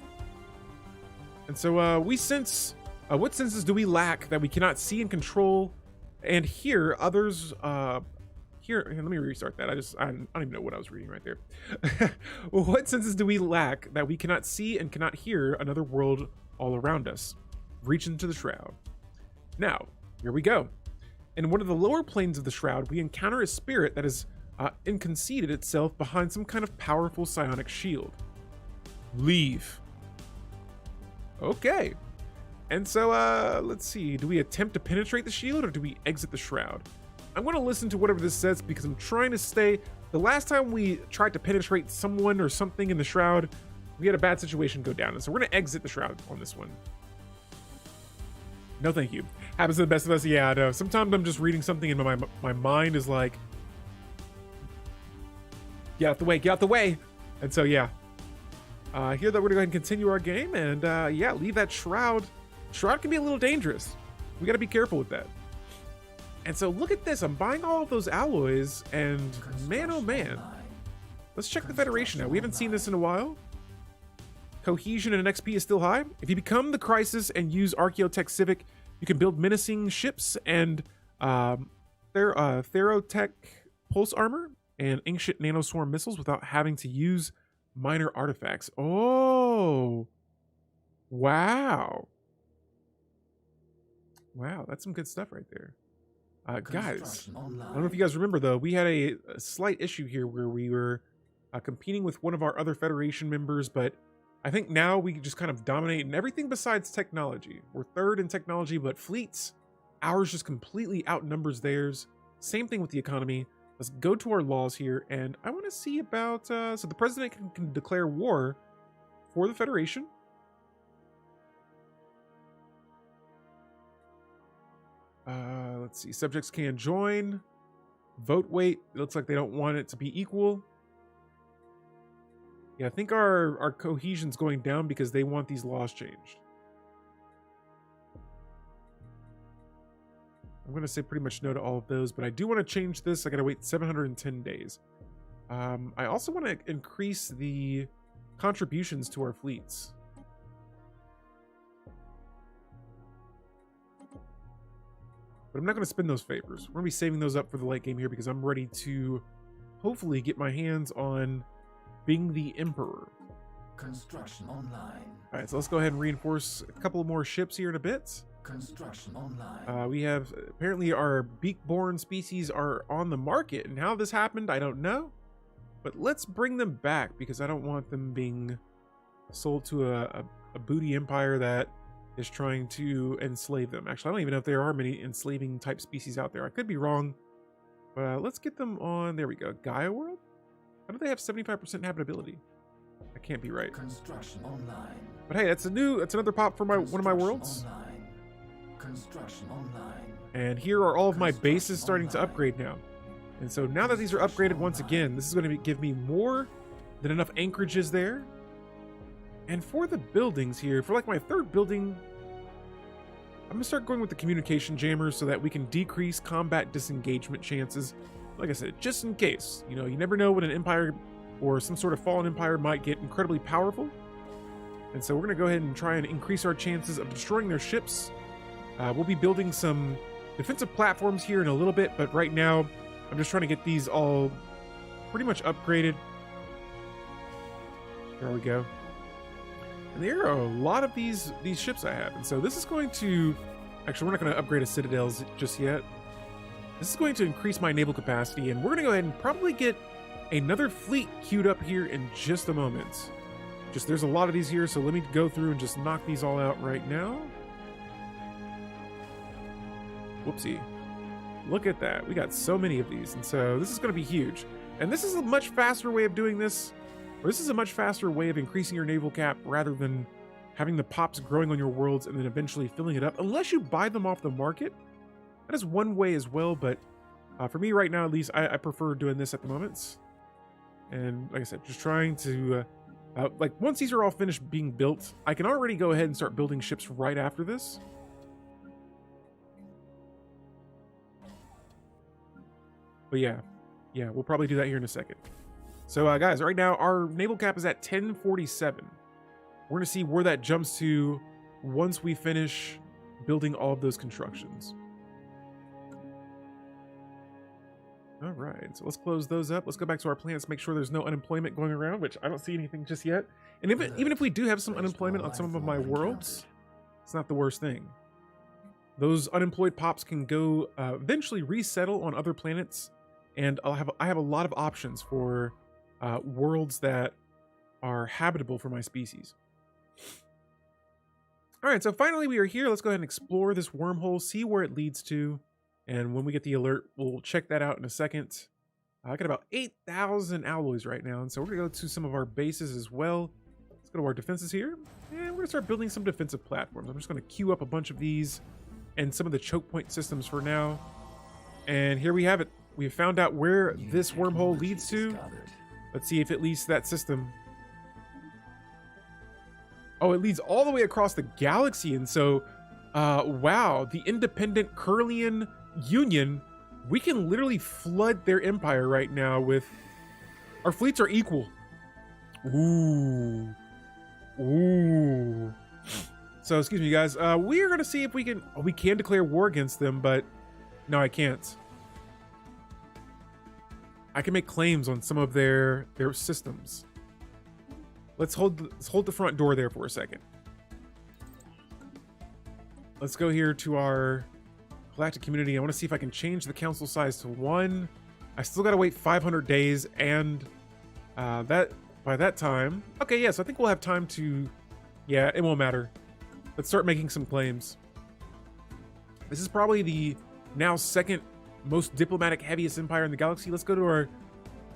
And so we sense, what senses do we lack that we cannot see and control and hear others here, let me restart that. I don't even know what I was reading right there. Well, what senses do we lack that we cannot see and cannot hear another world all around us? Reach into the shroud. Now, here we go. In one of the lower planes of the shroud, we encounter a spirit that is inconceated itself behind some kind of powerful psionic shield. Leave. Okay. And so, let's see. Do we attempt to penetrate the shield or do we exit the shroud? I'm going to listen to whatever this says because I'm trying to stay. The last time we tried to penetrate someone or something in the shroud, we had a bad situation go down. And so we're going to exit the shroud on this one. No, thank you. Happens to the best of us. Yeah, I know. Sometimes I'm just reading something and my mind is like, get out the way, get out the way. And so, yeah. Here that we're going to go ahead and continue our game and, yeah, leave that shroud. Shroud can be a little dangerous. We got to be careful with that. And so look at this. I'm buying all of those alloys and man, oh man. Let's check the Federation now. We haven't seen this in a while. Cohesion and XP is still high. If you become the Crisis and use Archaeotech Civic, you can build menacing ships and Therotech Pulse Armor and Ancient Nanoswarm Missiles without having to use minor artifacts. Oh, wow. Wow, that's some good stuff right there. Guys, I don't know if you guys remember, though, we had a slight issue here where we were competing with one of our other Federation members, but I think now we just kind of dominate in everything besides technology. We're third in technology, but fleets, ours just completely outnumbers theirs. Same thing with the economy. Let's go to our laws here, and I want to see about, so the president can declare war for the Federation. Let's see, subjects can join. Vote weight, it looks like they don't want it to be equal. Yeah, I think our cohesion's going down because they want these laws changed. I'm going to say pretty much no to all of those, but I do want to change this. I got to wait 710 days. I also want to increase the contributions to our fleets. But I'm not going to spend those favors. We're going to be saving those up for the late game here because I'm ready to hopefully get my hands on being the Emperor. Construction online. All right, so let's go ahead and reinforce a couple more ships here in a bit. Construction online. We have apparently our Beakborn species are on the market, and how this happened, I don't know. But let's bring them back because I don't want them being sold to a booty empire that is trying to enslave them. Actually, I don't even know if there are many enslaving type species out there. I could be wrong, but let's get them on. There we go. Gaia world. How do they have 75% habitability? I can't be right. Construction online. But hey, that's another pop for one of my worlds. Online. Construction online. And here are all of my bases starting to upgrade now. And so now that these are upgraded once again, this is going to give me more than enough anchorages there. And for the buildings here, for like my third building, I'm going to start going with the communication jammers so that we can decrease combat disengagement chances. Like I said, just in case. You know, you never know when an empire or some sort of fallen empire might get incredibly powerful. And so we're going to go ahead and try and increase our chances of destroying their ships. We'll be building some defensive platforms here in a little bit, but right now I'm just trying to get these all pretty much upgraded. There we go. And there are a lot of these ships I have. And so this is going to... Actually, we're not going to upgrade a citadels just yet. This is going to increase my naval capacity, and we're going to go ahead and probably get another fleet queued up here in just a moment. Just there's a lot of these here, so let me go through and just knock these all out right now. Whoopsie. Look at that. We got so many of these, and so this is going to be huge. And this is a much faster way of doing this. Or this is a much faster way of increasing your naval cap rather than having the pops growing on your worlds and then eventually filling it up, unless you buy them off the market. That is one way as well, but for me right now, at least, I prefer doing this at the moment. And like I said, just trying to, like, once these are all finished being built, I can already go ahead and start building ships right after this. But yeah, we'll probably do that here in a second. So guys, right now our naval cap is at 1047. We're gonna see where that jumps to once we finish building all of those constructions. All right, so let's close those up. Let's go back to our plants, make sure there's no unemployment going around, which I don't see anything just yet. And even if we do have some unemployment on some of my worlds, it's not the worst thing. Those unemployed pops can go eventually resettle on other planets, and I have a lot of options for worlds that are habitable for my species. All right, so finally we are here. Let's go ahead and explore this wormhole, see where it leads to. And when we get the alert, we'll check that out in a second. I got about 8,000 alloys right now. And so we're gonna go to some of our bases as well. Let's go to our defenses here. And we're gonna start building some defensive platforms. I'm just gonna queue up a bunch of these and some of the choke point systems for now. And here we have it. We have found out where this wormhole leads to. Let's see if it leads to that system. Oh, it leads all the way across the galaxy. And so, wow, the independent Curlian Union, we can literally flood their empire right now with... Our fleets are equal. Ooh. Ooh. So, excuse me, guys. We are going to see if we can... Oh, we can declare war against them, but... No, I can't. I can make claims on some of their systems. Let's hold the front door there for a second. Let's go here to our galactic community. I want to see if I can change the council size to 1. I still got to wait 500 days, and that by that time... Okay, yeah, so I think we'll have time to... Yeah, it won't matter. Let's start making some claims. This is probably the now second most diplomatic heaviest empire in the galaxy. Let's go to our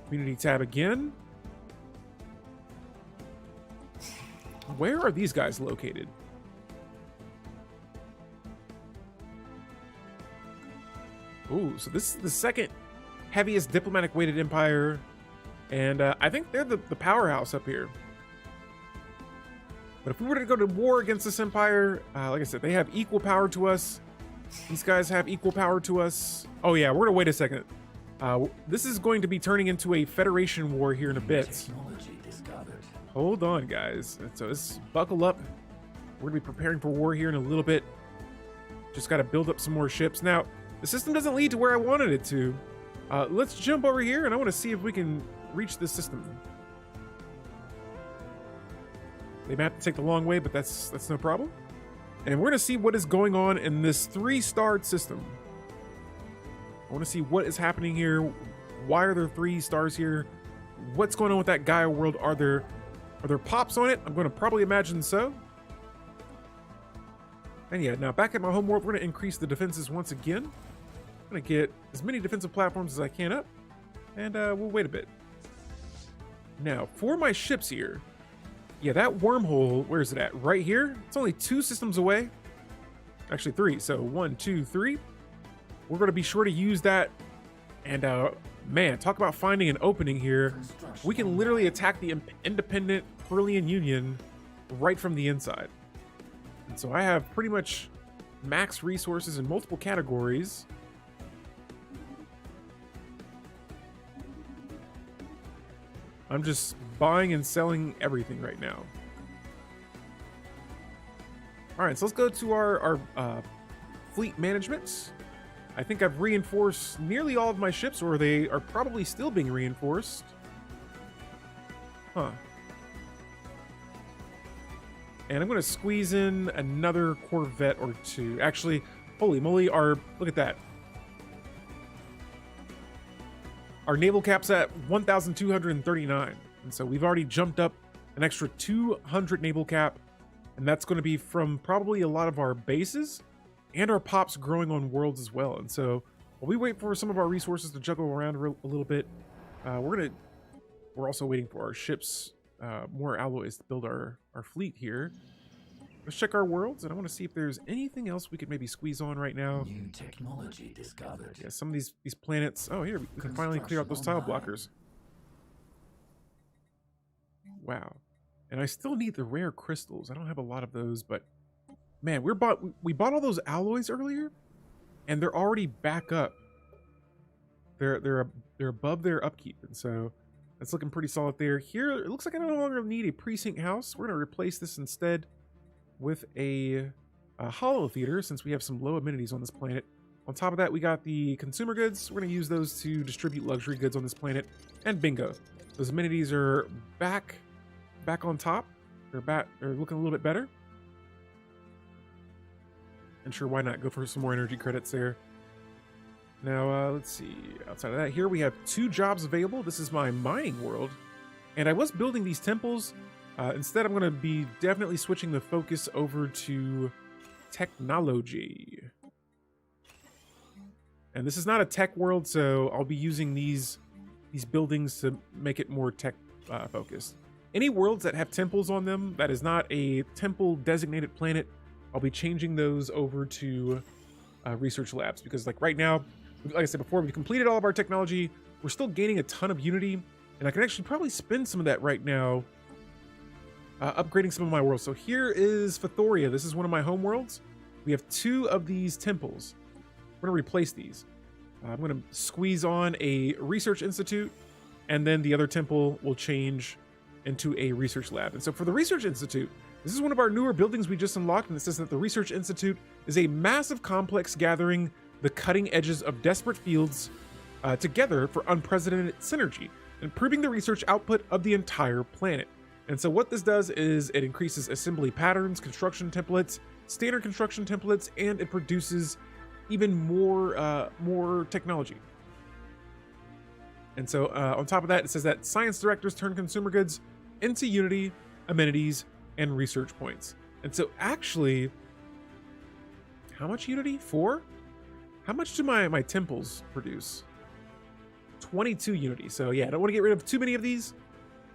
community tab again. Where are these guys located? Ooh, so this is the second heaviest diplomatic weighted empire, and I think they're the powerhouse up here. But if we were to go to war against this empire, like I said, they have equal power to us. These guys have equal power to us. Oh yeah, we're gonna wait a second. This is going to be turning into a Federation war here in a bit. Hold on, guys. So let's buckle up. We're gonna be preparing for war here in a little bit. Just gotta build up some more ships. Now, the system doesn't lead to where I wanted it to. Let's jump over here, and I want to see if we can reach this system. They may have to take the long way, but that's no problem. And we're gonna see what is going on in this 3-starred system. I want to see what is happening here. Why are there 3 stars here? What's going on with that Gaia world? Are there pops on it? I'm going to probably imagine so. And yeah, now back at my home world, we're going to increase the defenses once again. I'm going to get as many defensive platforms as I can up, and we'll wait a bit. Now, for my ships here, yeah, that wormhole, where is it at? Right here? It's only 2 systems away. Actually 3, so 1, 2, 3. We're going to be sure to use that, and man, talk about finding an opening here. We can literally attack the independent Curlian Union right from the inside. And so I have pretty much max resources in multiple categories. I'm just buying and selling everything right now. All right, so let's go to our fleet management. I think I've reinforced nearly all of my ships, or they are probably still being reinforced. Huh. And I'm going to squeeze in another Corvette or 2. Actually, holy moly, look at that. Our naval cap's at 1,239. And so we've already jumped up an extra 200 naval cap. And that's going to be from probably a lot of our bases and our pops growing on worlds as well. And so while we wait for some of our resources to juggle around a little bit, we're also waiting for our ships, more alloys to build our fleet here. Let's check our worlds, and I want to see if there's anything else we could maybe squeeze on right now. New technology discovered. Yeah, some of these planets. Oh, here we can finally clear out those tile blockers. Wow. And I still need the rare crystals. I don't have a lot of those, but man, we bought all those alloys earlier, and they're already back up. They're above their upkeep, and so that's looking pretty solid there. Here, it looks like I no longer need a precinct house. We're gonna replace this instead with a holo theater, since we have some low amenities on this planet. On top of that, we got the consumer goods. We're going to use those to distribute luxury goods on this planet. And bingo, those amenities are back on top. They're looking a little bit better. And sure, why not go for some more energy credits there. Now, let's see. Outside of that, here we have 2 jobs available. This is my mining world. And I was building these temples. Instead, I'm going to be definitely switching the focus over to technology. And this is not a tech world, so I'll be using these buildings to make it more tech focused. Any worlds that have temples on them that is not a temple designated planet, I'll be changing those over to research labs, because like right now, like I said before, we've completed all of our technology. We're still gaining a ton of unity, and I can actually probably spend some of that right now upgrading some of my worlds. So here is Fathoria. This is one of my home worlds. We have 2 of these temples. We're going to replace these. I'm going to squeeze on a research institute, and then the other temple will change into a research lab. And so for the research institute, this is one of our newer buildings we just unlocked, and it says that the research institute is a massive complex gathering the cutting edges of desperate fields together for unprecedented synergy, improving the research output of the entire planet. And so what this does is it increases assembly patterns, construction templates, standard construction templates, and it produces even more technology. And so on top of that, it says that science directors turn consumer goods into unity, amenities, and research points. And so actually, how much unity? 4? How much do my temples produce? 22 unity. So yeah, I don't want to get rid of too many of these,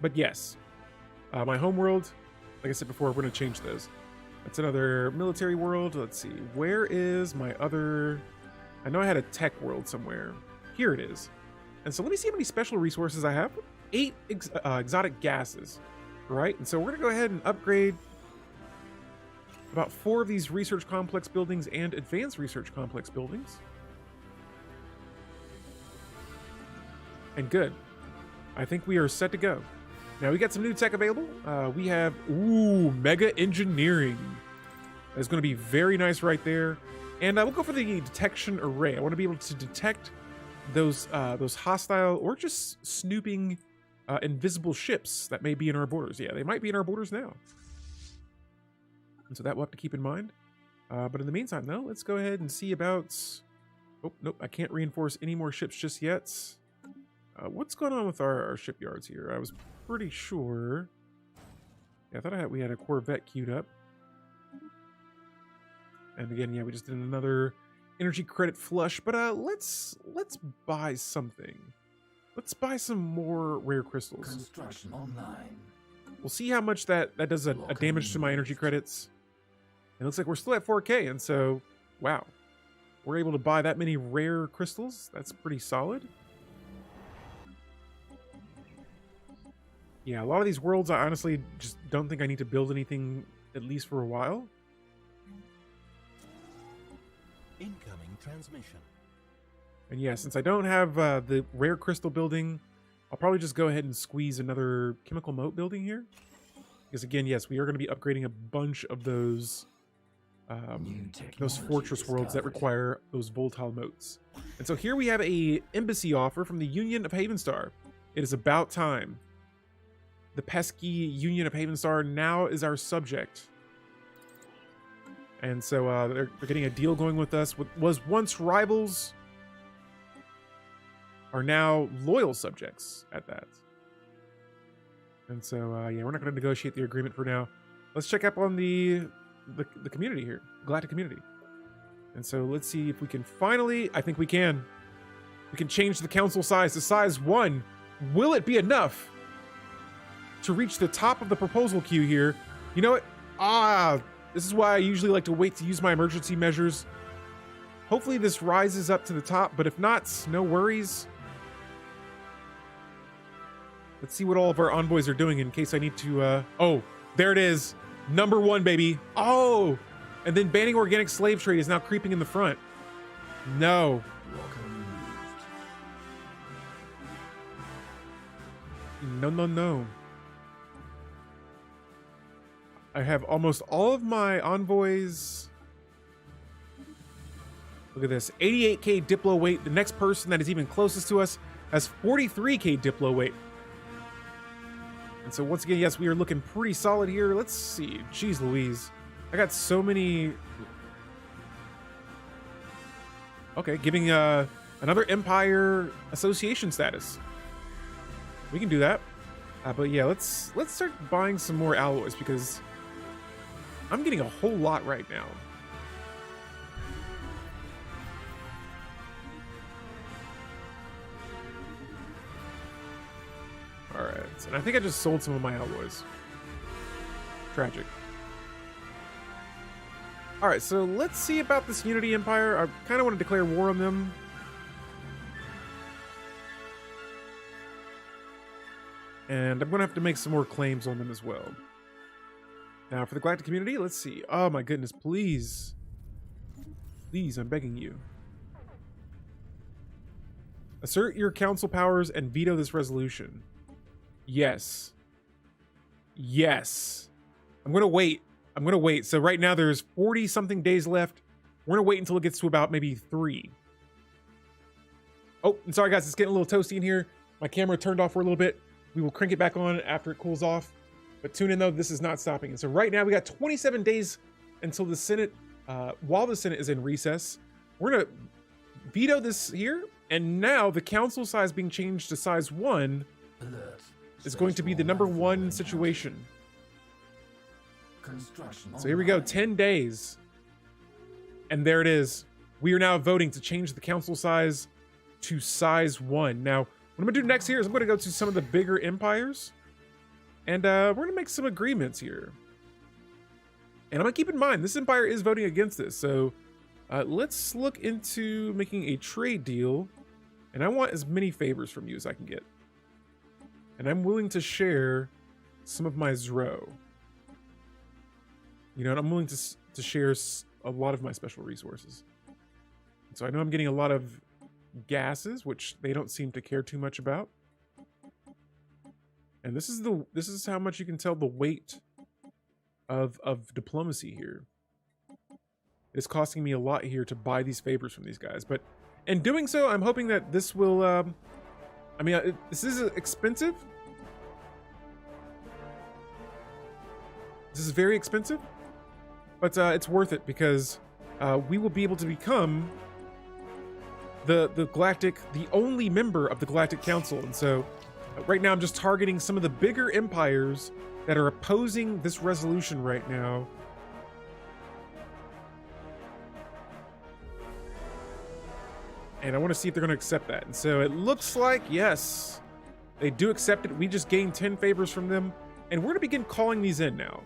but yes, my home world, like I said before, we're going to change those. That's another military world. Let's see, where is my other? I know I had a tech world somewhere. Here it is. And so let me see how many special resources I have. 8 exotic gases, right? And so we're going to go ahead and upgrade about 4 of these research complex buildings and advanced research complex buildings. And good. I think we are set to go. Now we got some new tech available. We have, mega engineering. That's going to be very nice right there. And we'll go for the detection array. I want to be able to detect those hostile or just snooping invisible ships that may be in our borders. Yeah, they might be in our borders now. And so that we'll have to keep in mind. But in the meantime, though, let's go ahead and see about... Oh, nope, I can't reinforce any more ships just yet. What's going on with our shipyards here? I was pretty sure... Yeah, I thought we had a Corvette queued up. And again, yeah, we just did another energy credit flush. But let's buy something. Let's buy some more rare crystals. Construction online. We'll see how much that does a damage to my energy credits. It looks like we're still at 4K, and so, wow. We're able to buy that many rare crystals. That's pretty solid. Yeah, a lot of these worlds, I honestly just don't think I need to build anything, at least for a while. Incoming transmission. And yeah, since I don't have the rare crystal building, I'll probably just go ahead and squeeze another chemical moat building here. Because again, yes, we are going to be upgrading a bunch of those fortress worlds that require those volatile moats. And so here we have a embassy offer from the Union of Havenstar. It is about time. The pesky Union of Havenstar now is our subject. And so they're getting a deal going with us. What was once rivals are now loyal subjects at that. And so, yeah, we're not going to negotiate the agreement for now. Let's check up on the community here, Galactic community. And so let's see if we can finally, I think we can. We can change the council size to size 1. Will it be enough to reach the top of the proposal queue here? You know what? This is why I usually like to wait to use my emergency measures. Hopefully this rises up to the top, but if not, no worries. Let's see what all of our envoys are doing in case I need to, oh, there it is. Number 1, baby. Oh, and then banning organic slave trade is now creeping in the front. No. No. I have almost all of my envoys Look at this, 88k Diplo weight. The next person that is even closest to us has 43k Diplo weight. And so once again, yes, we are looking pretty solid here. Let's see. Jeez Louise. I got so many. Okay, giving another Empire Association status. We can do that. But yeah, let's start buying some more alloys because I'm getting a whole lot right now. All right, and I think I just sold some of my alloys. Tragic. All right, so let's see about this Unity Empire. I kind of want to declare war on them. And I'm going to have to make some more claims on them as well. Now, for the Galactic community, let's see. Oh my goodness, please. Please, I'm begging you. Assert your council powers and veto this resolution. Yes. Yes. I'm going to wait. I'm going to wait. So right now there's 40 something days left. We're going to wait until it gets to about maybe 3. Oh, I'm sorry guys, it's getting a little toasty in here. My camera turned off for a little bit. We will crank it back on after it cools off. But tune in though, this is not stopping. And so right now we got 27 days until the Senate, while the Senate is in recess. We're going to veto this here. And now the council size being changed to size 1 is going to be the #1 situation. So here we go, 10 days. And there it is. We are now voting to change the council size to size 1. Now, what I'm gonna do next here is I'm gonna go to some of the bigger empires. And we're gonna make some agreements here. And I'm gonna keep in mind, this empire is voting against this. So let's look into making a trade deal. And I want as many favors from you as I can get. And I'm willing to share some of my Zro. You know, and I'm willing to share a lot of my special resources. So I know I'm getting a lot of gases, which they don't seem to care too much about. And this is how much you can tell the weight of diplomacy here. It's costing me a lot here to buy these favors from these guys, but in doing so, I'm hoping that this will. I mean, this is expensive. This is very expensive, but it's worth it because we will be able to become the only member of the Galactic Council. And so right now I'm just targeting some of the bigger empires that are opposing this resolution right now. And I want to see if they're going to accept that. And so it looks like, yes, they do accept it. We just gained 10 favors from them. And we're going to begin calling these in now.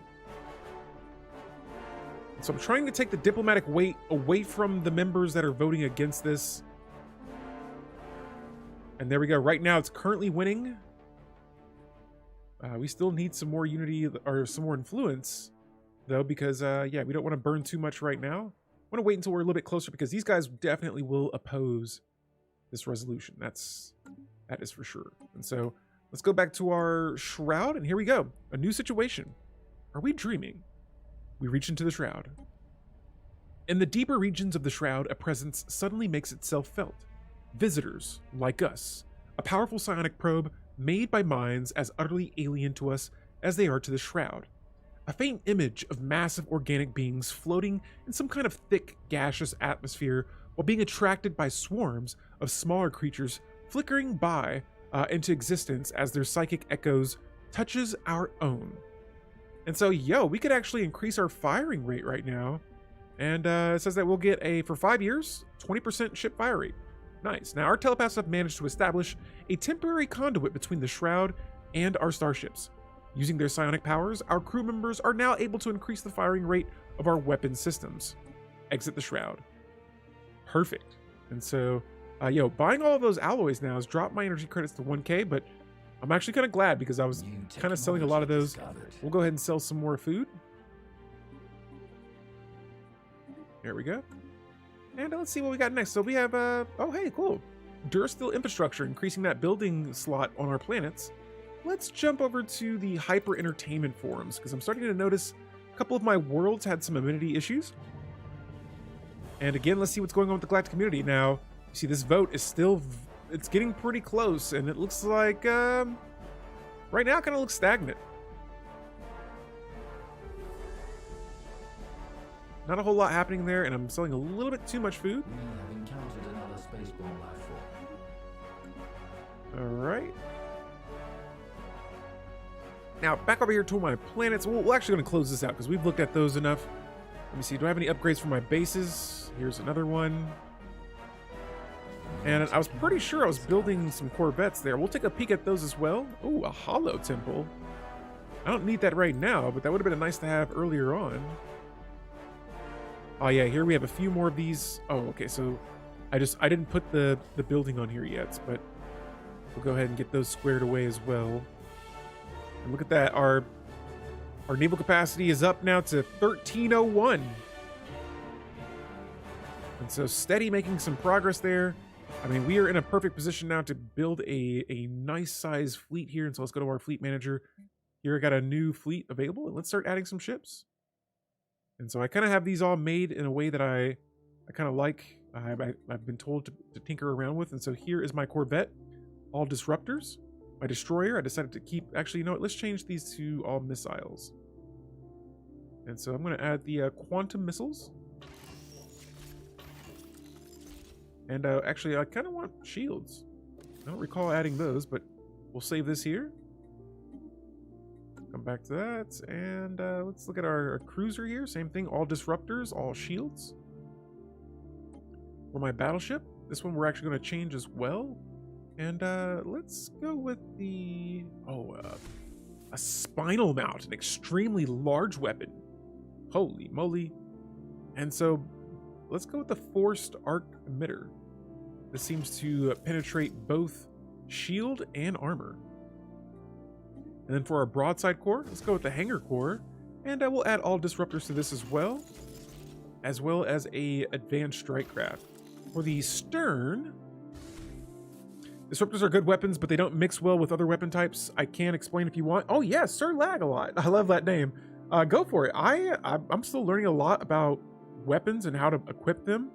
So I'm trying to take the diplomatic weight away from the members that are voting against this. And there we go. Right now, it's currently winning. We still need some more unity or some more influence, though, because, yeah, we don't want to burn too much right now. I want to wait until we're a little bit closer because these guys definitely will oppose this resolution. That is for sure. And so let's go back to our shroud, and here we go. A new situation. Are we dreaming? We reach into the shroud. In the deeper regions of the shroud, a presence suddenly makes itself felt. Visitors, like us. A powerful psionic probe made by minds as utterly alien to us as they are to the shroud. A faint image of massive organic beings floating in some kind of thick, gaseous atmosphere while being attracted by swarms of smaller creatures flickering by into existence as their psychic echoes touches our own. And so, yo, we could actually increase our firing rate right now. And it says that we'll get for 5 years, 20% ship fire rate. Nice. Now, our telepaths have managed to establish a temporary conduit between the shroud and our starships. Using their psionic powers, our crew members are now able to increase the firing rate of our weapon systems. Exit the shroud. Perfect. And so, yo, buying all of those alloys now has dropped my energy credits to 1K, but I'm actually kind of glad because I was kind of selling a lot of those. We'll go ahead and sell some more food. There we go. And let's see what we got next. So we have, oh, hey, cool. Durasteel infrastructure, increasing that building slot on our planets. Let's jump over to the hyper entertainment forums because I'm starting to notice a couple of my worlds had some amenity issues. And again, let's see what's going on with the galactic community. Now, you see this vote is still, it's getting pretty close, and it looks like, right now it kind of looks stagnant. Not a whole lot happening there, and I'm selling a little bit too much food. We have encountered another spaceborne life form. All right. Now, back over here to my planets. We're actually going to close this out because we've looked at those enough. Let me see. Do I have any upgrades for my bases? Here's another one. And I was pretty sure I was building some Corvettes there. We'll take a peek at those as well. Oh, a hollow temple. I don't need that right now, but that would have been nice to have earlier on. Oh yeah, here we have a few more of these. Oh, okay, so I didn't put the building on here yet, but we'll go ahead and get those squared away as well. And look at that, our naval capacity is up now to 1301. And so steady making some progress there. I mean, we are in a perfect position now to build a nice size fleet here. And so let's go to our fleet manager. Here I got a new fleet available, and let's start adding some ships. And so I kind of have these all made in a way that I kind of like. I've been told to tinker around with. And so here is my Corvette, all disruptors. My destroyer, I decided to keep, actually, you know what, let's change these to all missiles. And so I'm going to add the quantum missiles. And actually, I kind of want shields. I don't recall adding those, but we'll save this here. Come back to that, and let's look at our cruiser here. Same thing, all disruptors, all shields. For my battleship, this one we're actually going to change as well. And let's go with the, a spinal mount, an extremely large weapon. Holy moly. And so let's go with the forced arc emitter. This seems to penetrate both shield and armor. And then for our broadside core, let's go with the hangar core. And we'll add all disruptors to this as well as a advanced strike craft. For the stern, disruptors are good weapons, but they don't mix well with other weapon types. I can explain if you want. Oh yeah, Sir Lag-a-Lot. I love that name. Go for it. I'm still learning a lot about weapons and how to equip them.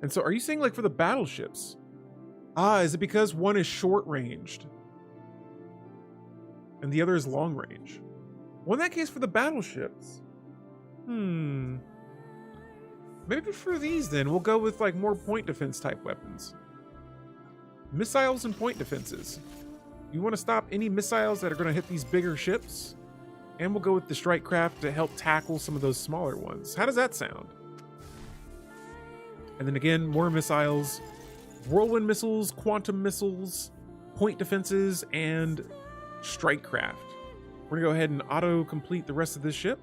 And so are you saying like for the battleships? Is it because one is short ranged and the other is long range? Well, in that case for the battleships, maybe for these then we'll go with like more point defense type weapons. Missiles and point defenses. You want to stop any missiles that are going to hit these bigger ships, and we'll go with the strike craft to help tackle some of those smaller ones. How does that sound? And then again, more missiles, whirlwind missiles, quantum missiles, point defenses, and strike craft. We're gonna go ahead and auto complete the rest of this ship,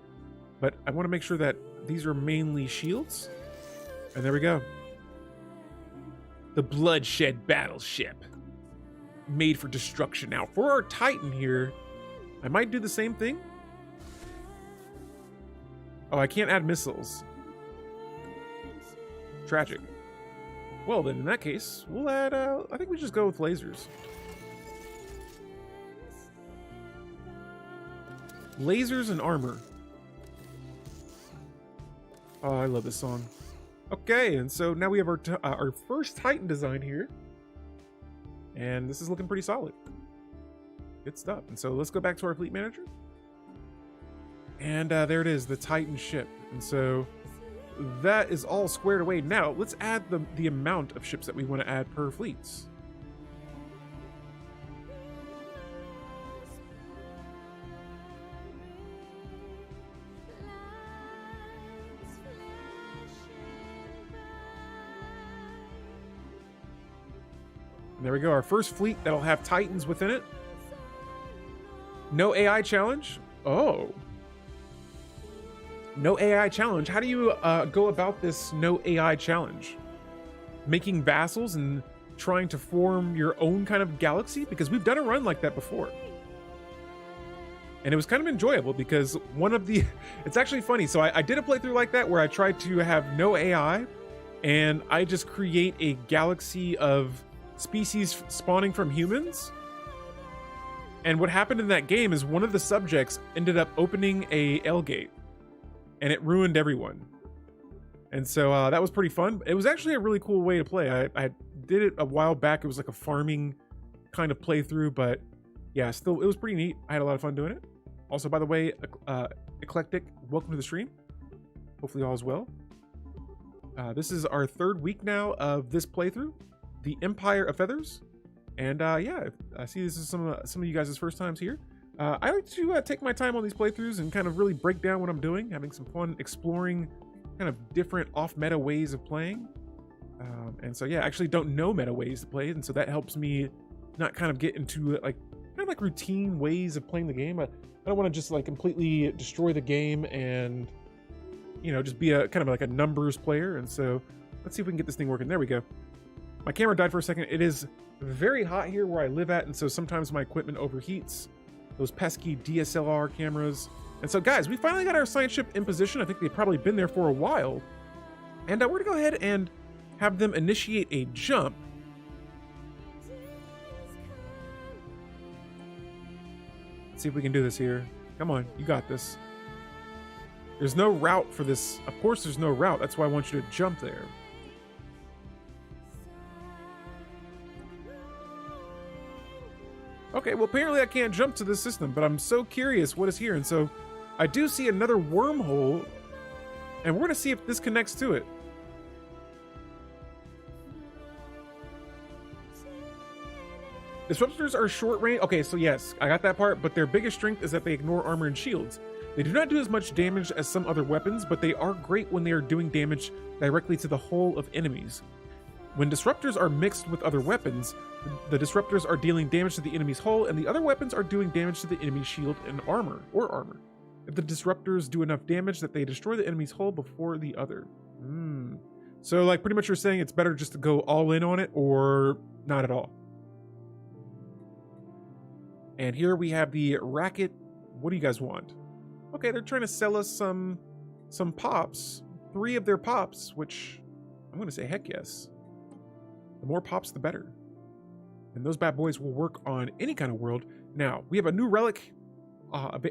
but I want to make sure that these are mainly shields. And there we go. The Bloodshed Battleship, made for destruction. Now for our Titan here, I might do the same thing. Oh, I can't add missiles. Tragic. Well then, in that case, we'll add, I think we just go with lasers. Lasers and armor. Oh, I love this song. Okay, and so now we have our first Titan design here. And this is looking pretty solid. Good stuff. And so let's go back to our fleet manager. And there it is, the Titan ship. And so that is all squared away. Now let's add the amount of ships that we want to add per fleets. And there we go, our first fleet that'll have Titans within it. No AI challenge. Oh. No AI challenge. How do you go about this no AI challenge? Making vassals and trying to form your own kind of galaxy? Because we've done a run like that before. And it was kind of enjoyable because one of the... It's actually funny. So I did a playthrough like that where I tried to have no AI and I just create a galaxy of species spawning from humans. And what happened in that game is one of the subjects ended up opening a L gate. And it ruined everyone. And so that was pretty fun. It was actually a really cool way to play. I did it a while back. It was like a farming kind of playthrough, but yeah, still, it was pretty neat. I had a lot of fun doing it. Also, by the way, Eclectic, welcome to the stream. Hopefully all is well. This is our 3rd week now of this playthrough, the Empire of Feathers. And yeah, I see this is some of you guys' first times here. I like to take my time on these playthroughs and kind of really break down what I'm doing, having some fun exploring kind of different off-meta ways of playing. And so yeah, I actually don't know meta ways to play, and so that helps me not kind of get into like kind of like routine ways of playing the game. I don't want to just like completely destroy the game and, you know, just be a kind of like a numbers player. And so let's see if we can get this thing working. There we go. My camera died for a second. It is very hot here where I live at, and so sometimes my equipment overheats. Those pesky DSLR cameras. And so guys, we finally got our science ship in position. I think they've probably been there for a while. And we're gonna go ahead and have them initiate a jump. Let's see if we can do this here. Come on, you got this. There's no route for this. Of course there's no route. That's why I want you to jump there. Okay, well apparently I can't jump to this system, but I'm so curious what is here. And so I do see another wormhole, and we're gonna see if this connects to it. Disruptors are short range. Okay, so yes, I got that part, but their biggest strength is that they ignore armor and shields. They do not do as much damage as some other weapons, but they are great when they are doing damage directly to the hull of enemies. When disruptors are mixed with other weapons, the disruptors are dealing damage to the enemy's hull, and the other weapons are doing damage to the enemy's shield and armor. If the disruptors do enough damage that they destroy the enemy's hull before the other. So like pretty much you're saying it's better just to go all in on it or not at all. And here we have the racket. What do you guys want? Okay, they're trying to sell us some pops. 3 of their pops, which I'm gonna say heck yes. The more pops, the better. And those bad boys will work on any kind of world. Now, we have a new relic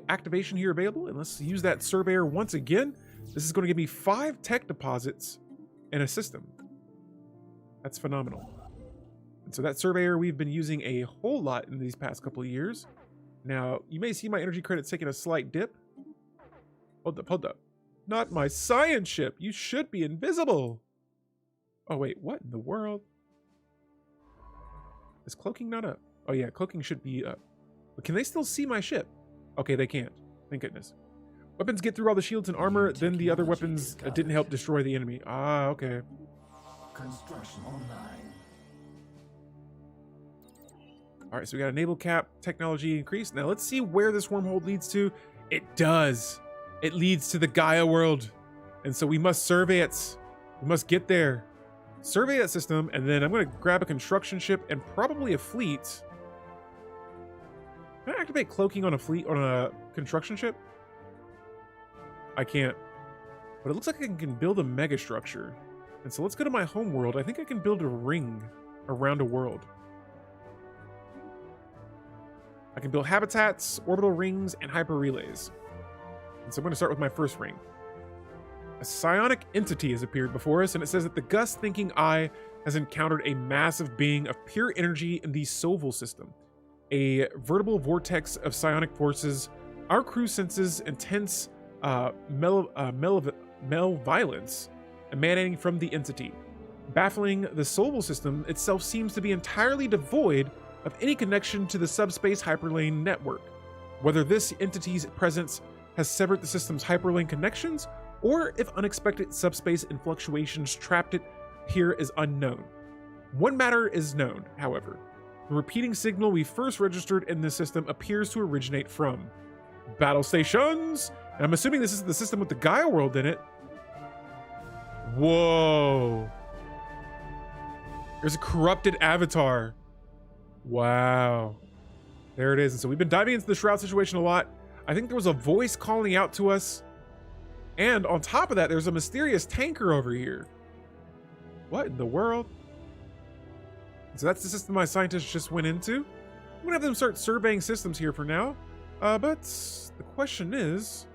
activation here available, and let's use that surveyor once again. This is going to give me 5 tech deposits in a system. That's phenomenal. And so that surveyor we've been using a whole lot in these past couple of years. Now, you may see my energy credits taking a slight dip. Hold up. Not my science ship. You should be invisible. Oh wait, what in the world? Is cloaking not up? Oh yeah, cloaking should be up. But can they still see my ship? Okay, they can't. Thank goodness. Weapons get through all the shields and armor, then the other weapons didn't help destroy the enemy. Ah, okay. Construction online. Alright, so we got a naval cap technology increase. Now let's see where this wormhole leads to. It does. It leads to the Gaia world. And so we must survey it. We must get there. Survey that system, and then I'm going to grab a construction ship and probably a fleet. Can I activate cloaking on a fleet, on a construction ship? I can't. But it looks like I can build a mega structure. And so let's go to my home world. I think I can build a ring around a world. I can build habitats, orbital rings, and hyper relays. And so I'm going to start with my first ring. A psionic entity has appeared before us, and it says that the Gus-thinking eye has encountered a massive being of pure energy in the Soval system, a veritable vortex of psionic forces. Our crew senses intense malevolence emanating from the entity. Baffling, the Soval system itself seems to be entirely devoid of any connection to the subspace hyperlane network. Whether this entity's presence has severed the system's hyperlane connections, or if unexpected subspace and fluctuations trapped it here is unknown. One matter is known, however. The repeating signal we first registered in this system appears to originate from battle stations, and I'm assuming this is the system with the Gaia world in it. Whoa. There's a corrupted avatar. Wow. There it is. And so we've been diving into the Shroud situation a lot. I think there was a voice calling out to us. And on top of that, there's a mysterious tanker over here. What in the world? So that's the system my scientists just went into. I'm gonna have them start surveying systems here for now. But the question is,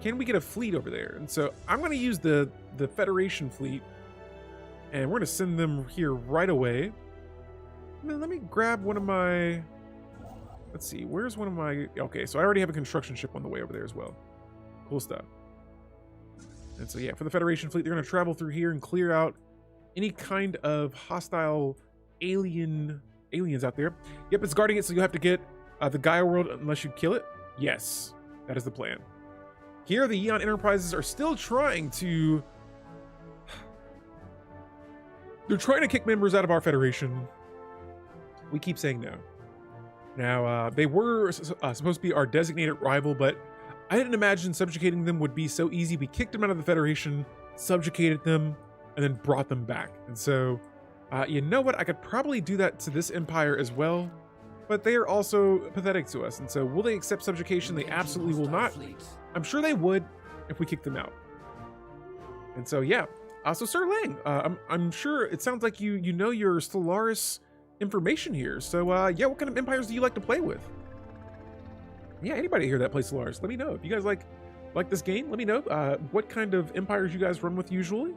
can we get a fleet over there? And so I'm gonna use the the Federation fleet, and we're going to send them here right away. Let me grab one of my... Let's see, where's one of my... Okay, so I already have a construction ship on the way over there as well. Cool stuff. And so, yeah, for the Federation fleet, they're going to travel through here and clear out any kind of hostile aliens out there. Yep, it's guarding it, so you have to get the Gaia world unless you kill it. Yes, that is the plan. Here, the Yeon Enterprises are still trying to... They're trying to kick members out of our Federation. We keep saying no. Now, they were supposed to be our designated rival, but I didn't imagine subjugating them would be so easy. We kicked them out of the Federation, subjugated them, and then brought them back. And so, you know what? I could probably do that to this empire as well, but they are also pathetic to us. And so, will they accept subjugation? They absolutely will not. I'm sure they would if we kicked them out. And so, yeah. So, Sir Lang, I'm sure it sounds like you know your Stellaris information here. So, yeah, what kind of empires do you like to play with? Yeah, anybody here that plays Stellaris, let me know. If you guys like this game, let me know what kind of empires you guys run with usually.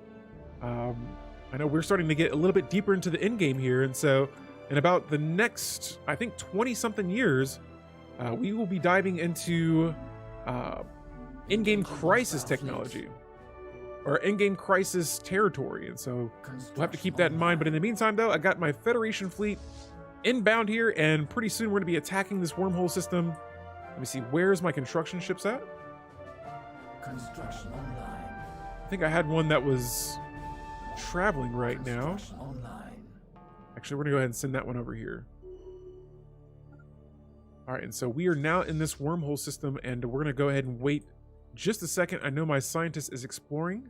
I know we're starting to get a little bit deeper into the end game here, and so in about the next, I think, 20-something years, we will be diving into in-game crisis technology, or in-game crisis territory, and so we'll have to keep that in mind. But in the meantime, though, I got my Federation fleet inbound here, and pretty soon we're going to be attacking this wormhole system. Let me see, where's my construction ships at? Construction online. I think I had one that was traveling right now. Online. Actually, we're gonna go ahead and send that one over here. All right, and so we are now in this wormhole system, and we're gonna go ahead and wait just a second. I know my scientist is exploring.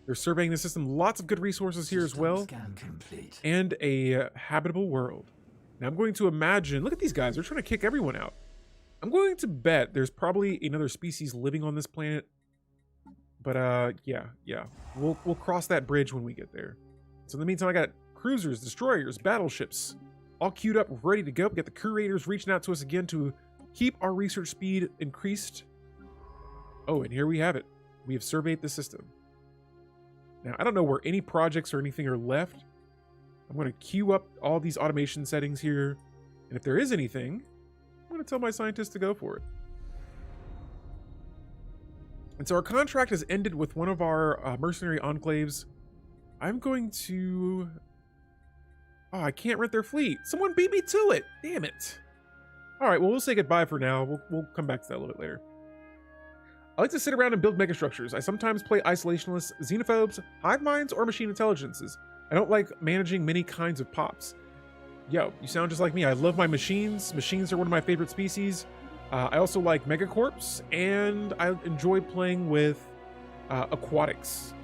They're surveying the system. Lots of good resources here as well. Scan complete. And a habitable world. Now I'm going to imagine, look at these guys, they're trying to kick everyone out. I'm going to bet there's probably another species living on this planet. But yeah. We'll cross that bridge when we get there. So in the meantime, I got cruisers, destroyers, battleships, all queued up, ready to go. We got the curators reaching out to us again to keep our research speed increased. Oh, and here we have it. We have surveyed the system. Now, I don't know where any projects or anything are left. I'm going to queue up all these automation settings here. And if there is anything, I'm going to tell my scientists to go for it. And so our contract has ended with one of our mercenary enclaves. I'm going to... Oh, I can't rent their fleet. Someone beat me to it. Damn it. All right, well, we'll say goodbye for now. We'll come back to that a little bit later. I like to sit around and build megastructures. I sometimes play isolationists, xenophobes, hive minds, or machine intelligences. I don't like managing many kinds of pops. Yo, you sound just like me. I love my machines. Machines are one of my favorite species. I also like megacorps, and I enjoy playing with aquatics.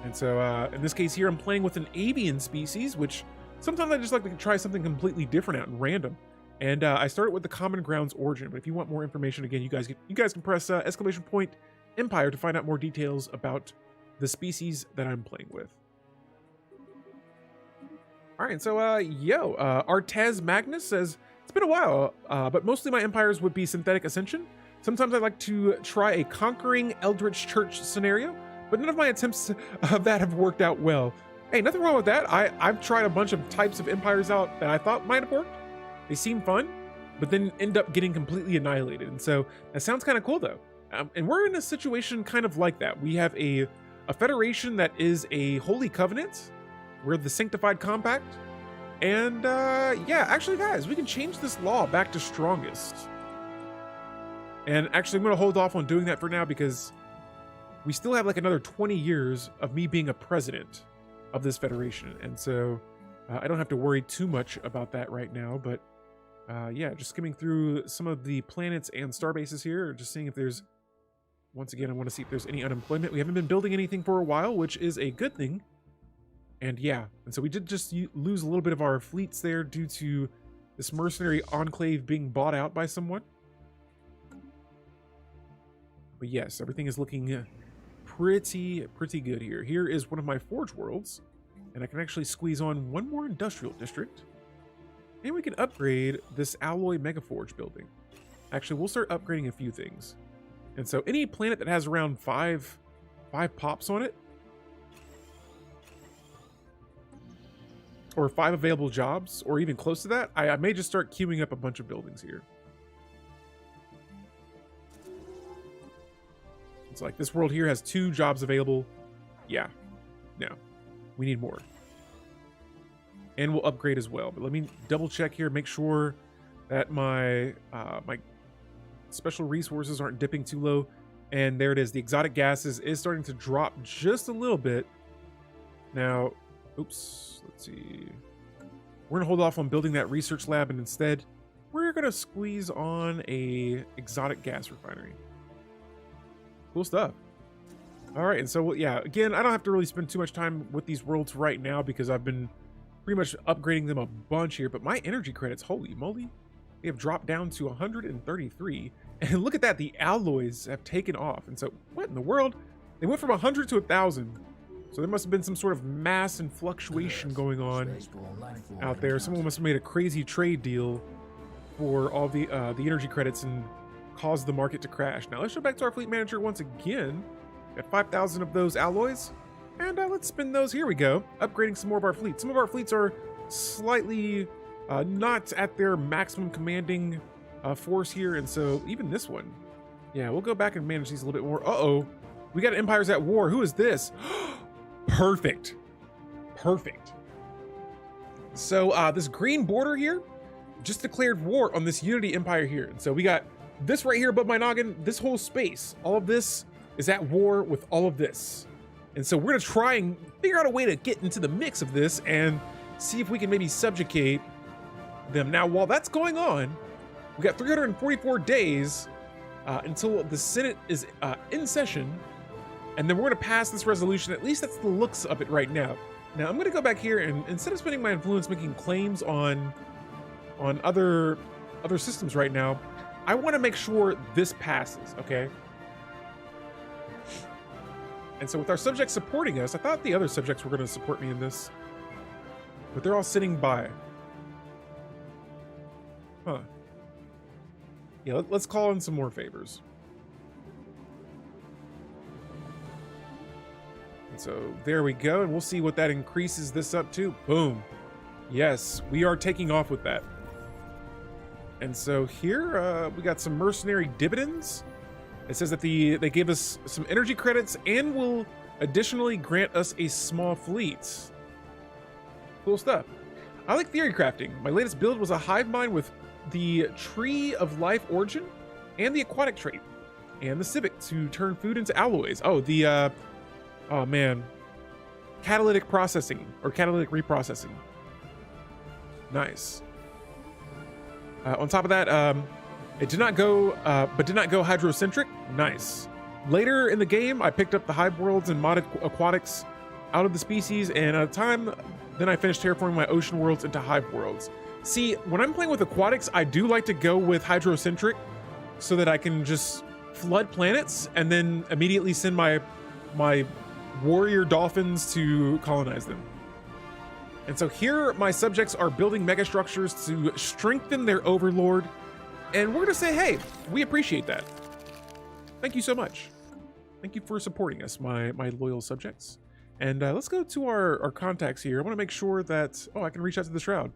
And so in this case here, I'm playing with an avian species, which sometimes I just like to try something completely different out and random. And I started with the Common Grounds origin, but if you want more information, again, you guys can press exclamation point Empire to find out more details about the species that I'm playing with. All right, so Artez Magnus says, it's been a while, but mostly my empires would be Synthetic Ascension. Sometimes I like to try a conquering Eldritch Church scenario, but none of my attempts of that have worked out well. Hey, nothing wrong with that. I've tried a bunch of types of empires out that I thought might have worked. They seem fun, but then end up getting completely annihilated. And so that sounds kind of cool, though. And we're in a situation kind of like that. We have a federation that is a holy covenant. We're the Sanctified Compact. And yeah, actually, guys, we can change this law back to strongest. And actually, I'm going to hold off on doing that for now because we still have like another 20 years of me being a president of this federation. And so I don't have to worry too much about that right now. But yeah, just skimming through some of the planets and star bases here, just seeing if there's, once again, I want to see if there's any unemployment. We haven't been building anything for a while, which is a good thing. And yeah, and so we did just lose a little bit of our fleets there due to this mercenary enclave being bought out by someone. But yes, everything is looking pretty good here. Here is one of my forge worlds, and I can actually squeeze on one more industrial district. And we can upgrade this alloy megaforge building. Actually, we'll start upgrading a few things. And so any planet that has around five pops on it, or 5 available jobs, or even close to that, I may just start queuing up a bunch of buildings here. It's like this world here has 2 jobs available. Yeah, no, we need more. And we'll upgrade as well. But let me double check here, make sure that my my special resources aren't dipping too low. And there it is. The exotic gases is starting to drop just a little bit. Now, oops, let's see. We're gonna hold off on building that research lab, and instead we're gonna squeeze on a exotic gas refinery. Cool stuff. All right, and so yeah, again, I don't have to really spend too much time with these worlds right now because I've been pretty much upgrading them a bunch here, but my energy credits, holy moly, they have dropped down to 133. And look at that, the alloys have taken off. And so what in the world? They went from 100 to 1,000. So there must have been some sort of mass and fluctuation going on out there. Someone must have made a crazy trade deal for all the energy credits and caused the market to crash. Now let's go back to our fleet manager once again. Got 5,000 of those alloys. And let's spin those. Here we go. Upgrading some more of our fleets. Some of our fleets are slightly not at their maximum commanding force here. And so even this one. Yeah, we'll go back and manage these a little bit more. Uh-oh. We got empires at war. Who is this? Perfect. Perfect. So this green border here just declared war on this Unity Empire here. And so we got this right here above my noggin. This whole space. All of this is at war with all of this. And so we're going to try and figure out a way to get into the mix of this and see if we can maybe subjugate them. Now, while that's going on, we got 344 days until the Senate is in session. And then we're going to pass this resolution. At least that's the looks of it right now. Now, I'm going to go back here and instead of spending my influence making claims on other systems right now, I want to make sure this passes, okay? And so with our subjects supporting us, I thought the other subjects were going to support me in this, but they're all sitting by. Huh. Yeah, let's call in some more favors. And so there we go, and we'll see what that increases this up to. Boom. Yes, we are taking off with that. And so here we got some mercenary dividends. It says that they gave us some energy credits and will additionally grant us a small fleet. Cool stuff. I like theory crafting. My latest build was a hive mind with the Tree of Life origin and the aquatic trait and the civic to turn food into alloys. Oh, the oh man, catalytic processing or catalytic reprocessing. Nice. On top of that, it did not go, but did not go hydrocentric. Nice. Later in the game, I picked up the hive worlds and modded aquatics out of the species, and at a time, then I finished terraforming my ocean worlds into hive worlds. See, when I'm playing with aquatics, I do like to go with hydrocentric so that I can just flood planets and then immediately send my warrior dolphins to colonize them. And so here, my subjects are building megastructures to strengthen their overlord. And we're gonna say, hey, we appreciate that. Thank you so much. Thank you for supporting us, my loyal subjects. And let's go to our contacts here. I wanna make sure that, oh, I can reach out to the Shroud.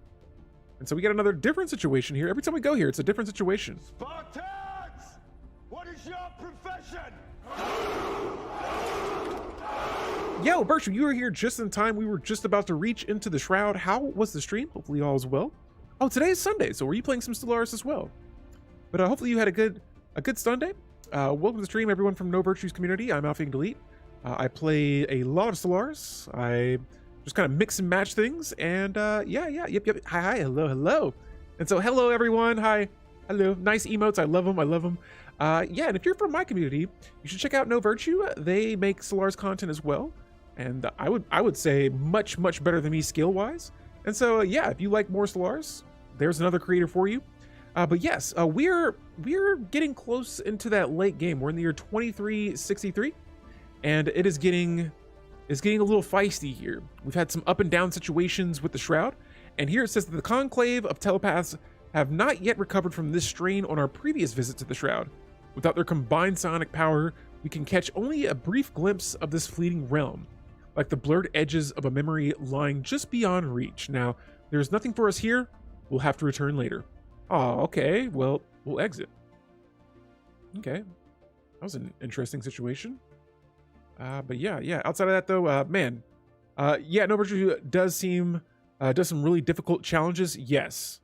And so we got another different situation here. Every time we go here, it's a different situation. Spartans! What is your profession? Yo, Virtue, you were here just in time. We were just about to reach into the Shroud. How was the stream? Hopefully all is well. Oh, today is Sunday, so were you playing some Stellaris as well? But hopefully you had a good Sunday. Welcome to the stream, everyone from No Virtues community. I'm Alpha Delete. I play a lot of Stellaris. I just kind of mix and match things, and yep. Hi, hello. And so hello everyone. Hi, hello. Nice emotes. I love them. Yeah, and if you're from my community, you should check out No Virtue. They make Stellaris content as well, and I would say much better than me skill wise. And so yeah, if you like more Stellaris, there's another creator for you. But yes, we're getting close into that late game. We're in the year 2363, and it is getting a little feisty here. We've had some up and down situations with the Shroud, and here it says that the Conclave of Telepaths have not yet recovered from this strain on our previous visit to the Shroud. Without their combined psionic power, we can catch only a brief glimpse of this fleeting realm, like the blurred edges of a memory lying just beyond reach. Now, there's nothing for us here. We'll have to return later. Oh, okay. Well, we'll exit. Okay. That was an interesting situation. But yeah. Outside of that, though, man. Yeah, No Virtue does seem, does some really difficult challenges. Yes.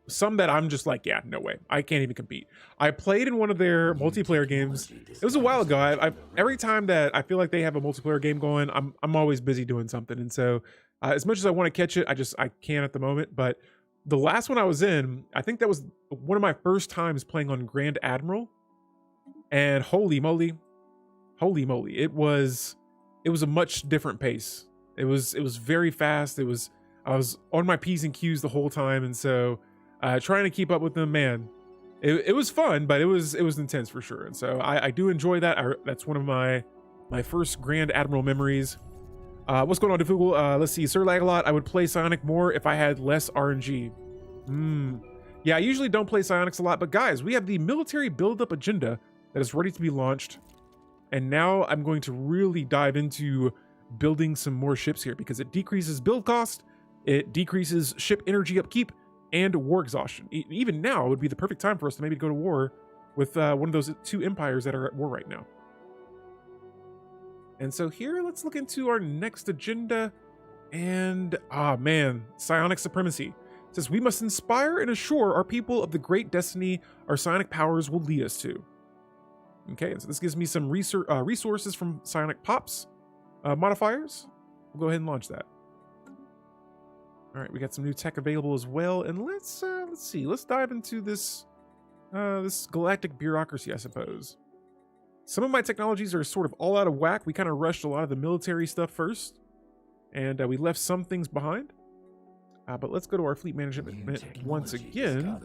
Some that I'm just like, yeah, no way. I can't even compete. I played in one of their multiplayer games. It was a while ago. I every time that I feel like they have a multiplayer game going, I'm always busy doing something. And so as much as I want to catch it, I can't at the moment. But the last one I was in, I think that was one of my first times playing on Grand Admiral. And holy moly, it was a much different pace. It was very fast. I was on my P's and Q's the whole time, and so trying to keep up with them, man, it was fun, but it was intense for sure. And so I do enjoy that. That's one of my first Grand Admiral memories. What's going on, Defugal? Let's see, Sir Lagalot, I would play Psionic more if I had less RNG. Yeah, I usually don't play Psionics a lot, but guys, we have the military build-up agenda that is ready to be launched. And now I'm going to really dive into building some more ships here because it decreases build cost, it decreases ship energy upkeep, and war exhaustion. Even now would be the perfect time for us to maybe go to war with one of those two empires that are at war right now. And so here, let's look into our next agenda. And, man, psionic supremacy. It says, we must inspire and assure our people of the great destiny our psionic powers will lead us to. Okay, and so this gives me some resources from psionic pops modifiers. We'll go ahead and launch that. All right, we got some new tech available as well. And let's see, let's dive into this this galactic bureaucracy, I suppose. Some of my technologies are sort of all out of whack. We kind of rushed a lot of the military stuff first, and we left some things behind. But let's go to our fleet management once again.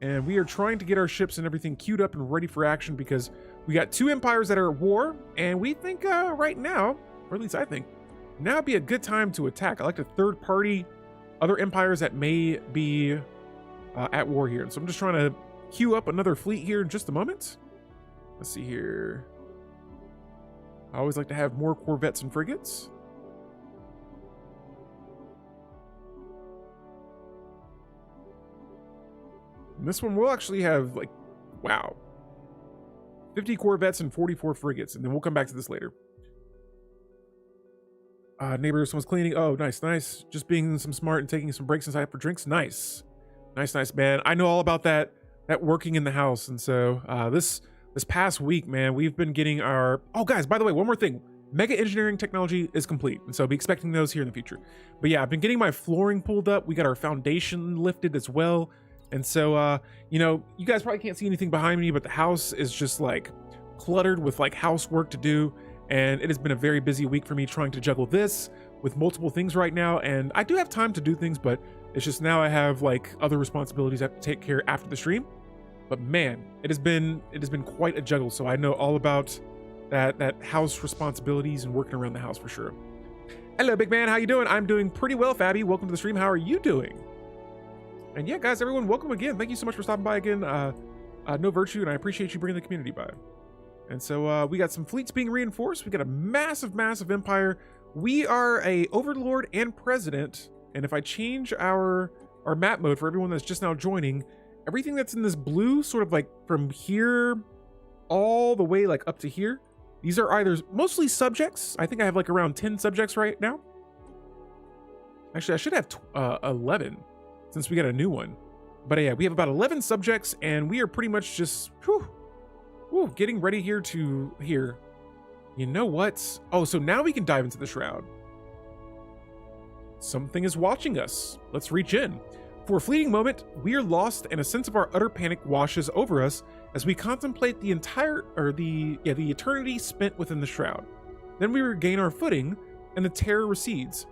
And we are trying to get our ships and everything queued up and ready for action because we got two empires that are at war, and we think right now, or at least I think, now would be a good time to attack. I like to third party other empires that may be at war here. And so I'm just trying to queue up another fleet here in just a moment. Let's see here. I always like to have more corvettes and frigates. And this one will actually have, like, wow, 50 corvettes and 44 frigates, and then we'll come back to this later. Neighbor, someone's cleaning. Oh, nice. Just being some smart and taking some breaks inside for drinks. Nice, man. I know all about that working in the house, and so this past week, man, we've been getting our. Oh, guys, by the way, one more thing. Mega engineering technology is complete, and so I'll be expecting those here in the future. But yeah, I've been getting my flooring pulled up. We got our foundation lifted as well. And so, you know, you guys probably can't see anything behind me, but the house is just like cluttered with like housework to do. And it has been a very busy week for me trying to juggle this with multiple things right now. And I do have time to do things, but it's just now I have like other responsibilities I have to take care after the stream. But man, it has been quite a juggle. So I know all about that house responsibilities and working around the house for sure. Hello, big man. How you doing? I'm doing pretty well, Fabby. Welcome to the stream. How are you doing? And yeah, guys, everyone, welcome again. Thank you so much for stopping by again. No Virtue, and I appreciate you bringing the community by. And so we got some fleets being reinforced. We got a massive empire. We are a overlord and president. And if I change our map mode for everyone that's just now joining, everything that's in this blue, sort of like from here all the way like up to here, these are either mostly subjects. I think I have like around 10 subjects right now. Actually, I should have 11. Since we got a new one. But yeah, we have about 11 subjects, and we are pretty much just getting ready here to here. You know what? Oh, so now we can dive into the shroud. Something is watching us. Let's reach in. For a fleeting moment, we are lost, and a sense of our utter panic washes over us as we contemplate the eternity spent within the shroud. Then we regain our footing, and the terror recedes.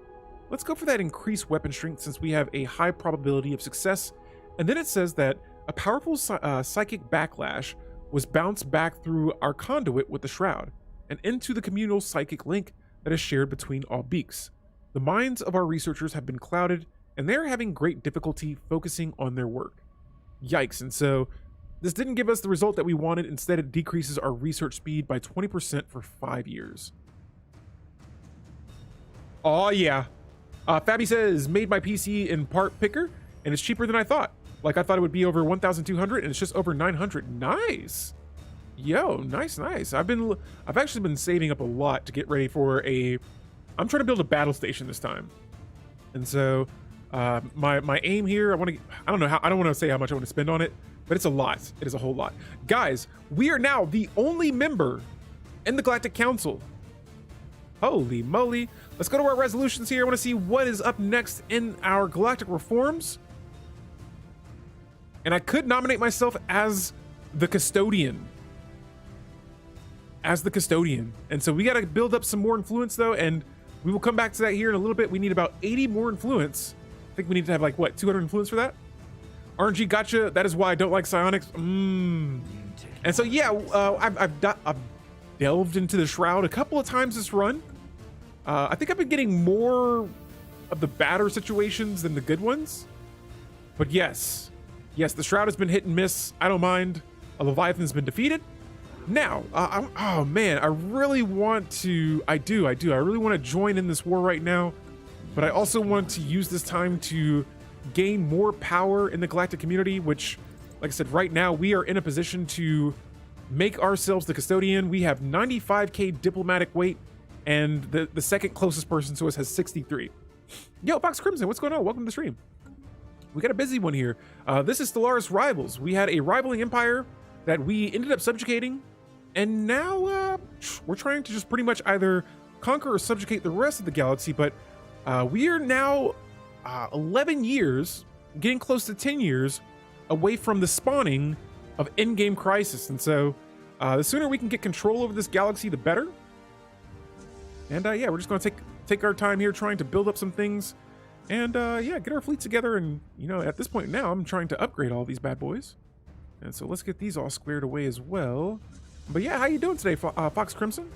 Let's go for that increased weapon strength since we have a high probability of success. And then it says that a powerful psychic backlash was bounced back through our conduit with the shroud and into the communal psychic link that is shared between all beaks. The minds of our researchers have been clouded, and they're having great difficulty focusing on their work. Yikes. And so This didn't give us the result that we wanted. Instead, it decreases our research speed by 20% for 5 years. Oh yeah. Fabi says, made my PC in part picker, and it's cheaper than I thought. Like, I thought it would be over 1,200, and it's just over 900. Nice. Yo, nice. I've actually been saving up a lot to get ready for I'm trying to build a battle station this time. And so, my aim here, I don't want to say how much I want to spend on it, but it's a lot. It is a whole lot. Guys, we are now the only member in the Galactic Council. Holy moly. Let's go to our resolutions here. I want to see what is up next in our galactic reforms. And I could nominate myself as the Custodian. And so we got to build up some more influence though, and we will come back to that here in a little bit. We need about 80 more influence. I think we need to have like, what, 200 influence for that? RNG gotcha. That is why I don't like psionics. And so yeah, I've delved into the Shroud a couple of times this run. I think I've been getting more of the badder situations than the good ones. But yes, the Shroud has been hit and miss. I don't mind. A Leviathan's been defeated. Now, oh man, I really want to. I really want to join in this war right now. But I also want to use this time to gain more power in the galactic community, which, like I said, right now we are in a position to make ourselves the Custodian. We have 95k diplomatic weight, and the second closest person to us has 63. Yo, Fox Crimson, what's going on? Welcome to the stream. We got a busy one here. This is Stellaris Rivals. We had a rivaling empire that we ended up subjugating, and now we're trying to just pretty much either conquer or subjugate the rest of the galaxy, but we are now 11 years, getting close to 10 years away from the spawning of in-game crisis. And so the sooner we can get control over this galaxy, the better. And yeah, we're just going to take our time here trying to build up some things and yeah, get our fleet together. And you know, at this point now, I'm trying to upgrade all these bad boys. And so let's get these all squared away as well. But yeah, how you doing today, Fox Crimson?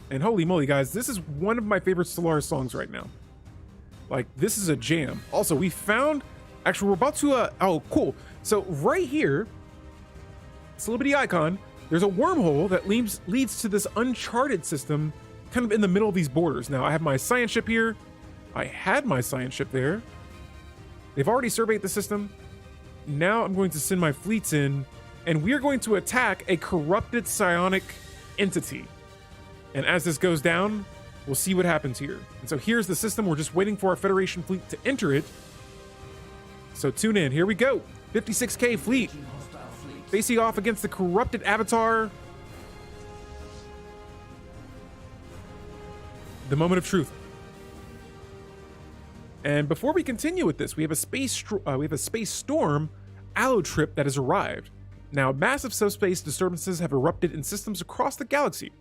And holy moly, guys, this is one of my favorite Stellaris songs right now. Like, this is a jam. Also, we found, actually, we're about to, oh, cool. So right here, this little bitty icon, there's a wormhole that leads to this uncharted system kind of in the middle of these borders. Now, I have my science ship here. I had my science ship there. They've already surveyed the system. Now I'm going to send my fleets in, and we are going to attack a corrupted psionic entity. And as this goes down, we'll see what happens here. And so here's the system. We're just waiting for our Federation fleet to enter it. So tune in. Here we go. 56k fleet. Facing off against the corrupted avatar. The moment of truth. And before we continue with this, we have a space storm allotrip that has arrived. Now, massive subspace disturbances have erupted in systems across the galaxy.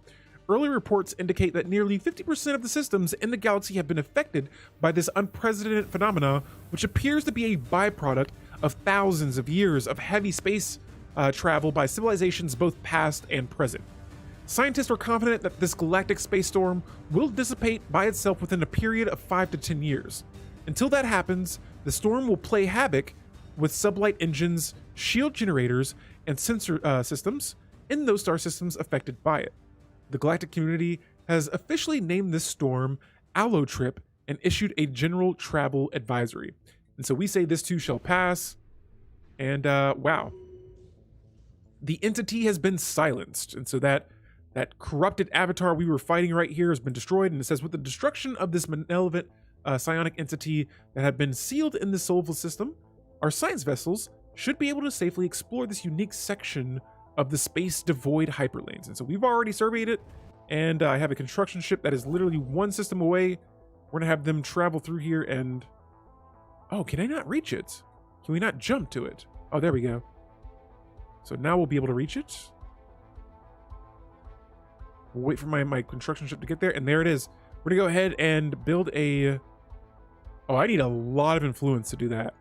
Early reports indicate that nearly 50% of the systems in the galaxy have been affected by this unprecedented phenomena, which appears to be a byproduct of thousands of years of heavy space travel by civilizations both past and present. Scientists are confident that this galactic space storm will dissipate by itself within a period of 5 to 10 years. Until that happens, the storm will play havoc with sublight engines, shield generators, and sensor systems in those star systems affected by it. The galactic community has officially named this storm Allotrip and issued a general travel advisory. And so we say this too shall pass. And wow. The entity has been silenced. And so that corrupted avatar we were fighting right here has been destroyed. And it says, with the destruction of this malevolent psionic entity that had been sealed in the solar system, our science vessels should be able to safely explore this unique section of the space devoid hyperlanes. And so we've already surveyed it, and I have a construction ship that is literally one system away. We're gonna have them travel through here and, oh, can I not reach it? Can we not jump to it? Oh, there we go. So now we'll be able to reach it. We'll wait for my construction ship to get there, and there it is. We're gonna go ahead and build a, oh, I need a lot of influence to do that.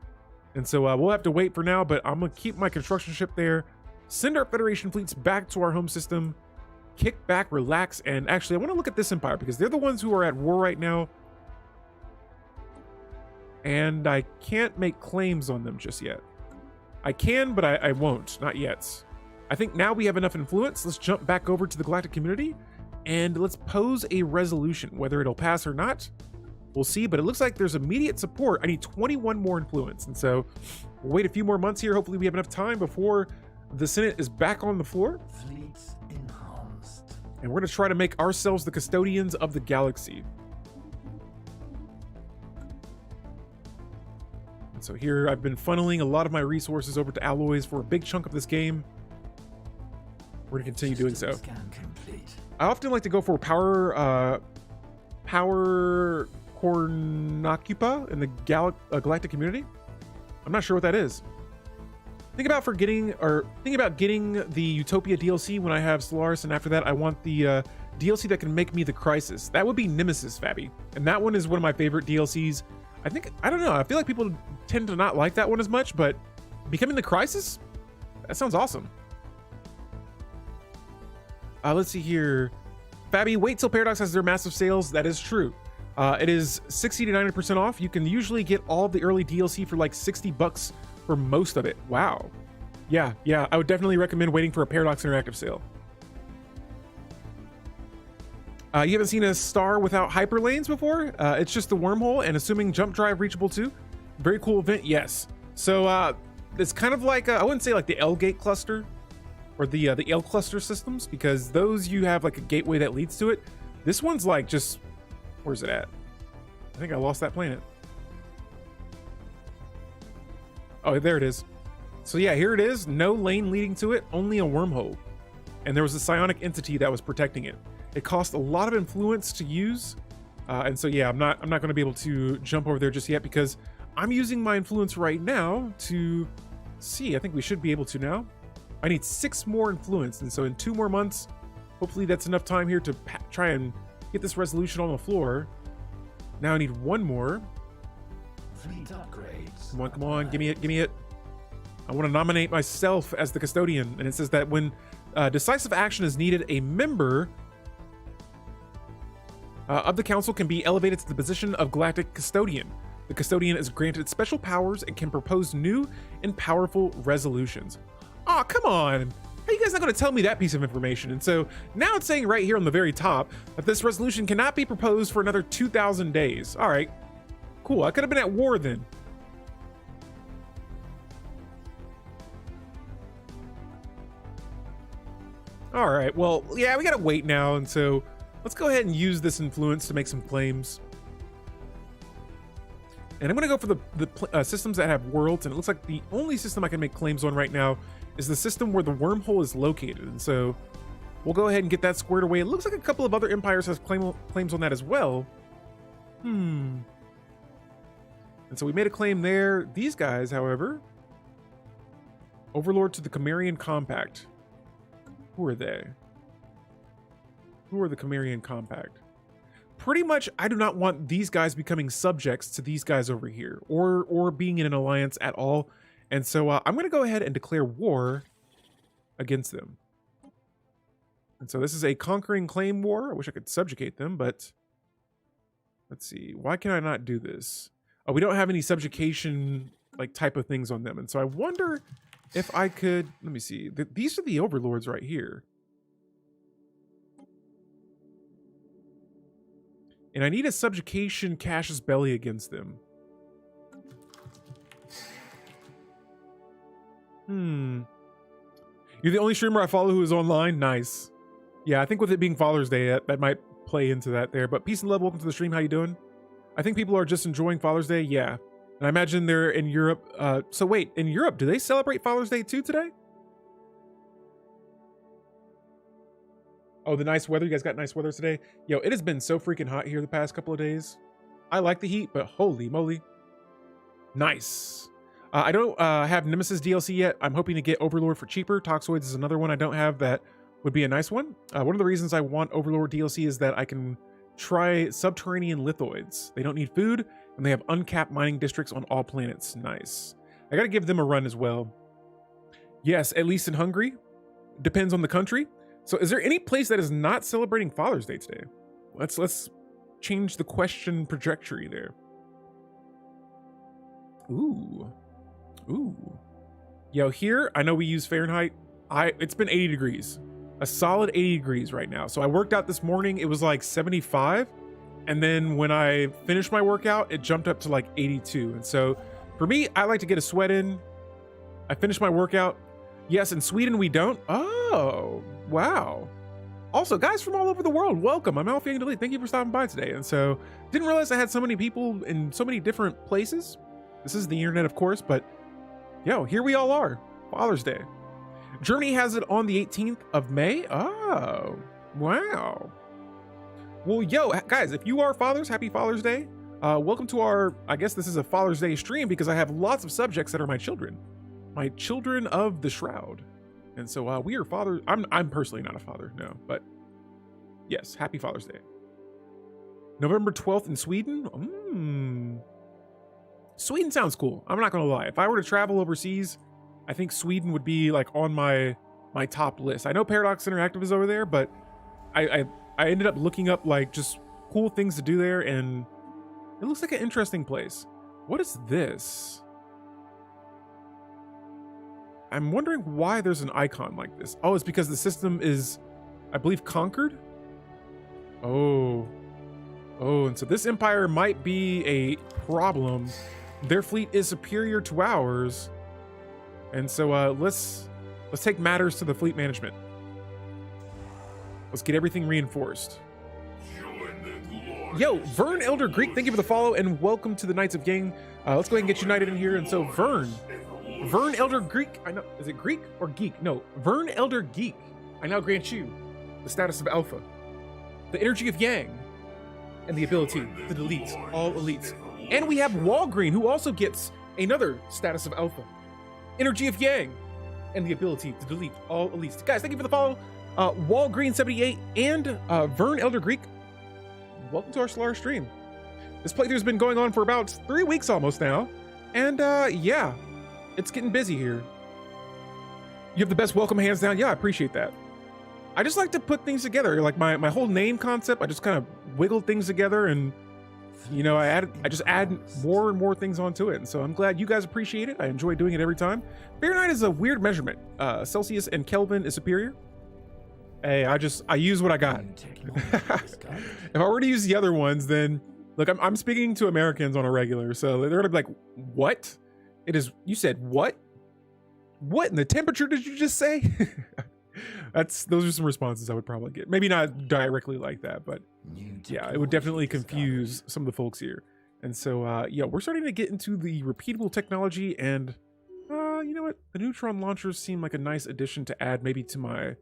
And so we'll have to wait for now, but I'm gonna keep my construction ship there, send our Federation fleets back to our home system, kick back, relax, and actually I want to look at this empire because they're the ones who are at war right now. And I can't make claims on them just yet. I can, but I won't. Not yet. I think now we have enough influence. Let's jump back over to the galactic community and let's pose a resolution. Whether it'll pass or not, we'll see. But it looks like there's immediate support. I need 21 more influence. And so we'll wait a few more months here. Hopefully we have enough time before the Senate is back on the floor. Fleets enhanced. And we're going to try to make ourselves the custodians of the galaxy. And so here I've been funneling a lot of my resources over to alloys for a big chunk of this game. We're going to continue doing so. Scan complete. I often like to go for power cornucopia in the galactic community. I'm not sure what that is. Think about getting the Utopia DLC when I have Stellaris, and after that I want the DLC that can make me the Crisis. That would be Nemesis, Fabby. And that one is one of my favorite DLCs. I don't know, I feel like people tend to not like that one as much, but becoming the Crisis? That sounds awesome. Let's see here. Fabby, wait till Paradox has their massive sales. That is true. It is 60 to 90% off. You can usually get all of the early DLC for like $60 for most of it. Wow. Yeah, I would definitely recommend waiting for a Paradox Interactive sale. You haven't seen a star without hyperlanes before? It's just the wormhole, and assuming jump drive reachable too. Very cool event, yes. So it's kind of like, I wouldn't say like the L gate cluster, or the L cluster systems, because those you have like a gateway that leads to it. This one's like just, where's it at? I think I lost that planet. Oh, there it is. So yeah, here it is. No lane leading to it, only a wormhole. And there was a psionic entity that was protecting it. It cost a lot of influence to use. And so yeah, I'm not going to be able to jump over there just yet because I'm using my influence right now to see. I think we should be able to now. I need 6 more influence, and so in 2 more months, hopefully that's enough time here to try and get this resolution on the floor. Now I need 1 more. Fleet upgrades. Come on, give me it. I want to nominate myself as the custodian, and it says that when decisive action is needed, a member of the council can be elevated to the position of galactic custodian. The custodian is granted special powers and can propose new and powerful resolutions. Oh, come on. How are you guys not going to tell me that piece of information? And so now it's saying right here on the very top that this resolution cannot be proposed for another 2,000 days. All right, cool. I could have been at war then. All right, well, yeah, we got to wait now. And so let's go ahead and use this influence to make some claims. And I'm going to go for the systems that have worlds. And it looks like the only system I can make claims on right now is the system where the wormhole is located. And so we'll go ahead and get that squared away. It looks like a couple of other empires has claims on that as well. And so we made a claim there. These guys, however, Overlord to the Chimerian Compact. Who are they? Who are the Chimerian Compact? Pretty much, I do not want these guys becoming subjects to these guys over here, or being in an alliance at all. And so I'm going to go ahead and declare war against them. And so this is a conquering claim war. I wish I could subjugate them, but let's see. Why can I not do this? Oh, we don't have any subjugation like type of things on them. And so I wonder if I could, let me see. These are the overlords right here. And I need a subjugation casus belli against them. You're the only streamer I follow who is online? Nice. Yeah, I think with it being Father's Day, that might play into that there. But peace and love, welcome to the stream. How you doing? I think people are just enjoying Father's Day. Yeah. And I imagine they're in Europe. So wait, in Europe, do they celebrate Father's Day too today? Oh, the nice weather. You guys got nice weather today? Yo, it has been so freaking hot here the past couple of days. I like the heat, but holy moly. Nice. I don't have Nemesis DLC yet. I'm hoping to get Overlord for cheaper. Toxoids is another one I don't have that would be a nice one. One of the reasons I want Overlord DLC is that I can try subterranean lithoids. They don't need food, and they have uncapped mining districts on all planets. Nice. I gotta give them a run as well. Yes, at least in Hungary. Depends on the country. So is there any place that is not celebrating Father's Day today? Let's change the question trajectory there. Ooh. Yo, here, I know we use Fahrenheit. It's been 80 degrees, a solid 80 degrees right now. So I worked out this morning, it was like 75. And then when I finished my workout, it jumped up to like 82. And so for me, I like to get a sweat in. I finished my workout. Yes, in Sweden, we don't. Oh, wow. Also, guys from all over the world, welcome. I'm Alfie Delete. Thank you for stopping by today. And so didn't realize I had so many people in so many different places. This is the internet, of course, but yo, here we all are. Father's Day. Germany has it on the 18th of May. Oh, wow. Well, yo, guys, if you are fathers, happy Father's Day. Welcome to our, I guess this is a Father's Day stream because I have lots of subjects that are my children of the Shroud. And so we are fathers. I'm personally not a father, no, but yes, happy Father's Day. November 12th in Sweden. Sweden sounds cool. I'm not gonna lie. If I were to travel overseas, I think Sweden would be like on my top list. I know Paradox Interactive is over there, but I ended up looking up like just cool things to do there, and it looks like an interesting place. What is this? I'm wondering why there's an icon like this. Oh, it's because the system is, I believe, conquered. Oh, and so this empire might be a problem. Their fleet is superior to ours. And so let's take matters to the fleet management. Let's get everything reinforced. Yo, Vern Elder Greek, thank you for the follow and welcome to the Knights of Gang. Let's go ahead and get united in here. And so Vern Elder Greek, I know, is it Greek or Geek? No, Vern Elder Geek. I now grant you the status of Alpha, the energy of Yang, and the ability to delete all elites. And we have Walgreen, who also gets another status of Alpha, energy of Yang, and the ability to delete all elites. Guys, thank you for the follow. Walgreen78 and Vern Elder Greek, welcome to our Stellaris stream. This playthrough's been going on for about 3 weeks almost now. And yeah, it's getting busy here. You have the best welcome, hands down. Yeah, I appreciate that. I just like to put things together. Like my whole name concept, I just kind of wiggle things together, and you know, I just add more and more things onto it. And so I'm glad you guys appreciate it. I enjoy doing it every time. Fahrenheit is a weird measurement. Celsius and Kelvin is superior. Hey, I use what I got. If I were to use the other ones, then look, I'm speaking to Americans on a regular, so they're gonna be like, what? It is, you said what? What in the temperature did you just say? Those are some responses I would probably get. Maybe not directly like that, but yeah, it would definitely confuse some of the folks here. And so yeah, we're starting to get into the repeatable technology, and you know what? The neutron launchers seem like a nice addition to add maybe to my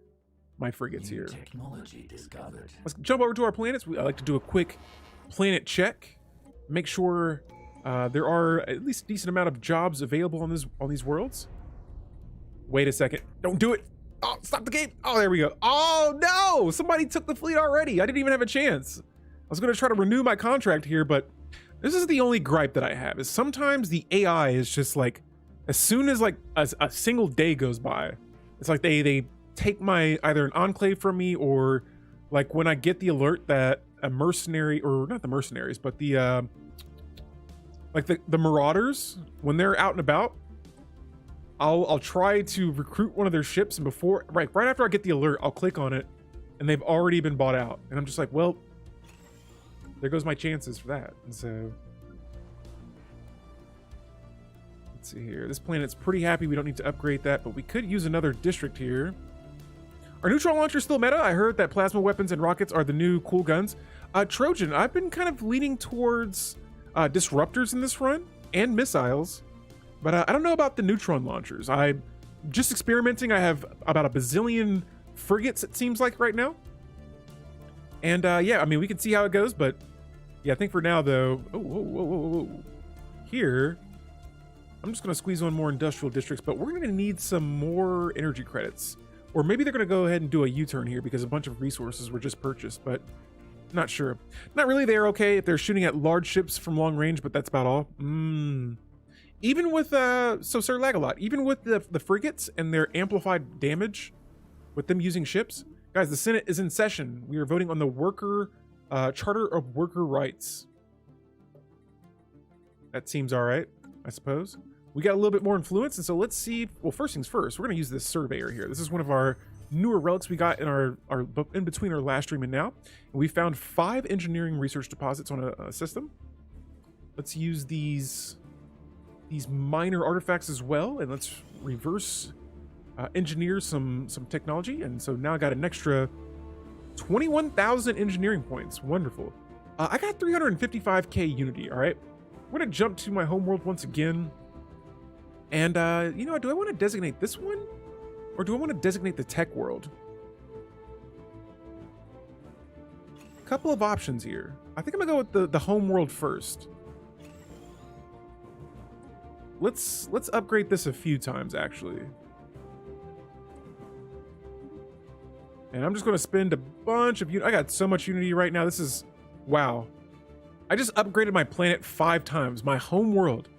frigates here. Technology discovered. Let's jump over to our planets. I like to do a quick planet check, make sure there are at least a decent amount of jobs available on these worlds. Wait a second, don't do it. Oh, stop the game. Oh, there we go. Oh no, somebody took the fleet already. I didn't even have a chance. I was gonna try to renew my contract here, but this is the only gripe that I have, is sometimes the AI is just like, as soon as like a single day goes by, it's like they take my either an enclave from me, or like when I get the alert that a mercenary, or not the mercenaries, but the like the marauders, when they're out and about, I'll try to recruit one of their ships, and before right after I get the alert, I'll click on it and they've already been bought out, and I'm just like, well, there goes my chances for that. And so let's see here. This planet's pretty happy we don't need to upgrade that, but we could use another district here. Are neutron launchers still meta? I heard that plasma weapons and rockets are the new cool guns. Trojan, I've been kind of leaning towards disruptors in this run, and missiles, but I don't know about the neutron launchers. I'm just experimenting. I have about a bazillion frigates, it seems like, right now. And yeah, I mean, we can see how it goes, but yeah, I think for now though, whoa. Here, I'm just gonna squeeze on more industrial districts, but we're gonna need some more energy credits. Or maybe they're going to go ahead and do a U-turn here because a bunch of resources were just purchased, but not sure. Not really. They're okay if they're shooting at large ships from long range, but that's about all. Even with, so Sir Lagalot, even with the frigates and their amplified damage with them using ships, guys, the Senate is in session. We are voting on the Charter of Worker Rights. That seems all right, I suppose. we got a little bit more influence. And so let's see. Well, first things first, we're going to use this surveyor here. This is one of our newer relics we got in our in between our last stream and now. And we found 5 engineering research deposits on a system. Let's use these minor artifacts as well, and let's reverse engineer some technology. And so now I got an extra 21,000 engineering points. Wonderful. I got 355k unity. All right, we're gonna jump to my homeworld once again. And you know, do I want to designate this one, or do I want to designate the tech world? Couple of options here. I think I'm gonna go with the homeworld first. Let's upgrade this a few times actually. And I'm just going to spend a bunch of I got so much unity right now. This is wow. I just upgraded my planet 5 times. My home world.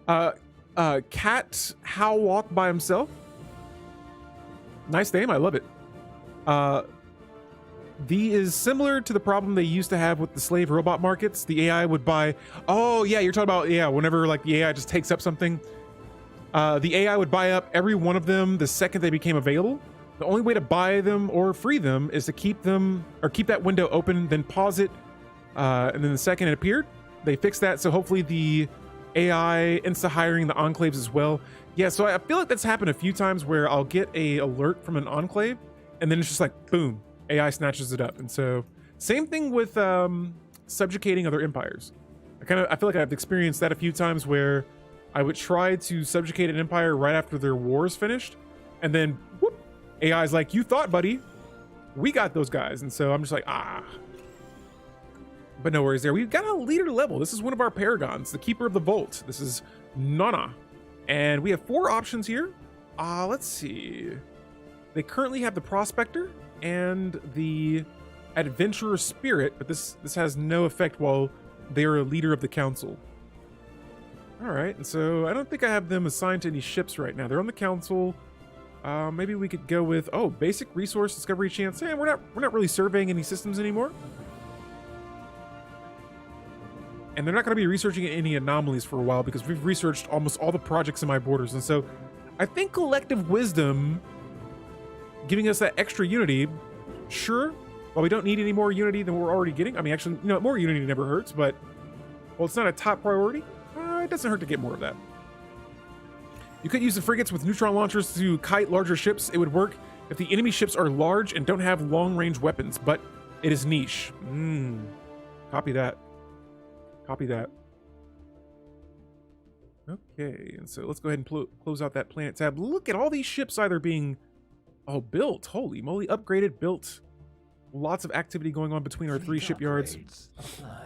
Cat How Walk by himself. Nice name. I love it. The is similar to the problem they used to have with the slave robot markets. The AI would buy. Oh yeah, you're talking about, yeah, whenever like the AI just takes up something, the AI would buy up every one of them the second they became available. The only way to buy them or free them is to keep them, or keep that window open, then pause it, and then the second it appeared, they fixed that. So hopefully the AI insta hiring the enclaves as well. Yeah, so I feel like that's happened a few times where I'll get a alert from an enclave, and then it's just like boom, AI snatches it up. And so same thing with subjugating other empires. I feel like I've experienced that a few times where I would try to subjugate an empire right after their war is finished, and then whoop, AI's like, you thought, buddy, we got those guys. And so I'm just like, but no worries there. We've got a leader level. This is one of our paragons, the keeper of the vault. This is Nana, and we have 4 options here. Let's see. They currently have the prospector and the adventurer spirit, but this has no effect while they're a leader of the council. All right, and so I don't think I have them assigned to any ships right now. They're on the council. Maybe we could go with basic resource discovery chance. Hey, we're not really surveying any systems anymore, and they're not going to be researching any anomalies for a while because we've researched almost all the projects in my borders. And so I think collective wisdom giving us that extra unity, sure. While we don't need any more unity than we're already getting. I mean, actually, you know, more unity never hurts, but well, it's not a top priority. It doesn't hurt to get more of that. You could use the frigates with neutron launchers to kite larger ships. It would work if the enemy ships are large and don't have long-range weapons, but it is niche. Copy that. Copy that. Okay, and so let's go ahead and close out that planet tab. Look at all these ships either being built. Holy moly, upgraded, built. Lots of activity going on between our 3 shipyards.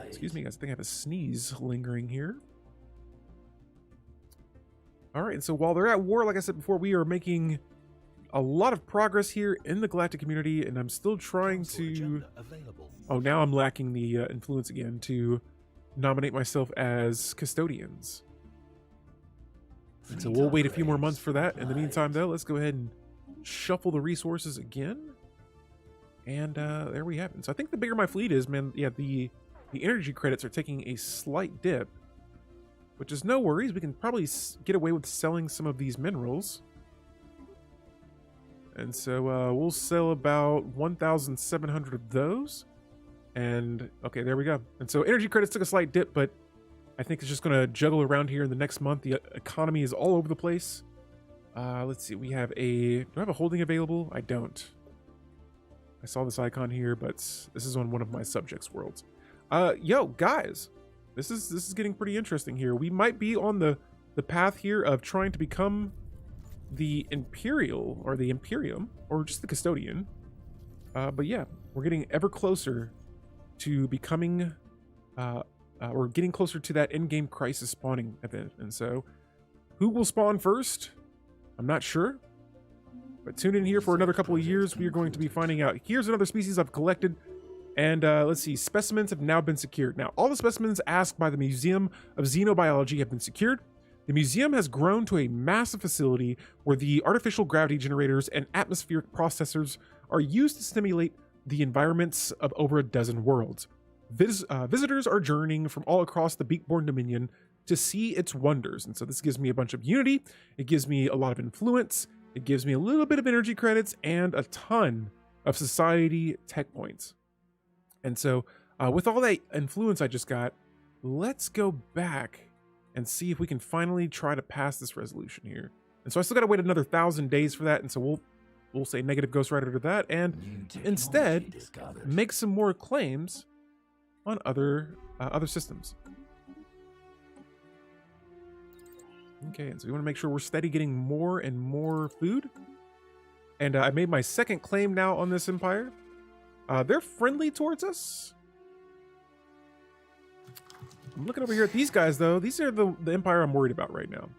Excuse me, guys. I think I have a sneeze lingering here. All right, and so while they're at war, like I said before, we are making a lot of progress here in the galactic community, and I'm still trying to... Oh, now I'm lacking the influence again to nominate myself as custodians. And so we'll wait a few more months for that. In the meantime, though, let's go ahead and shuffle the resources again. And there we have it. So I think the bigger my fleet is, man, yeah, the energy credits are taking a slight dip, which is no worries. We can probably get away with selling some of these minerals. And so we'll sell about 1,700 of those. And okay, there we go. And so energy credits took a slight dip, but I think it's just going to juggle around here in the next month. The economy is all over the place. Let's see. We have do I have a holding available? I don't. I saw this icon here, but this is on one of my subjects' worlds. Yo, guys, this is getting pretty interesting here. We might be on the path here of trying to become the Imperial, or the Imperium, or just the Custodian. But yeah, we're getting ever closer to becoming, we're getting closer to that in-game crisis spawning event. And so, who will spawn first? I'm not sure. But tune in here for another couple of years. We are going to be finding out. Here's another species I've collected. And let's see, specimens have now been secured. Now, all the specimens asked by the Museum of Xenobiology have been secured. The museum has grown to a massive facility where the artificial gravity generators and atmospheric processors are used to stimulate the environments of over a dozen worlds. Visitors are journeying from all across the Beakborn Dominion to see its wonders. And so this gives me a bunch of unity. It gives me a lot of influence. It gives me a little bit of energy credits and a ton of society tech points. And so with all that influence I just got, let's go back and see if we can finally try to pass this resolution here. And so I still got to wait another 1,000 days for that. And so we'll say negative Ghost Rider to that, and instead make some more claims on other systems. Okay, and so we want to make sure we're steady getting more and more food. And I made my second claim now on this empire. They're friendly towards us. I'm looking over here at these guys, though. These are the empire I'm worried about right now.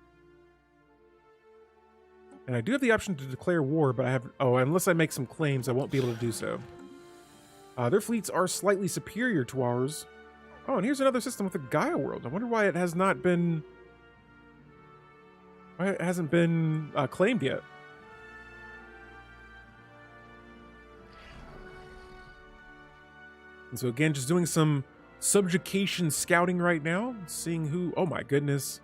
And I do have the option to declare war, but I have... Oh, unless I make some claims, I won't be able to do so. Their fleets are slightly superior to ours. Oh, and here's another system with a Gaia world. I wonder why it has not been... Why it hasn't been claimed yet. And so again, just doing some subjugation scouting right now, seeing who... Oh my goodness.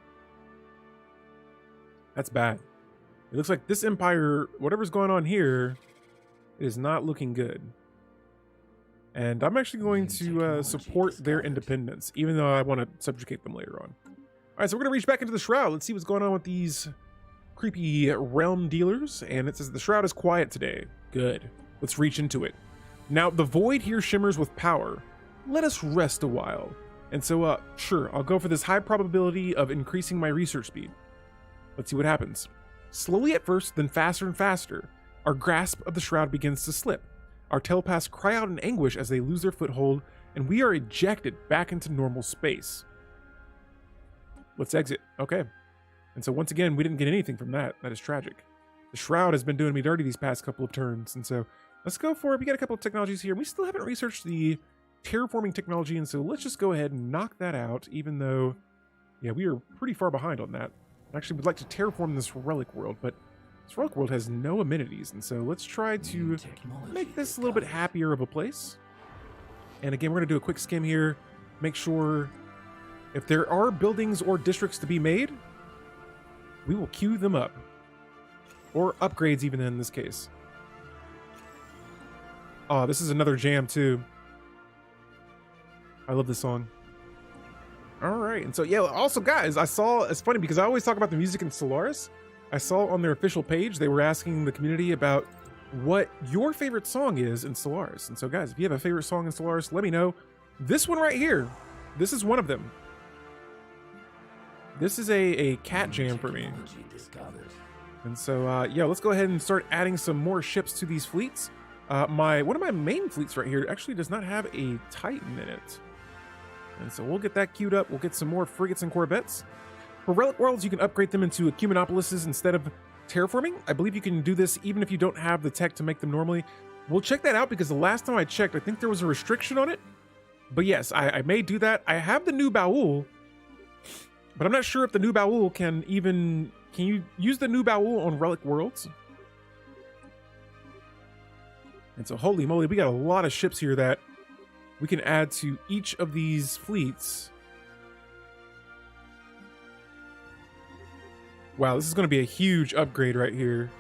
That's bad. It looks like this empire, whatever's going on here, is not looking good. And I'm actually going to support their independence, even though I want to subjugate them later on. All right, so we're going to reach back into the Shroud. Let's see what's going on with these creepy realm dealers. And it says the Shroud is quiet today. Good. Let's reach into it. Now, the void here shimmers with power. Let us rest a while. And so, sure, I'll go for this high probability of increasing my research speed. Let's see what happens. Slowly at first, then faster and faster, our grasp of the Shroud begins to slip. Our telepaths cry out in anguish as they lose their foothold, and we are ejected back into normal space. Let's exit. Okay. And so once again, we didn't get anything from that. That is tragic. The Shroud has been doing me dirty these past couple of turns, and so let's go for it. We got a couple of technologies here. We still haven't researched the terraforming technology, and so let's just go ahead and knock that out, even though, yeah, we are pretty far behind on that. Actually, would like to terraform this relic world, but this relic world has no amenities, and so let's try to make this a little bit happier of a place. And again, we're going to do a quick skim here, make sure if there are buildings or districts to be made, we will queue them up, or upgrades even in this case. Oh, this is another jam too. I love this song. All right, and so yeah, also guys, I saw, it's funny because I always talk about the music in Stellaris. I saw on their official page, they were asking the community about what your favorite song is in Stellaris. And so guys, if you have a favorite song in Stellaris, let me know. This one right here, this is one of them. This is a cat jam for me. And so yeah, let's go ahead and start adding some more ships to these fleets. One of my main fleets right here actually does not have a Titan in it. And so we'll get that queued up. We'll get some more frigates and corvettes. For relic worlds, you can upgrade them into Ecumenopolises instead of terraforming. I believe you can do this even if you don't have the tech to make them normally. We'll check that out because the last time I checked, I think there was a restriction on it. But yes, I may do that. I have the new Baul, but I'm not sure if the new Baul can you use the new Baul on relic worlds? And so holy moly, we got a lot of ships here that we can add to each of these fleets. Wow, this is going to be a huge upgrade right here.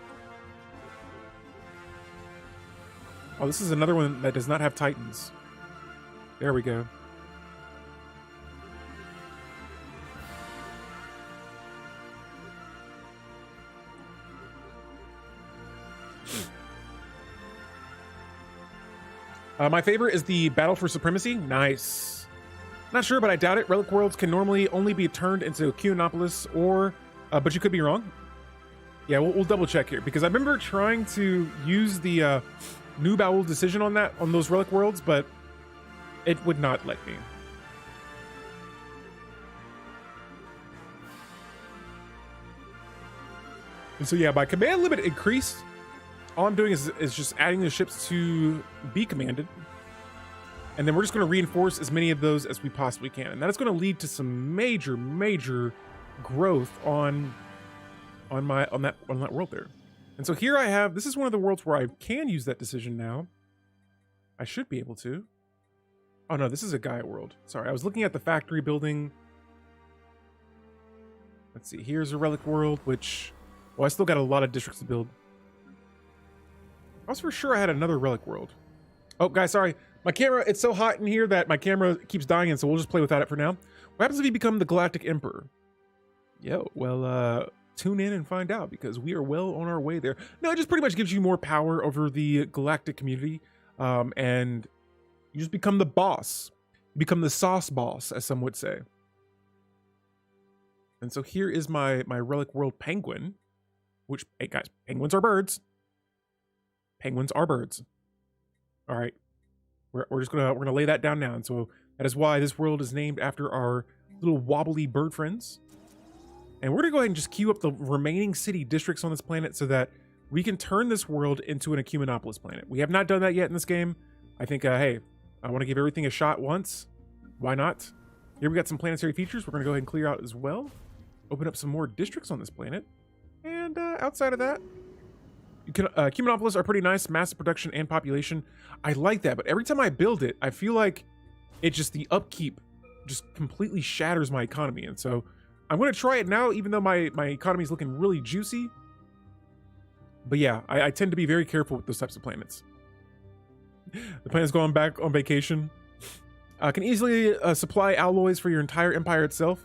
Oh, this is another one that does not have Titans. There we go. My favorite is the Battle for Supremacy. Nice. Not sure, but I doubt it. Relic worlds can normally only be turned into Ecumenopolis, or, but you could be wrong. Yeah, we'll double check here because I remember trying to use the new Baul decision on those relic worlds, but it would not let me. And so yeah, by command limit increased, all I'm doing is just adding the ships to be commanded. And then we're just going to reinforce as many of those as we possibly can. And that is going to lead to some major growth on that world there. And so here I have, this is one of the worlds where I can use that decision now. I should be able to. Oh no, this is a Gaia world. Sorry, I was looking at the factory building. Let's see. Here's a relic world, which, well, I still got a lot of districts to build. I was for sure I had another relic world. Oh, guys, sorry. My camera, it's so hot in here that my camera keeps dying, and so we'll just play without it for now. What happens if you become the Galactic Emperor? Yo, well, tune in and find out, because we are well on our way there. No, it just pretty much gives you more power over the galactic community, and you just become the boss. You become the sauce boss, as some would say. And so here is my relic world penguin, which, hey guys, penguins are birds. Penguins are birds. All right, we're gonna lay that down now. And so that is why this world is named after our little wobbly bird friends. And we're gonna go ahead and just queue up the remaining city districts on this planet so that we can turn this world into an Ecumenopolis planet. We have not done that yet in this game. I think, hey, I want to give everything a shot once. Why not? Here we got some planetary features we're gonna go ahead and clear out as well. Open up some more districts on this planet. And outside of that, Ecumenopolis are pretty nice, massive production and population. I like that, but every time I build it, I feel like the upkeep just completely shatters my economy. And so I'm going to try it now, even though my economy is looking really juicy. But yeah, I tend to be very careful with those types of planets. The planet's going back on vacation. Can easily supply alloys for your entire empire itself.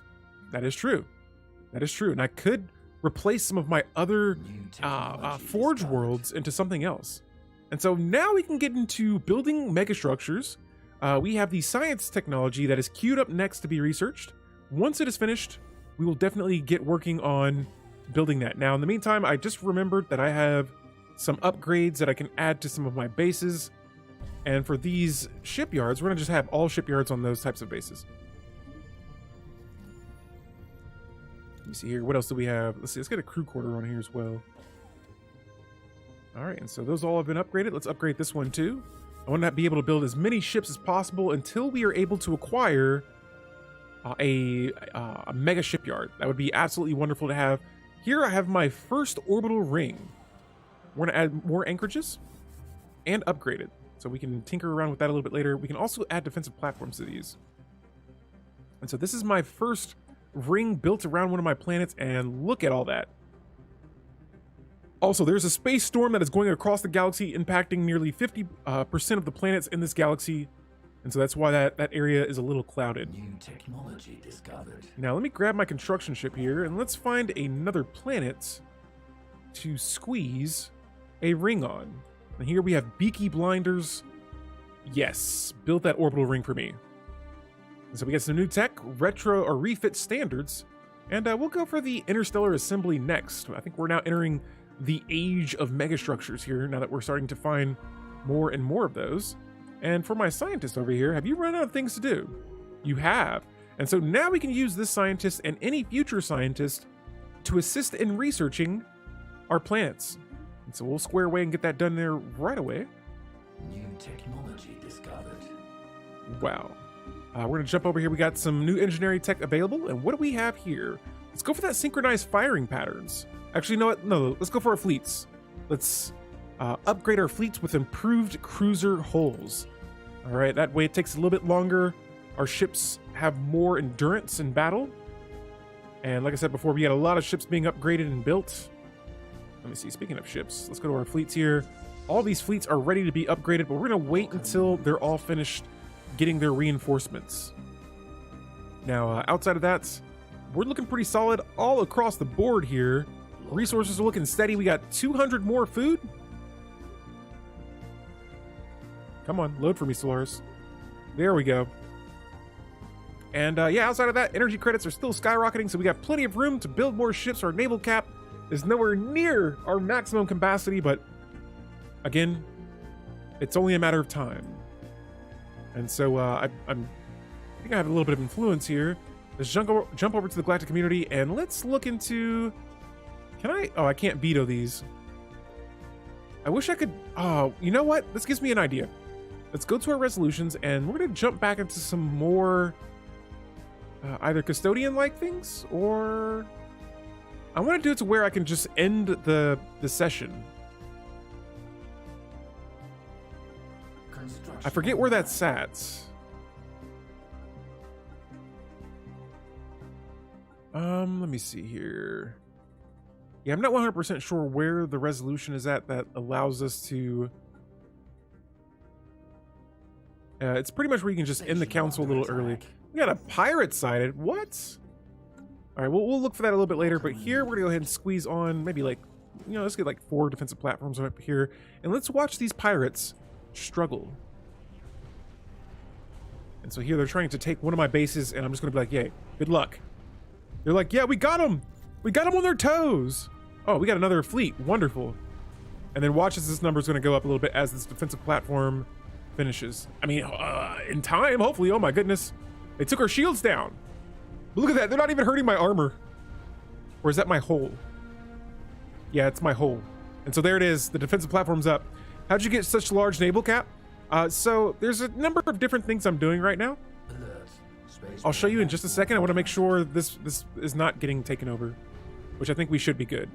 That is true. That is true. And I could replace some of my other forge worlds into something else. And so now we can get into building megastructures. We have the science technology that is queued up next to be researched. Once it is finished, we will definitely get working on building that. Now, in the meantime, I just remembered that I have some upgrades that I can add to some of my bases. And for these shipyards, we're going to just have all shipyards on those types of bases. Let me see here. What else do we have? Let's see. Let's get a crew quarter on here as well. All right. And so those all have been upgraded. Let's upgrade this one too. I want to be able to build as many ships as possible until we are able to acquire a mega shipyard. That would be absolutely wonderful to have. Here I have my first orbital ring. We're going to add more anchorages and upgrade it. So we can tinker around with that a little bit later. We can also add defensive platforms to these. And so this is my first ring built around one of my planets, and look at all that. Also, there's a space storm that is going across the galaxy, impacting nearly 50% of the planets in this galaxy. And so that's why that area is a little clouded. New technology discovered. Now let me grab my construction ship here, and let's find another planet to squeeze a ring on. And here we have beaky blinders. Yes, build that orbital ring for me. And so we get some new tech, retro or refit standards, and we'll go for the interstellar assembly next. I think we're now entering the age of megastructures here, now that we're starting to find more and more of those. And for my scientist over here, have you run out of things to do? You have. And so now we can use this scientist and any future scientist to assist in researching our planets. And so we'll square away and get that done there right away. New technology discovered. Wow. We're going to jump over here. We got some new engineering tech available. And what do we have here? Let's go for that synchronized firing patterns. Actually, you know what? No, let's go for our fleets. Let's upgrade our fleets with improved cruiser hulls. All right, that way it takes a little bit longer. Our ships have more endurance in battle. And like I said before, we got a lot of ships being upgraded and built. Let me see, speaking of ships, let's go to our fleets here. All these fleets are ready to be upgraded, but we're going to wait until they're all finished getting their reinforcements. Now, outside of that, we're looking pretty solid all across the board here. Resources are looking steady. We got 200 more food. Come on, load for me, Stellaris. There we go. And yeah, outside of that, energy credits are still skyrocketing, so we got plenty of room to build more ships. Our naval cap is nowhere near our maximum capacity, but again, it's only a matter of time. And so I think I have a little bit of influence here. Let's jump over to the galactic community and let's look into... Can I? Oh, I can't veto these. I wish I could... Oh, you know what? This gives me an idea. Let's go to our resolutions and we're going to jump back into some more either custodian-like things, or I want to do it to where I can just end the session. I forget where that's at. Let me see here. Yeah, I'm not 100% sure where the resolution is at that allows us to... it's pretty much where you can just end the council a little early. We got a pirate sided. What? All right, we'll look for that a little bit later. But here, we're going to go ahead and squeeze on maybe like, you know, let's get like 4 defensive platforms up here. And let's watch these pirates struggle. And so here, they're trying to take one of my bases. And I'm just going to be like, yay, good luck. They're like, yeah, we got them. We got them on their toes. Oh, we got another fleet. Wonderful. And then watch as this number is going to go up a little bit as this defensive platform finishes. I mean, in time, hopefully. Oh my goodness. They took our shields down. But look at that. They're not even hurting my armor. Or is that my hull? Yeah, it's my hull. And so there it is. The defensive platform's up. How'd you get such large naval cap? So there's a number of different things I'm doing right now. I'll show you in just a second. I want to make sure this is not getting taken over, which I think we should be good.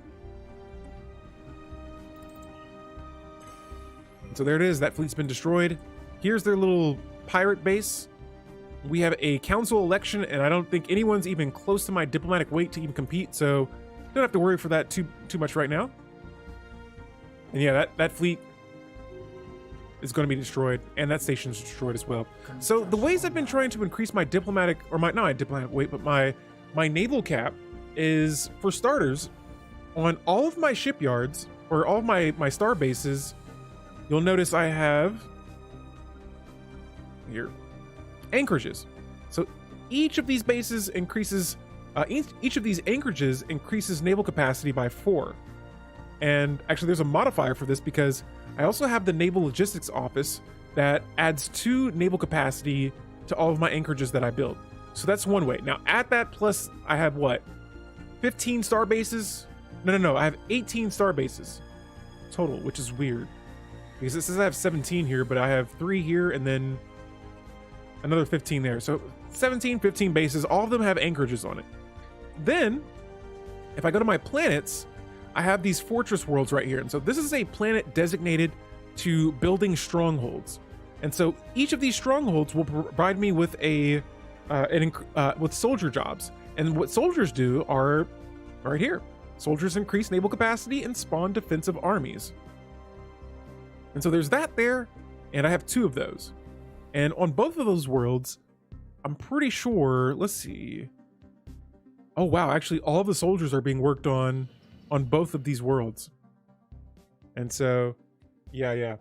And so there it is. That fleet's been destroyed. Here's their little pirate base. We have a council election, and I don't think anyone's even close to my diplomatic weight to even compete, so don't have to worry for that too much right now. And yeah, that fleet is going to be destroyed, and that station's destroyed as well. So the ways I've been trying to increase my diplomatic, or not my diplomatic weight, but my naval cap is, for starters, on all of my shipyards, or all of my star bases, you'll notice I have here anchorages. So each of these bases increases, each of these anchorages increases naval capacity by 4. And actually there's a modifier for this because I also have the Naval Logistics Office that adds 2 naval capacity to all of my anchorages that I build. So that's one way. Now at that plus I have what? 15 star bases? No, I have 18 star bases total, which is weird. Because it says I have 17 here, but I have 3 here and then another 15 there. So 17, 15 bases, all of them have anchorages on it. Then, if I go to my planets, I have these fortress worlds right here. And so this is a planet designated to building strongholds. And so each of these strongholds will provide me with with soldier jobs. And what soldiers do are right here. Soldiers increase naval capacity and spawn defensive armies. And so there's that there, and I have 2 of those. And on both of those worlds, I'm pretty sure, let's see. Oh wow, actually all of the soldiers are being worked on both of these worlds. And so, yeah.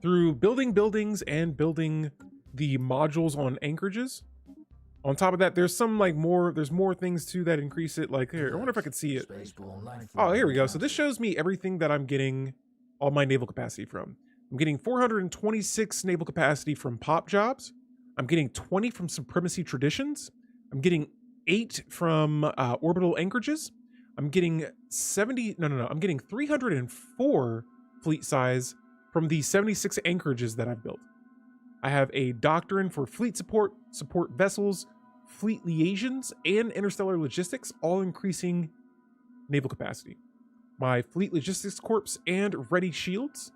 Through building buildings and building the modules on anchorages. On top of that, there's some there's more things too that increase it. Like here, I wonder if I could see it. Oh, here we go. So this shows me everything that I'm getting all my naval capacity from. I'm getting 426 naval capacity from pop jobs. I'm getting 20 from supremacy traditions. I'm getting 8 from orbital anchorages. I'm getting I'm getting 304 fleet size from the 76 anchorages that I've built. I have a doctrine for fleet support vessels, fleet liaisons, and interstellar logistics, all increasing naval capacity. My fleet logistics corps and ready shields,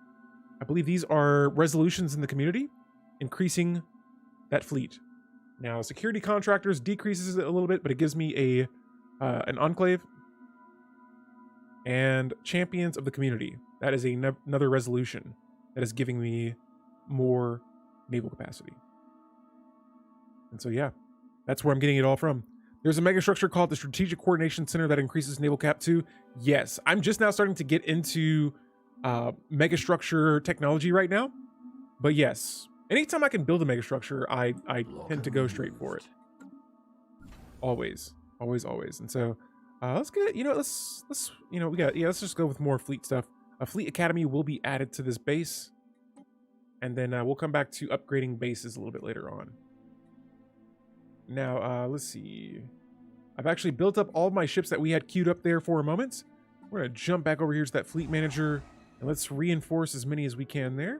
I believe these are resolutions in the community, increasing that fleet. Now, security contractors decreases it a little bit, but it gives me an enclave. And champions of the community, that is another resolution that is giving me more naval capacity. And so, yeah, that's where I'm getting it all from. There's a mega structure called the Strategic Coordination Center that increases naval cap too. Yes, I'm just now starting to get into mega structure technology right now. But yes, anytime I can build a mega structure, I tend to go straight for it. Always. And so let's get, let's just go with more fleet stuff. A fleet academy will be added to this base. And then we'll come back to upgrading bases a little bit later on. Now, let's see. I've actually built up all of my ships that we had queued up there for a moment. We're going to jump back over here to that fleet manager. And let's reinforce as many as we can there.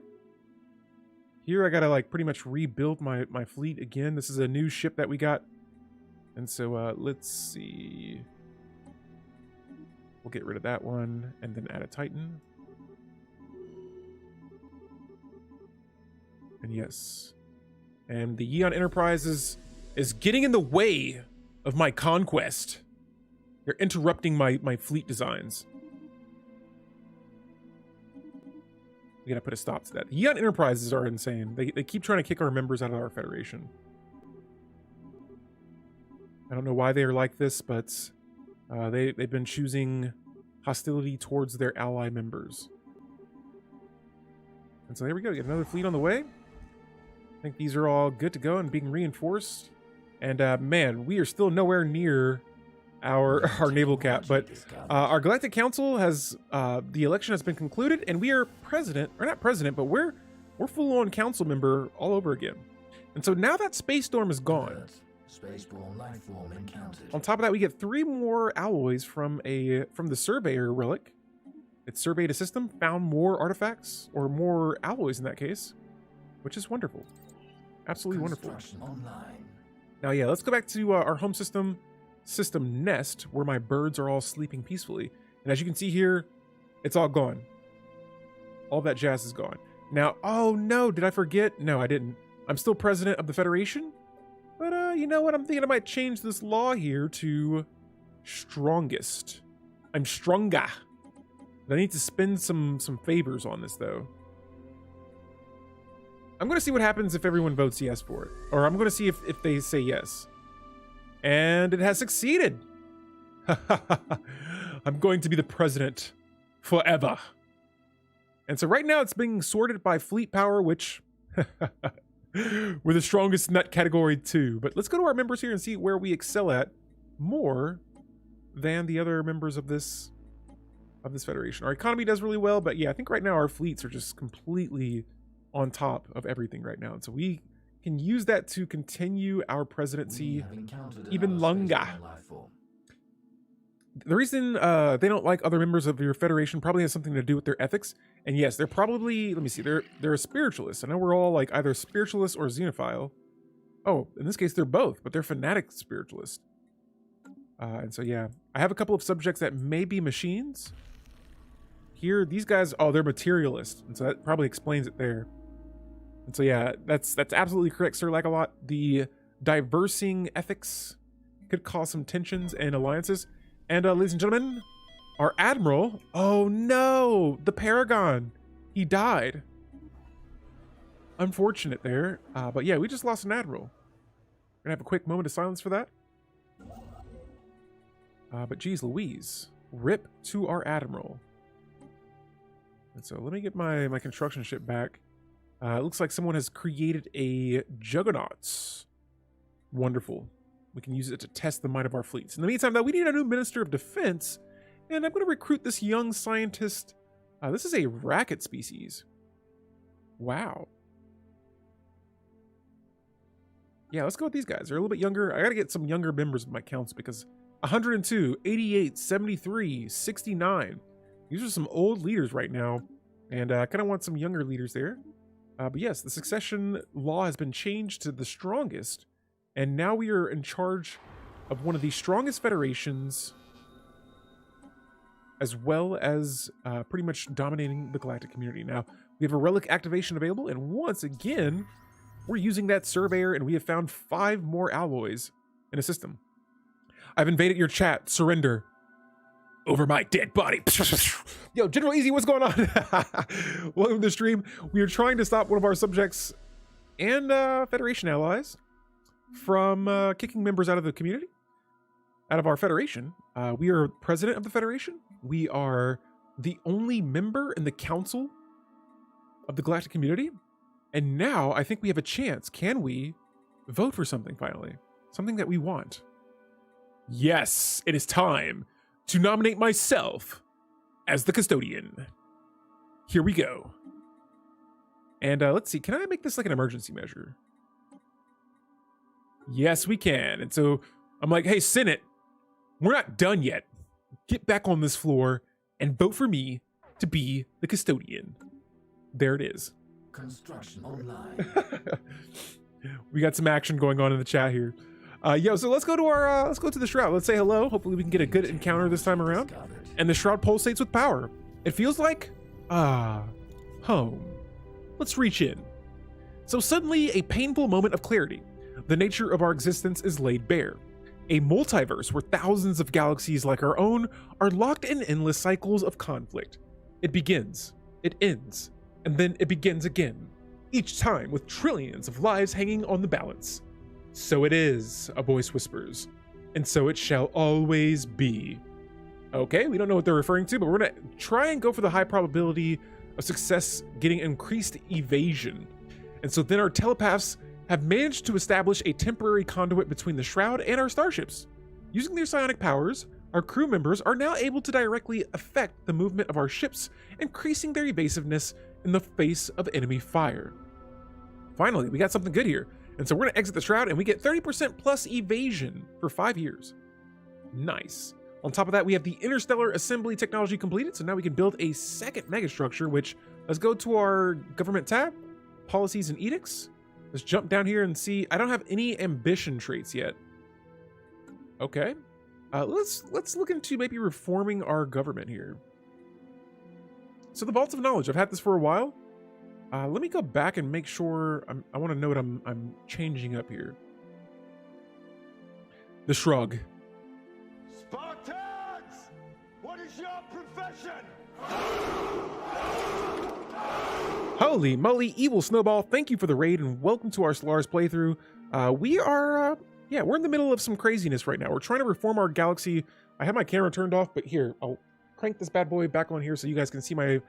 Here, I got to pretty much rebuild my fleet again. This is a new ship that we got. And so, let's see. We'll get rid of that one and then add a Titan. And yes. And the Yeon Enterprises is getting in the way of my conquest. They're interrupting my fleet designs. We gotta put a stop to that. Yeon Enterprises are insane. They keep trying to kick our members out of our federation. I don't know why they are like this, but they've been choosing hostility towards their ally members. And so there we go. Get another fleet on the way. I think these are all good to go and being reinforced. And man, we are still nowhere near our naval cap, but our Galactic Council has the election has been concluded, and we are president, or not president, but we're full-on council member all over again. And so now that Space Storm is gone, Spaceborne life form encountered. on top of that, we get 3 more alloys from the Surveyor relic. It surveyed a system, found more artifacts, or more alloys in that case, which is wonderful. Absolutely wonderful. Online. Now, yeah, let's go back to our home system nest, where my birds are all sleeping peacefully. And as you can see here, it's all gone. All that jazz is gone. Now, oh no, did I forget? No, I didn't. I'm still president of the Federation, but you know what? I'm thinking I might change this law here to strongest. I'm stronger. I need to spend some favors on this though. I'm going to see what happens if everyone votes yes for it. Or I'm going to see if they say yes. And it has succeeded. I'm going to be the president forever. And so right now it's being sorted by fleet power, which we're the strongest in that category too. But let's go to our members here and see where we excel at more than the other members of this federation. Our economy does really well, but yeah, I think right now our fleets are just completely on top of everything right now. And so we can use that to continue our presidency even longer. The reason they don't like other members of your federation probably has something to do with their ethics. And yes, they're probably, let me see, they're a spiritualist. I know we're all like either spiritualist or xenophile. Oh, in this case, they're both, but they're fanatic spiritualist. And so, yeah, I have a couple of subjects that may be machines. Here, these guys, oh, they're materialist. And so that probably explains it there. And so, yeah, that's absolutely correct, Sir Like-a-Lot. The diversing ethics could cause some tensions and alliances. And ladies and gentlemen, our admiral, oh no, the Paragon, he died. Unfortunate there. But yeah, we just lost an admiral. We're gonna have a quick moment of silence for that. But geez Louise, rip to our admiral. And so let me get my construction ship back. It looks like someone has created a Juggernauts. Wonderful. We can use it to test the might of our fleets. In the meantime, though, we need a new Minister of Defense, and I'm going to recruit this young scientist. This is a racket species. Wow. Yeah, let's go with these guys. They're a little bit younger. I got to get some younger members of my council because 102, 88, 73, 69. These are some old leaders right now, and I kind of want some younger leaders there. But yes, the succession law has been changed to the strongest, and now we are in charge of one of the strongest federations, as well as pretty much dominating the galactic community. Now, we have a relic activation available, and once again, we're using that surveyor, and we have found 5 more alloys in a system. I've invaded your chat. Surrender. Over my dead body. Yo, General Easy, what's going on? Welcome to the stream. We are trying to stop one of our subjects and Federation allies from kicking members out of the community, out of our Federation. We are president of the Federation. We are the only member in the council of the galactic community. And now I think we have a chance. Can we vote for something finally? Something that we want. Yes, it is time to nominate myself as the Custodian. Here we go. And let's see, can I make this like an emergency measure? Yes, we can. And so I'm like, hey, Senate, we're not done yet. Get back on this floor and vote for me to be the Custodian. There it is. Construction online. We got some action going on in the chat here. Yo, so let's go to our let's go to the Shroud. Let's say hello. Hopefully we can get a good encounter this time around. And the Shroud pulsates with power. It feels like home. Let's reach in. So suddenly a painful moment of clarity. The nature of our existence is laid bare. a multiverse where thousands of galaxies like our own are locked in endless cycles of conflict. It begins, it ends, and then it begins again, each time with trillions of lives hanging on the balance. So it is, a voice whispers, and so it shall always be. Okay, we don't know what they're referring to, but we're gonna try and go for the high probability of success getting increased evasion. And so then our telepaths have managed to establish a temporary conduit between the Shroud and our starships. Using their psionic powers, our crew members are now able to directly affect the movement of our ships, increasing their evasiveness in the face of enemy fire. Finally, we got something good here. And so we're gonna exit the Shroud and we get 30% plus evasion for 5 years. Nice. On top of that, we have the interstellar assembly technology completed. So now we can build a second megastructure, which let's go to our government tab, policies and edicts. Let's jump down here and see. I don't have any ambition traits yet. Okay. Let's look into maybe reforming our government here. So the Vault of Knowledge, I've had this for a while. Let me go back and make sure I want to know what I'm changing up here. The Shrug. Spartans! What is your profession? Holy moly, Evil Snowball, thank you for the raid and welcome to our Stellaris playthrough. We're in the middle of some craziness right now. We're trying to reform our galaxy. I have my camera turned off, but here, I'll crank this bad boy back on here so you guys can see my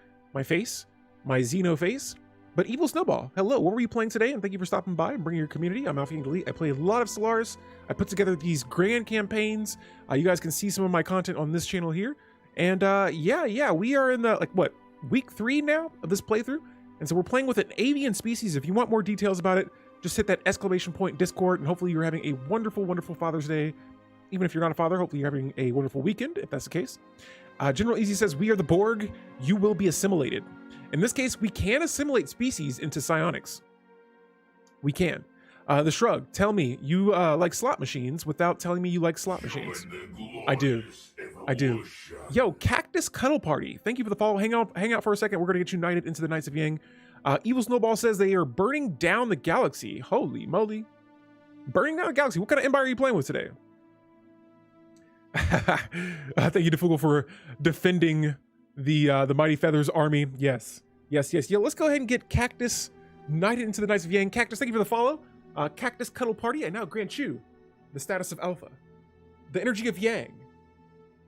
face, my Xeno face. But Evil Snowball, hello, what were you playing today? And thank you for stopping by and bringing your community. I'm Alpha Delete. I play a lot of Stellaris. I put together these grand campaigns. You guys can see some of my content on this channel here. And we are in the, week 3 now of this playthrough. And so we're playing with an avian species. If you want more details about it, just hit that ! Discord, and hopefully you're having a wonderful, wonderful Father's Day. Even if you're not a father, hopefully you're having a wonderful weekend, if that's the case. General Easy says, we are the Borg, you will be assimilated. In this case, we can assimilate species into psionics. We can. The Shrug, tell me, you like slot machines without telling me you like slot machines. I do. Yo, Cactus Cuddle Party, thank you for the follow. Hang out for a second. We're going to get you knighted into the Knights of Yang. Evil Snowball says they are burning down the galaxy. Holy moly. Burning down the galaxy. What kind of empire are you playing with today? Thank you to Fugel for defending the Mighty Feathers army. Yes. Yeah, let's go ahead and get Cactus knighted into the Knights of Yang. Cactus, thank you for the follow. Cactus Cuddle Party, I now grant you the status of Alpha, the energy of Yang,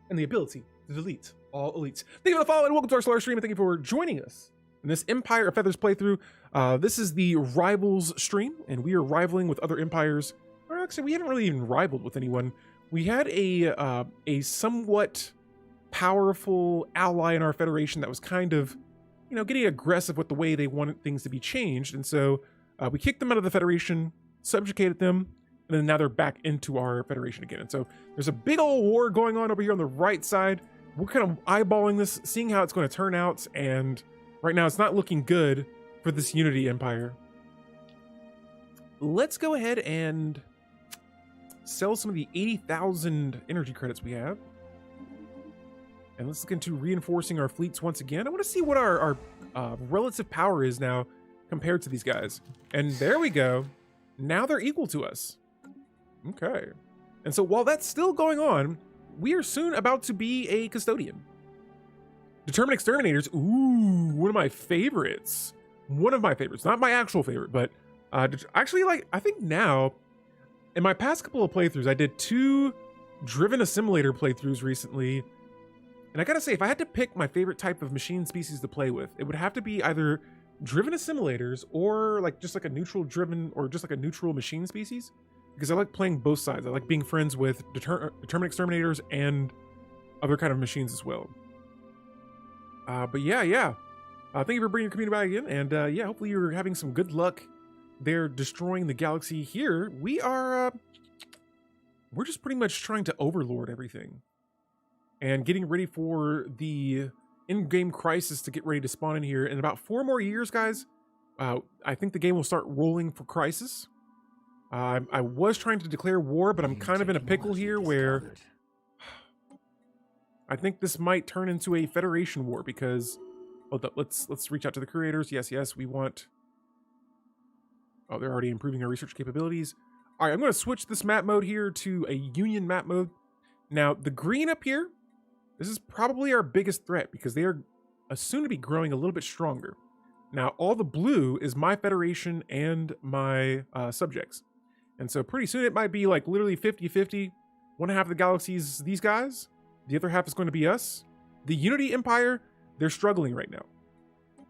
and the ability to delete all elites. Thank you for the follow and welcome to our Stellaris stream, and thank you for joining us in this Empire of Feathers playthrough. This is the Rivals stream, and we are rivaling with other empires. Or actually, we haven't really even rivaled with anyone. We had a somewhat powerful ally in our Federation that was kind of, getting aggressive with the way they wanted things to be changed. And so we kicked them out of the Federation, subjugated them, and then now they're back into our Federation again. And so there's a big old war going on over here on the right side. We're kind of eyeballing this, seeing how it's going to turn out. And right now it's not looking good for this Unity Empire. Let's go ahead and sell some of the 80,000 energy credits we have. And let's look into reinforcing our fleets once again. I want to see what our relative power is now compared to these guys. And there we go. Now they're equal to us. Okay. And so while that's still going on, we are soon about to be a Custodian. Determined Exterminators. Ooh, one of my favorites. Not my actual favorite, but actually, I think now, in my past couple of playthroughs, I did 2 Driven Assimilator playthroughs recently. And I gotta say, if I had to pick my favorite type of machine species to play with, it would have to be either Driven Assimilators or just like a neutral driven or just like a neutral machine species. Because I like playing both sides. I like being friends with Determined Exterminators and other kind of machines as well. But yeah. Thank you for bringing your community back again. And hopefully you're having some good luck there destroying the galaxy. Here, we're just pretty much trying to overlord everything. And getting ready for the in-game crisis to get ready to spawn in here. In about 4 more years, guys, I think the game will start rolling for crisis. I was trying to declare war, but I'm kind of in a pickle here where I think this might turn into a Federation war because, hold up, let's reach out to the creators. Yes, we want. Oh, they're already improving our research capabilities. All right, I'm going to switch this map mode here to a Union map mode. Now, the green up here, this is probably our biggest threat because they are soon to be growing a little bit stronger. Now, all the blue is my Federation and my subjects. And so pretty soon it might be like literally 50-50. One half of the galaxy is these guys. The other half is going to be us. The Unity Empire, they're struggling right now.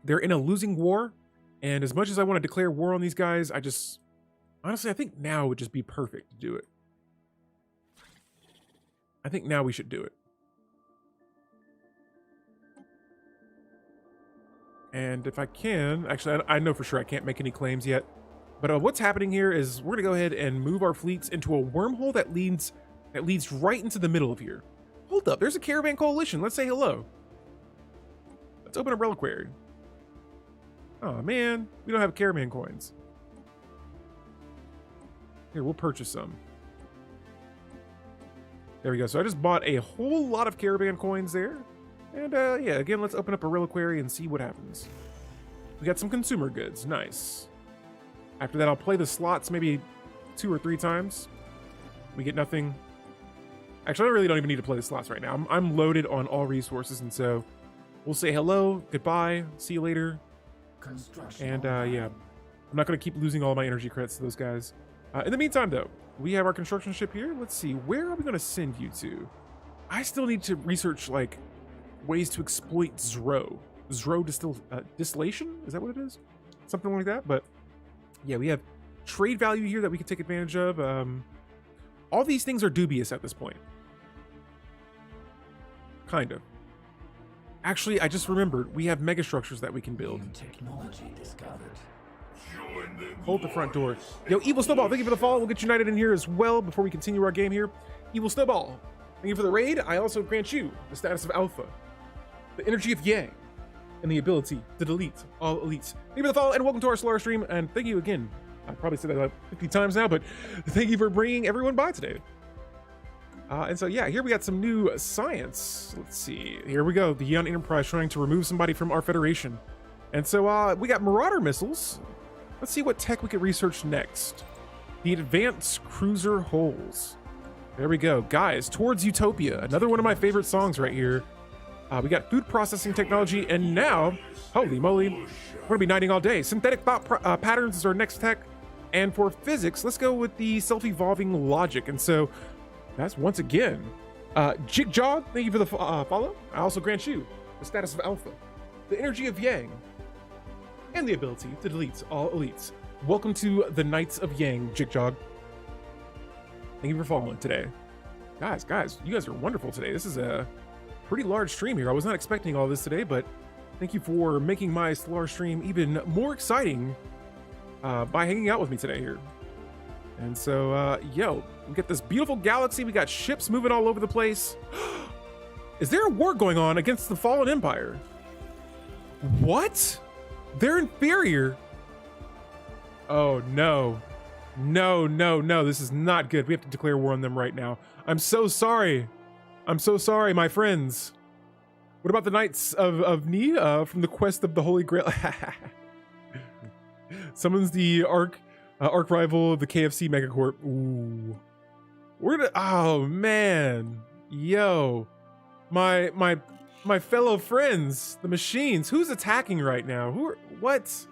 They're in a losing war. And as much as I want to declare war on these guys, honestly, I think now would just be perfect to do it. I think now we should do it. And if I can, actually, I know for sure I can't make any claims yet. But what's happening here is we're going to go ahead and move our fleets into a wormhole that leads right into the middle of here. Hold up, there's a caravan coalition. Let's say hello. Let's open a reliquary. Oh man, we don't have caravan coins. Here, we'll purchase some. There we go. So I just bought a whole lot of caravan coins there. And yeah, again, let's open up a reliquary and see what happens. We got some consumer goods. Nice. After that, I'll play the slots maybe 2 or 3 times. We get nothing. Actually, I really don't even need to play the slots right now. I'm loaded on all resources, and so we'll say hello, goodbye, see you later. And yeah, I'm not going to keep losing all my energy credits to those guys. In the meantime, though, we have our construction ship here. Let's see, where are we going to send you to? I still need to research, like, ways to exploit Zro. Distillation? Is that what it is? Something like that. But yeah, we have trade value here that we can take advantage of. All these things are dubious at this point. Kind of. Actually, I just remembered we have megastructures that we can build. Technology discovered. Join the Hold the front door. Yo, Evil Snowball, thank you for the follow. We'll get united in here as well before we continue our game here. Evil Snowball, thank you for the raid. I also grant you the status of Alpha, the energy of Yang, and the ability to delete all elites. Thank you for the follow and welcome to our Stellaris stream. And thank you again. I probably said that about 50 times now, but thank you for bringing everyone by today. And so, yeah, here we got some new science. Let's see. Here we go. The Yeon Enterprise trying to remove somebody from our Federation. And so we got Marauder missiles. Let's see what tech we could research next. The Advanced Cruiser Hulls. There we go. Guys, Towards Utopia. Another one of my favorite songs right here. We got food processing technology. And now, holy moly, we're going to be nighting all day. Synthetic thought patterns is our next tech. And for physics, let's go with the self-evolving logic. And so that's once again, Jigjog, thank you for the follow. I also grant you the status of Alpha, the energy of Yang, and the ability to delete all elites. Welcome to the Knights of Yang, Jigjog. Thank you for following today. Guys, you guys are wonderful today. This is a pretty large stream here. I was not expecting all this today, but thank you for making my Stellaris stream even more exciting by hanging out with me today here. And so, yo, we got this beautiful galaxy. We got ships moving all over the place. Is there a war going on against the Fallen Empire? What? They're inferior. Oh, no. No. This is not good. We have to declare war on them right now. I'm so sorry. I'm so sorry, my friends. What about the Knights of Ni from the Quest of the Holy Grail? Summons the arch rival of the KFC Megacorp. Ooh. Oh man. Yo. My fellow friends, the machines. Who's attacking right now? What?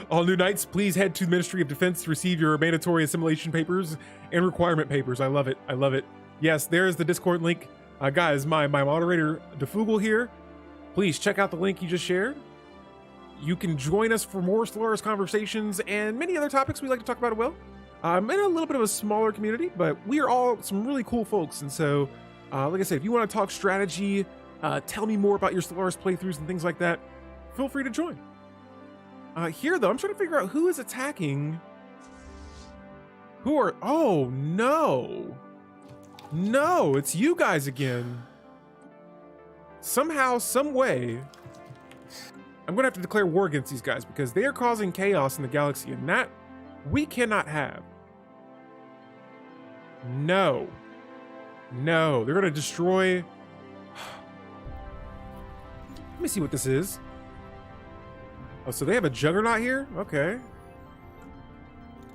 All new knights, please head to the Ministry of Defense to receive your mandatory assimilation papers and requirement papers. I love it. Yes, there's the Discord link. Guys, my moderator, DeFugal here. Please check out the link you just shared. You can join us for more Stellaris conversations and many other topics we like to talk about as well. I'm in a little bit of a smaller community, but we are all some really cool folks. And so, like I said, if you want to talk strategy, tell me more about your Stellaris playthroughs and things like that, feel free to join. Here, though, I'm trying to figure out who is attacking. Oh, no. No, it's you guys again. Somehow, some way, I'm going to have to declare war against these guys because they are causing chaos in the galaxy, and that we cannot have. No. They're going to destroy. Let me see what this is. Oh, so they have a juggernaut here? Okay.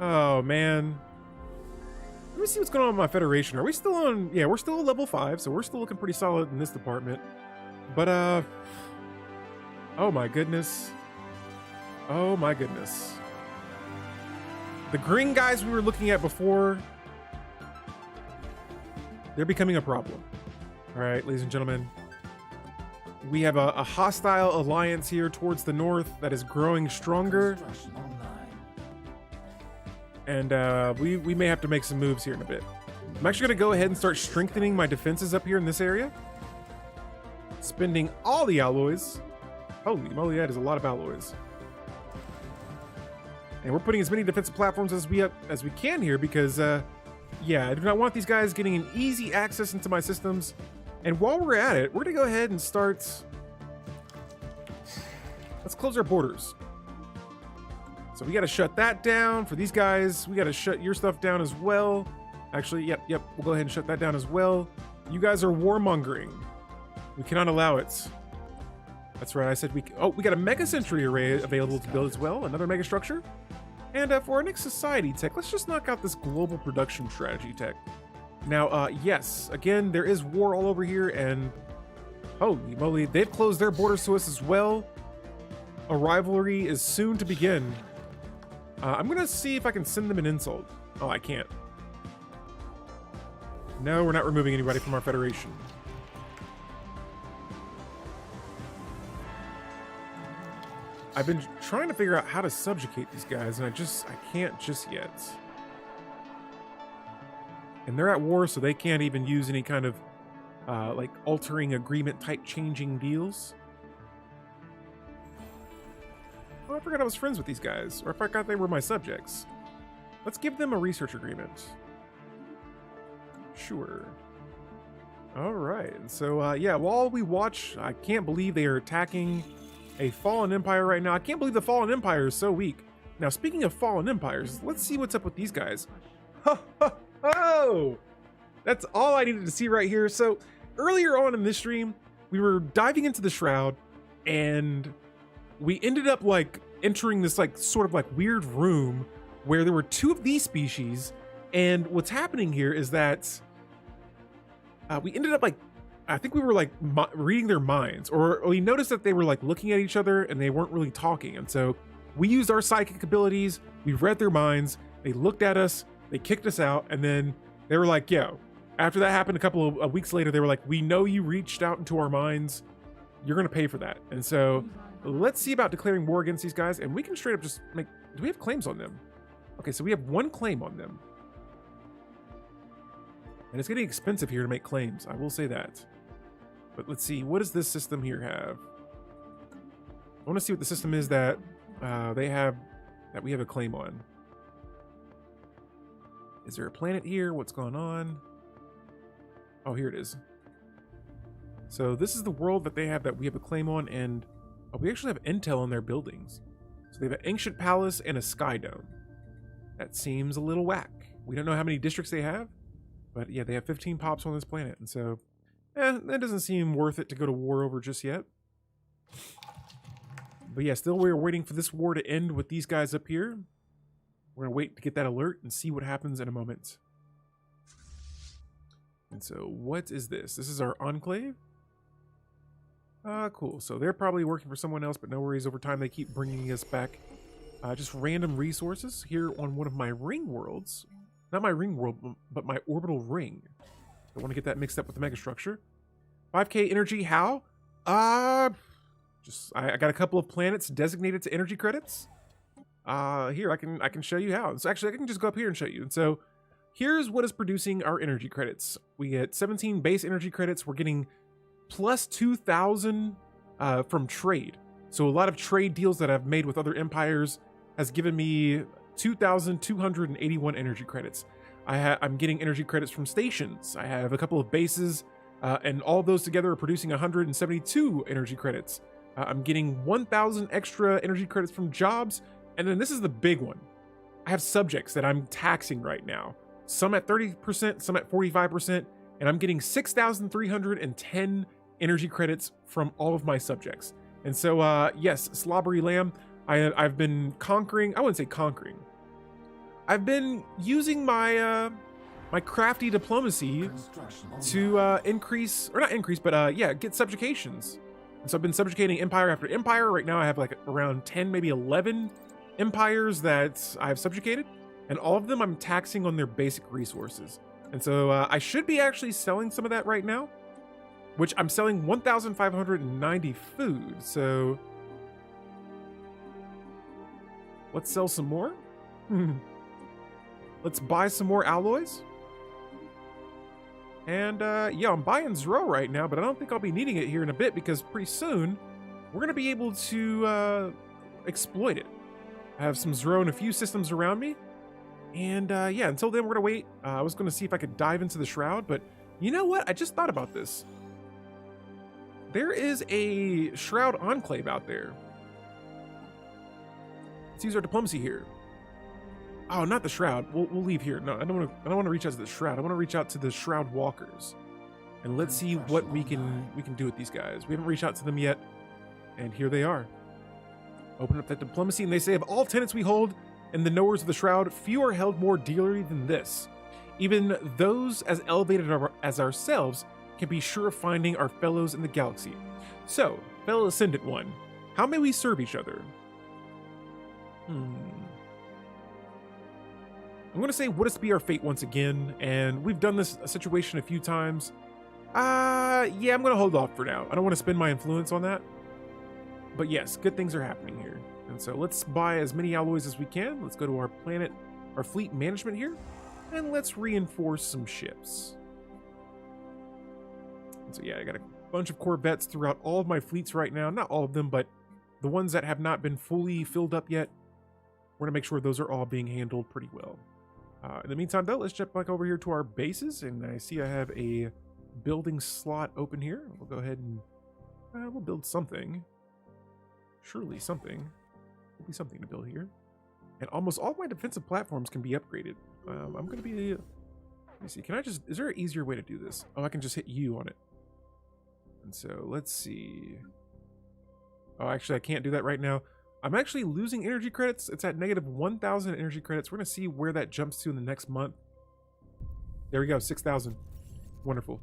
Oh, man. Let me see what's going on with my Federation. Are we still on... Yeah, we're still at level 5, so we're still looking pretty solid in this department. But, oh, my goodness. Oh, my goodness. The green guys we were looking at before, they're becoming a problem. All right, ladies and gentlemen. We have a hostile alliance here towards the north that is growing stronger. Construction online. And we may have to make some moves here in a bit. I'm actually going to go ahead and start strengthening my defenses up here in this area. Spending all the alloys. Holy moly, that is a lot of alloys. And we're putting as many defensive platforms as we can here because, yeah, I do not want these guys getting an easy access into my systems. And while we're at it, we're going to go ahead and start... Let's close our borders. So we got to shut that down. For these guys, we got to shut your stuff down as well. Actually, yep, we'll go ahead and shut that down as well. You guys are warmongering. We cannot allow it. That's right, I said we... Oh, we got a mega sentry array available to build as well. Another mega structure. And for our next society tech, let's just knock out this global production strategy tech. Now, yes, again, there is war all over here, and holy moly, they've closed their borders to us as well. A rivalry is soon to begin. I'm gonna see if I can send them an insult. Oh, I can't. No, we're not removing anybody from our federation. I've been trying to figure out how to subjugate these guys, and I can't just yet. And they're at war, so they can't even use any kind of like altering agreement type changing deals. Oh, I forgot I was friends with these guys, or I forgot they were my subjects. Let's give them a research agreement. Sure. All right, so yeah, while we watch, I can't believe they are attacking a fallen empire right now. I can't believe the fallen empire is so weak. Now, speaking of fallen empires, let's see what's up with these guys. Oh, that's all I needed to see right here. So earlier on in this stream, we were diving into the shroud and we ended up like entering this like sort of like weird room where there were two of these species. And what's happening here is that we ended up like, I think we were like reading their minds, or we noticed that they were like looking at each other and they weren't really talking. And so we used our psychic abilities. We read their minds. They looked at us. They kicked us out, and then they were like, yo, after that happened a couple of weeks later, they were like, we know you reached out into our minds. You're going to pay for that. And so let's see about declaring war against these guys, and we can straight up just make... Do we have claims on them? Okay, so we have one claim on them. And it's getting expensive here to make claims. I will say that. But let's see. What does this system here have? I want to see what the system is that they have, that we have a claim on. Is there a planet here? What's going on? Oh, here it is. So this is the world that they have that we have a claim on, and we actually have intel on their buildings. So they have an ancient palace and a sky dome. That seems a little whack. We don't know how many districts they have, but yeah, they have 15 pops on this planet, and so that doesn't seem worth it to go to war over just yet. But yeah, still we're waiting for this war to end with these guys up here. We're gonna wait to get that alert and see what happens in a moment. And so what is this? This is our enclave? Cool. So they're probably working for someone else, but no worries. Over time, they keep bringing us back just random resources here on one of my ring worlds. Not my ring world, but my orbital ring. I want to get that mixed up with the mega structure. 5K energy, how? I got a couple of planets designated to energy credits. Here, I can show you how. So actually, I can just go up here and show you. And so here's what is producing our energy credits. We get 17 base energy credits. We're getting plus 2,000 from trade. So a lot of trade deals that I've made with other empires has given me 2,281 energy credits. I'm getting energy credits from stations. I have a couple of bases, and all those together are producing 172 energy credits. I'm getting 1,000 extra energy credits from jobs. And then this is the big one. I have subjects that I'm taxing right now. Some at 30%, some at 45%, and I'm getting 6,310 energy credits from all of my subjects. And so, yes, Slobbery Lamb, I've been conquering. I wouldn't say conquering. I've been using my my crafty diplomacy to increase, or not increase, but yeah, get subjugations. And so I've been subjugating empire after empire. Right now I have like around 10, maybe 11 empires that I've subjugated, and all of them I'm taxing on their basic resources. And so I should be actually selling some of that right now, which I'm selling 1,590 food. So let's sell some more. Let's buy some more alloys. And yeah, I'm buying Zro right now, but I don't think I'll be needing it here in a bit because pretty soon we're going to be able to exploit it. I have some Zro and a few systems around me. And yeah, until then, we're going to wait. I was going to see if I could dive into the Shroud, but you know what? I just thought about this. There is a Shroud Enclave out there. Let's use our diplomacy here. Oh, not the Shroud. We'll leave here. No, I don't want to reach out to the Shroud. I want to reach out to the Shroud Walkers, and let's see what we can do with these guys. We haven't reached out to them yet, and here they are. Open up that diplomacy, and they say of all tenants we hold in the knowers of the Shroud, few are held more dearly than this. Even those as elevated as ourselves can be sure of finding our fellows in the galaxy. So, fellow Ascendant One, how may we serve each other? I'm going to say, what is to be our fate once again, and we've done this situation a few times. Yeah, I'm going to hold off for now. I don't want to spend my influence on that. But yes, good things are happening here. And so let's buy as many alloys as we can. Let's go to our planet, our fleet management here, and let's reinforce some ships. And so yeah, I got a bunch of Corvettes throughout all of my fleets right now. Not all of them, but the ones that have not been fully filled up yet. We're going to make sure those are all being handled pretty well. In the meantime, though, let's jump back over here to our bases, and I see I have a building slot open here. We'll go ahead and we'll build something. Surely something. There'll be something to build here. And almost all of my defensive platforms can be upgraded. I'm going to be... Let me see. Can I just... Is there an easier way to do this? Oh, I can just hit U on it. And so, let's see. Oh, actually, I can't do that right now. I'm actually losing energy credits. It's at negative 1,000 energy credits. We're going to see where that jumps to in the next month. There we go, 6,000. Wonderful.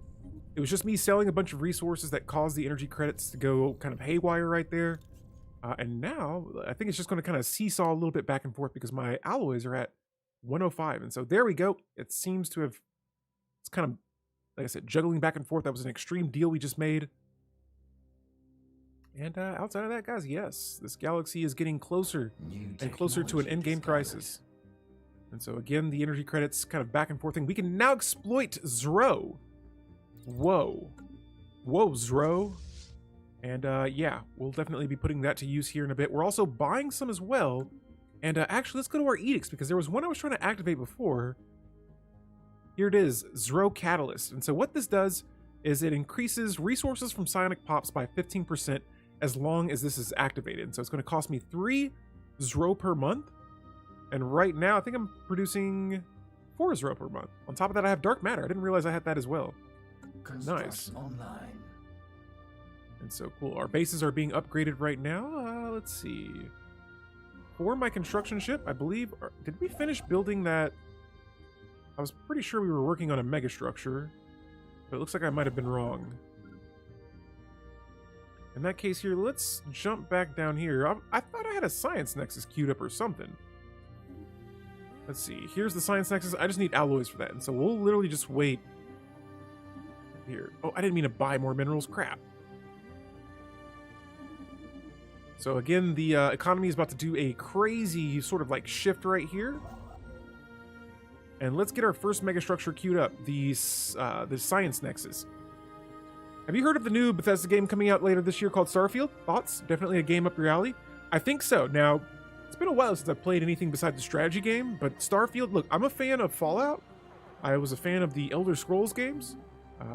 It was just me selling a bunch of resources that caused the energy credits to go kind of haywire right there. And now, I think it's just going to kind of seesaw a little bit back and forth because my alloys are at 105. And so there we go. It seems to have... It's kind of, like I said, juggling back and forth. That was an extreme deal we just made. And outside of that, guys, yes, this galaxy is getting closer and closer to an endgame crisis. And so again, the energy credits kind of back and forth thing. We can now exploit Zro. Whoa. Whoa, Zro. And yeah, we'll definitely be putting that to use here in a bit. We're also buying some as well. And actually, let's go to our edicts because there was one I was trying to activate before. Here it is, Zro Catalyst. And so what this does is it increases resources from psionic pops by 15%. As long as this is activated. So it's going to cost me 3 Zro per month. And right now, I think I'm producing 4 Zro per month. On top of that, I have dark matter. I didn't realize I had that as well. Nice. Online. And so cool. Our bases are being upgraded right now. Let's see. For my construction ship, I believe... Did we finish building that? I was pretty sure we were working on a mega structure. But it looks like I might have been wrong. In that case here, let's jump back down here. I thought I had a science nexus queued up or something. Let's see. Here's the science nexus. I just need alloys for that. And so we'll literally just wait here. Oh, I didn't mean to buy more minerals. Crap. So again, the economy is about to do a crazy sort of like shift right here. And let's get our first mega structure queued up. The science nexus. Have you heard of the new Bethesda game coming out later this year called Starfield? Thoughts? Definitely a game up your alley? I think so. Now, it's been a while since I've played anything besides the strategy game, but Starfield, look, I'm a fan of Fallout. I was a fan of the Elder Scrolls games.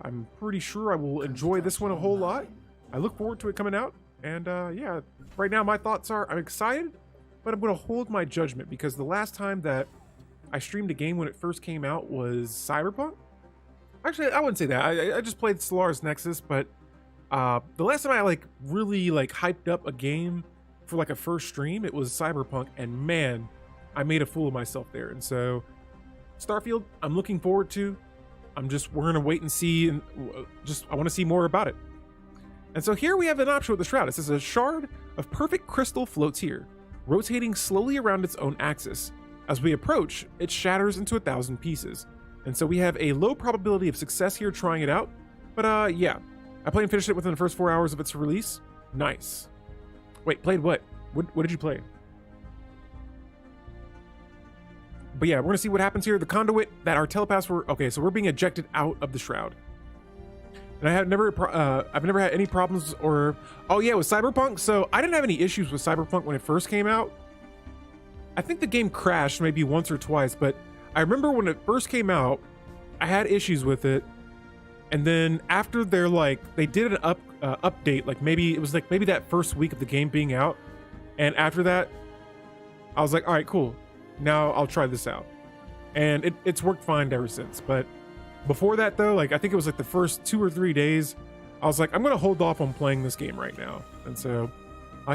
I'm pretty sure I will enjoy this one a whole lot. I look forward to it coming out. And yeah, right now my thoughts are I'm excited, but I'm going to hold my judgment because the last time that I streamed a game when it first came out was Cyberpunk. Actually, I wouldn't say that. I just played Stellaris Nexus, but the last time I really hyped up a game for like a first stream, it was Cyberpunk, and man, I made a fool of myself there. And so Starfield, I'm looking forward to. We're gonna wait and see, and I want to see more about it. And so here we have an option with the shroud. It says a shard of perfect crystal floats here, rotating slowly around its own axis. As we approach, it shatters into 1,000 pieces. And so we have a low probability of success here trying it out. But yeah, I played and finished it within the first 4 hours of its release. Nice. Wait, played what? What did you play? But yeah, we're gonna see what happens here. The conduit that our telepaths were, okay, so we're being ejected out of the shroud. And I've never had any problems or, oh yeah, with Cyberpunk. So I didn't have any issues with Cyberpunk when it first came out. I think the game crashed maybe once or twice, but I remember when it first came out, I had issues with it. And then after they did an update, maybe that first week of the game being out. And after that, I was like, all right, cool. Now I'll try this out. And it's worked fine ever since. But before that though, I think it was the first 2 or 3 days, I was like, I'm gonna hold off on playing this game right now. And so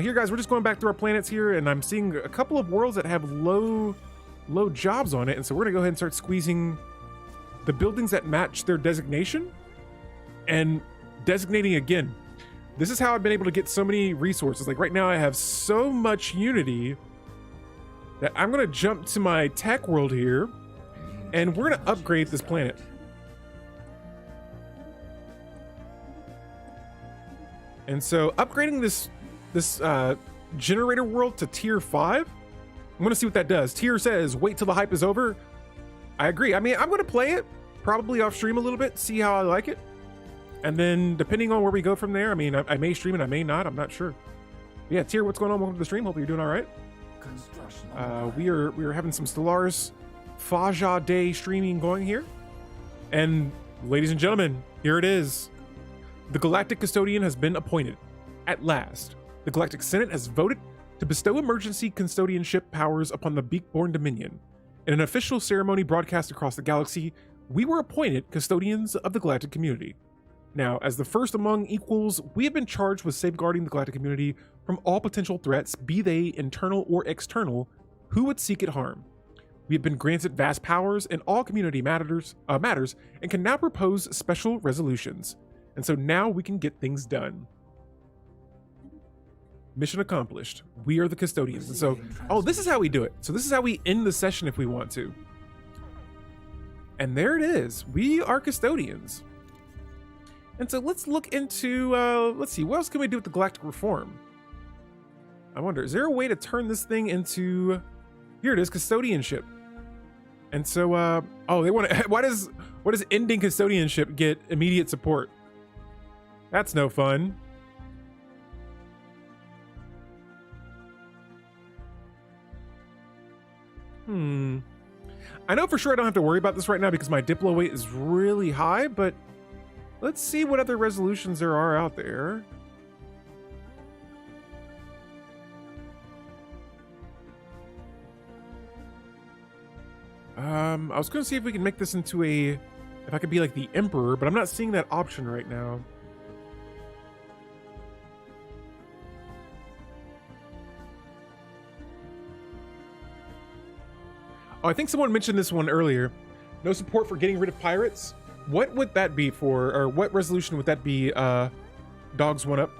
here guys, we're just going back through our planets here, and I'm seeing a couple of worlds that have low jobs on it. And so we're gonna go ahead and start squeezing the buildings that match their designation and designating again. This is how I've been able to get so many resources. Right now I have so much unity that I'm gonna jump to my tech world here, and we're gonna upgrade this planet. And so upgrading this generator world to tier 5, I'm gonna see what that does. Tier says wait till the hype is over. I agree. I mean, I'm gonna play it probably off stream a little bit, see how I like it, and then depending on where we go from there, I mean, I may stream it, I may not, I'm not sure. But yeah, Tier, what's going on? Welcome to the stream. Hope you're doing all right. We are having some Stellaris Faja Day streaming going here. And ladies and gentlemen, here it is. The Galactic Custodian has been appointed. At last, the Galactic Senate has voted to bestow emergency custodianship powers upon the Beakborn Dominion. In an official ceremony broadcast across the galaxy, we were appointed custodians of the galactic community. Now, as the first among equals, we have been charged with safeguarding the galactic community from all potential threats, be they internal or external, who would seek it harm. We have been granted vast powers in all community matters and can now propose special resolutions. And so now we can get things done. Mission accomplished. We are the custodians. And so, oh, this is how we do it. So this is how we end the session if we want to. And there it is. We are custodians. And so let's look into, let's see, what else can we do with the Galactic Reform? I wonder, is there a way to turn this thing into, here it is, custodianship. And so, oh, they want to, why does ending custodianship get immediate support? That's no fun. I know for sure I don't have to worry about this right now because my Diplo weight is really high, but let's see what other resolutions there are out there. I was going to see if we can make this into if I could be like the Emperor, but I'm not seeing that option right now. Oh, I think someone mentioned this one earlier. No support for getting rid of pirates. What would that be for, or what resolution would that be, Dogs One Up?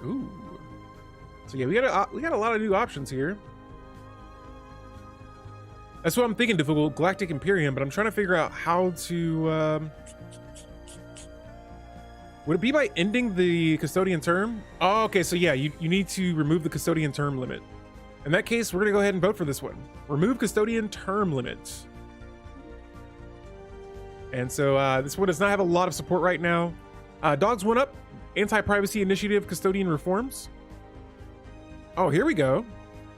Ooh. So yeah, we got a lot of new options here. That's what I'm thinking, difficult Galactic Imperium, but I'm trying to figure out how to, would it be by ending the custodian term? Oh, okay, so yeah, you need to remove the custodian term limit. In that case, we're gonna go ahead and vote for this one. Remove custodian term limit. And so this one does not have a lot of support right now. Dogs One Up, Anti-Privacy Initiative Custodian Reforms. Oh, here we go.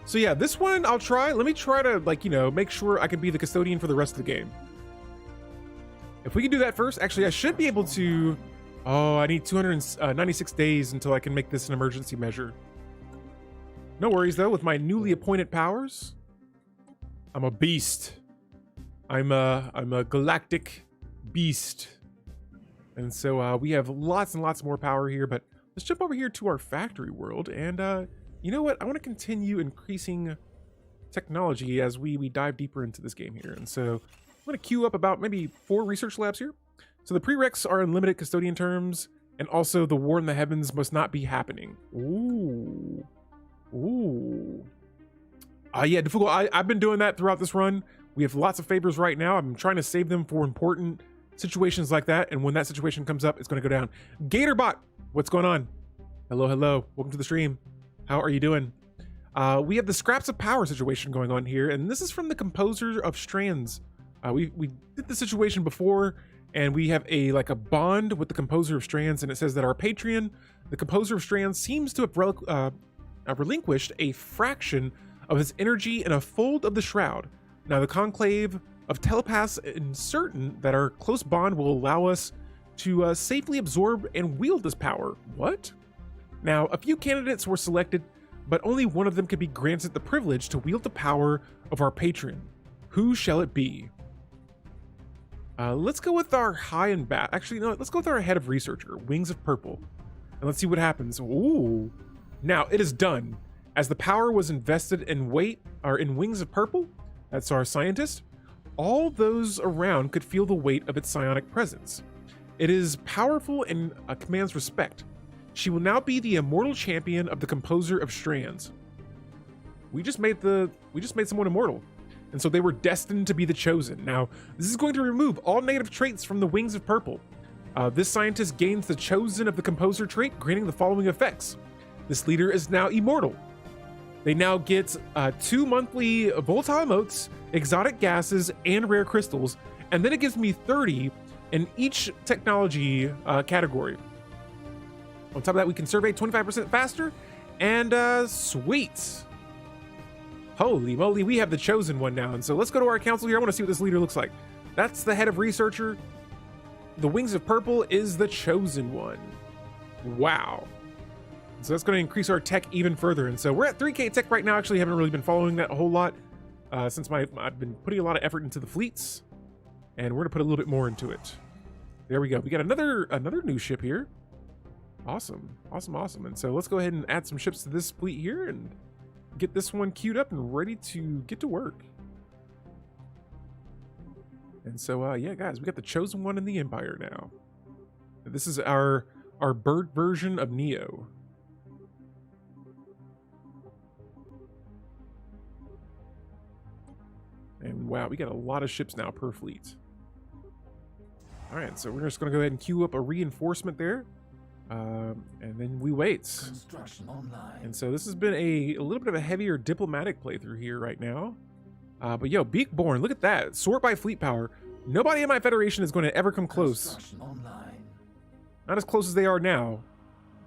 So yeah, this one I'll try. Let me try to, like, you know, make sure I can be the custodian for the rest of the game. If we can do that first, actually, I should be able to. Oh, I need 296 days until I can make this an emergency measure. No worries though, with my newly appointed powers. I'm a beast. I'm a galactic beast. And so we have lots and lots more power here, but let's jump over here to our factory world. And you know what? I want to continue increasing technology as we dive deeper into this game here. And so I'm going to queue up about maybe 4 research labs here. So the prereqs are unlimited custodian terms, and also the war in the heavens must not be happening. Ooh. Ooh. Yeah, difficult. I've been doing that throughout this run. We have lots of favors right now. I'm trying to save them for important situations like that. And when that situation comes up, it's going to go down. Gatorbot, what's going on? Hello, hello. Welcome to the stream. How are you doing? We have the scraps of power situation going on here. And this is from the composer of strands. We did the situation before, and we have a bond with the composer of strands. And it says that our patron, the composer of strands, seems to have relinquished a fraction of his energy in a fold of the shroud. Now the conclave of telepaths is certain that our close bond will allow us to safely absorb and wield this power. What? Now, a few candidates were selected, but only one of them could be granted the privilege to wield the power of our patron. Who shall it be? Let's go with our high and bat. Actually, no, let's go with our head of researcher, Wings of Purple. And let's see what happens. Ooh. Now, it is done. As the power was invested in Wings of Purple, that's our scientist, all those around could feel the weight of its psionic presence. It is powerful and commands respect. She will now be the immortal champion of the composer of strands. We just made someone immortal. And so they were destined to be the chosen. Now, this is going to remove all negative traits from the Wings of Purple. This scientist gains the chosen of the composer trait, granting the following effects. This leader is now immortal. They now get 2 monthly volatile emotes, exotic gases, and rare crystals. And then it gives me 30 in each technology category. On top of that, we can survey 25% faster. And sweet. Holy moly, we have the chosen one now. And so let's go to our council here. I want to see what this leader looks like. That's the head of researcher. The Wings of Purple is the chosen one. Wow. So that's going to increase our tech even further. And so we're at 3K tech right now. Actually, haven't really been following that a whole lot since I've been putting a lot of effort into the fleets. And we're going to put a little bit more into it. There we go. We got another new ship here. Awesome. Awesome, awesome. And so let's go ahead and add some ships to this fleet here and get this one queued up and ready to get to work. And so, yeah, guys, we got the chosen one in the Empire now. This is our bird version of Neo. And wow, we got a lot of ships now per fleet. All right, so we're just going to go ahead and queue up a reinforcement there. And then we wait. Construction online. And so this has been a little bit of a heavier diplomatic playthrough here right now. But yo, Beakborn, look at that. Sort by fleet power. Nobody in my federation is going to ever come close. Not as close as they are now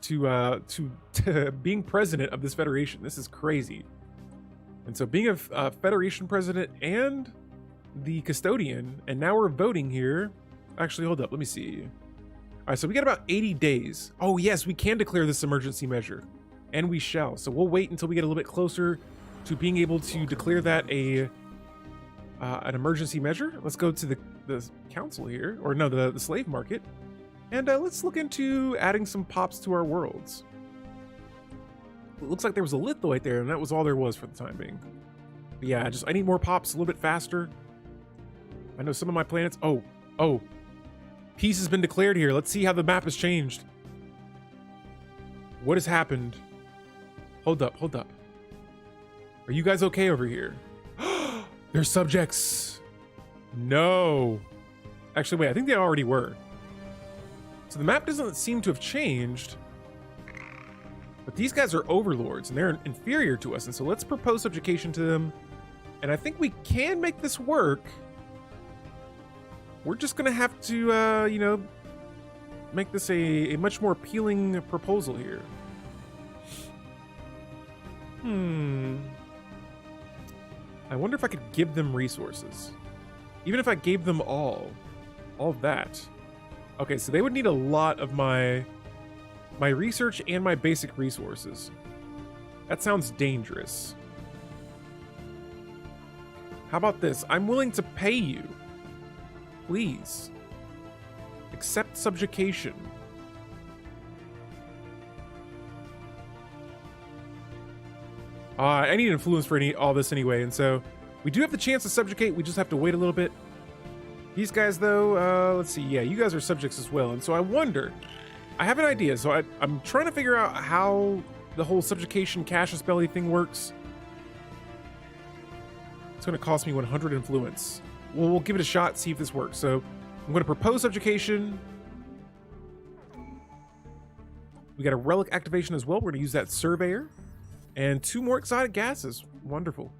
to being president of this federation. This is crazy. And so being a federation president and the custodian, and now we're voting here. Actually, hold up, let me see. All right, so we got about 80 days. Oh yes, we can declare this emergency measure, and we shall. So we'll wait until we get a little bit closer to being able to declare that an emergency measure. Let's go to the council here, or no, the slave market, and let's look into adding some pops to our worlds. It looks like there was a lithoid there, and that was all there was for the time being. But yeah, I need more pops a little bit faster. I know some of my planets. Oh, peace has been declared here. Let's see how the map has changed. What has happened? Hold up. Are you guys okay over here? They're subjects. No. Actually, wait, I think they already were. So the map doesn't seem to have changed. But these guys are overlords, and they're inferior to us. And so let's propose subjugation to them. And I think we can make this work. We're just going to have to, make this a much more appealing proposal here. I wonder if I could give them resources. Even if I gave them all of that. Okay, so they would need a lot of my research and my basic resources. That sounds dangerous. How about this? I'm willing to pay you. Please. Accept subjugation. I need influence for all this anyway, and so we do have the chance to subjugate. We just have to wait a little bit. These guys, though, let's see. Yeah, you guys are subjects as well, and so I wonder. I have an idea, so I'm trying to figure out how the whole subjugation cash spelly thing works. It's going to cost me 100 influence. Well, we'll give it a shot, see if this works. So I'm going to propose subjugation. We got a relic activation as well. We're going to use that surveyor. And 2 more exotic gases. Wonderful.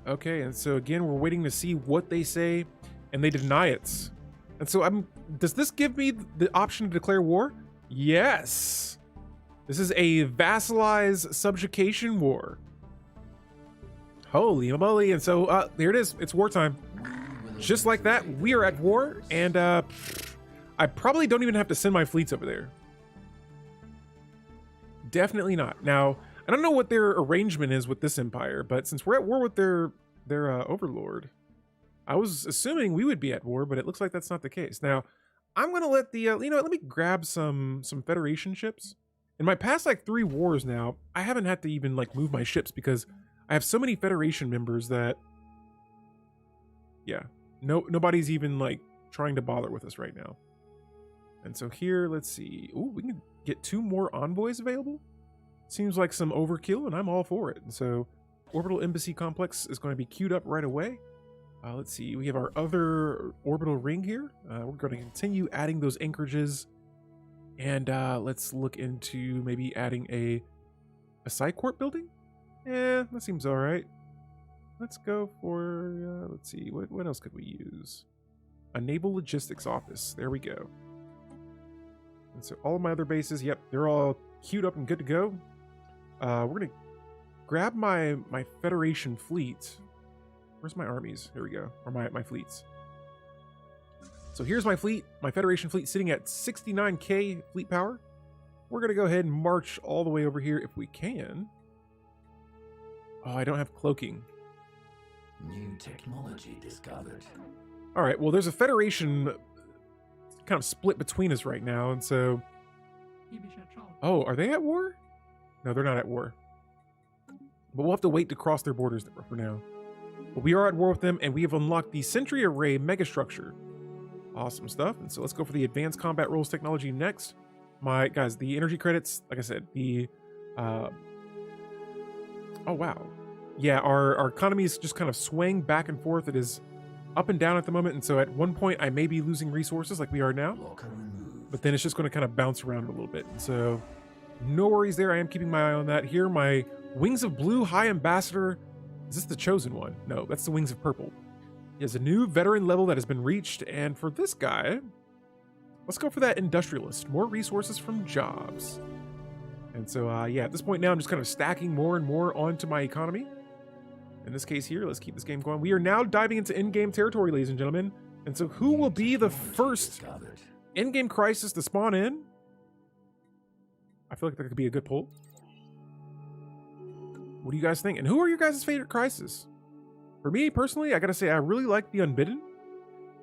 Okay, and so again, we're waiting to see what they say, and they deny it. And so does this give me the option to declare war? Yes. This is a vassalized subjugation war. Holy moly. And so there it is. It's wartime. Just like that, we are at war, and I probably don't even have to send my fleets over there. Definitely not. Now, I don't know what their arrangement is with this empire, but since we're at war with their overlord, I was assuming we would be at war, but it looks like that's not the case. Now, I'm going to let the, you know what, let me grab some Federation ships. In my past, like, 3 wars now, I haven't had to even, like, move my ships because I have so many Federation members that, yeah, nobody's even, like, trying to bother with us right now. And so here, let's see. Ooh, we can get 2 more envoys available. Seems like some overkill, and I'm all for it. And so Orbital Embassy Complex is going to be queued up right away. Let's see. We have our other orbital ring here. We're going to continue adding those anchorages. And let's look into maybe adding a side court building. Yeah, that seems all right. Let's go for, let's see. What else could we use? A naval logistics office. There we go. And so all of my other bases, yep, they're all queued up and good to go. We're going to grab my Federation fleet. Where's my armies? Here we go. Or my fleets. So here's my fleet, my Federation fleet sitting at 69k fleet power. We're going to go ahead and march all the way over here if we can. Oh, I don't have cloaking. New technology discovered. All right, well, there's a Federation kind of split between us right now, and so... Oh, are they at war? No, they're not at war. But we'll have to wait to cross their borders for now. But we are at war with them, and we have unlocked the Sentry Array megastructure. Awesome stuff. And so let's go for the Advanced Combat Roles technology next. Guys, the energy credits, like I said, the... oh, wow. Yeah, our economy is just kind of swaying back and forth. It is up and down at the moment, and so at one point I may be losing resources like we are now. But then it's just going to kind of bounce around a little bit. And so no worries there. I am keeping my eye on that. Here, my Wings of Blue High Ambassador. Is this the chosen one? No, that's the Wings of Purple. He has a new veteran level that has been reached. And for this guy, let's go for that industrialist. More resources from jobs. And so, yeah, at this point now, I'm just kind of stacking more and more onto my economy. In this case here, let's keep this game going. We are now diving into in-game territory, ladies and gentlemen. And so who will be the first in-game crisis to spawn in? I feel like that could be a good poll. What do you guys think? And who are your guys' favorite crisis? For me, personally, I gotta say, I really like the Unbidden.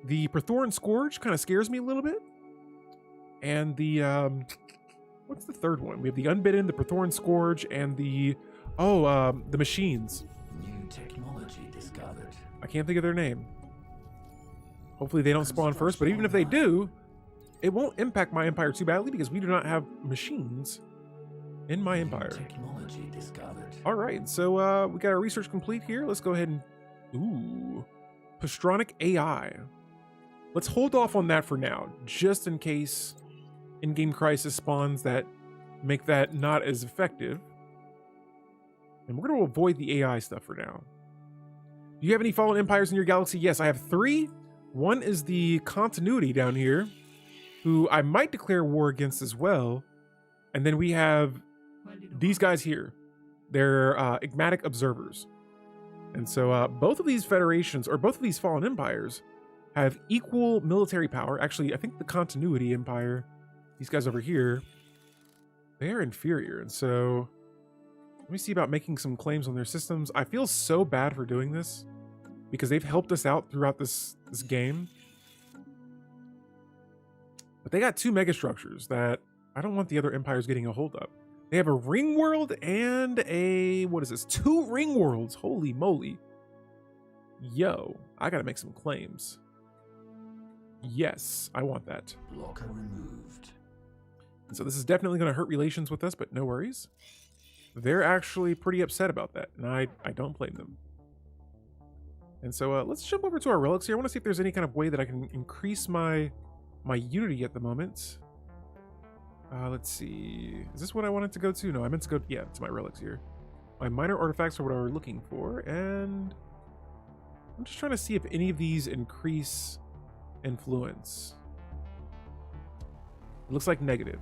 The Praetorian Scourge kind of scares me a little bit. And the, what's the third one? We have the Unbidden, the Praetorian Scourge, and the Machines. New technology discovered. I can't think of their name. Hopefully they don't spawn first, but even if they do, it won't impact my empire too badly because we do not have machines in my empire. Technology discovered. All right, so we got our research complete here. Let's go ahead and... Ooh. Pastronic AI. Let's hold off on that for now, just in case in-game crisis spawns that make that not as effective. And we're going to avoid the AI stuff for now. Do you have any fallen empires in your galaxy? Yes, I have 3. One is the Continuity down here, who I might declare war against as well. And then we have these guys here. They're Igmatic Observers. And so both of these federations, or both of these fallen empires, have equal military power. Actually, I think the Continuity Empire, these guys over here, They're inferior, and so let me see about making some claims on their systems. I feel so bad for doing this because they've helped us out throughout this game. But they got 2 megastructures that I don't want the other empires getting a hold of. They have a ring world and a, what is this? 2 ring worlds. Holy moly. Yo, I gotta make some claims. Yes, I want that. Blocker removed. And so this is definitely gonna hurt relations with us, but no worries. They're actually pretty upset about that, and I don't blame them. And so let's jump over to our relics here. I want to see if there's any kind of way that I can increase my unity at the moment. Let's see. Is this what I wanted to go to? No, I meant to go, yeah, to my relics here. My minor artifacts are what we're looking for, and I'm just trying to see if any of these increase influence. It looks like negative.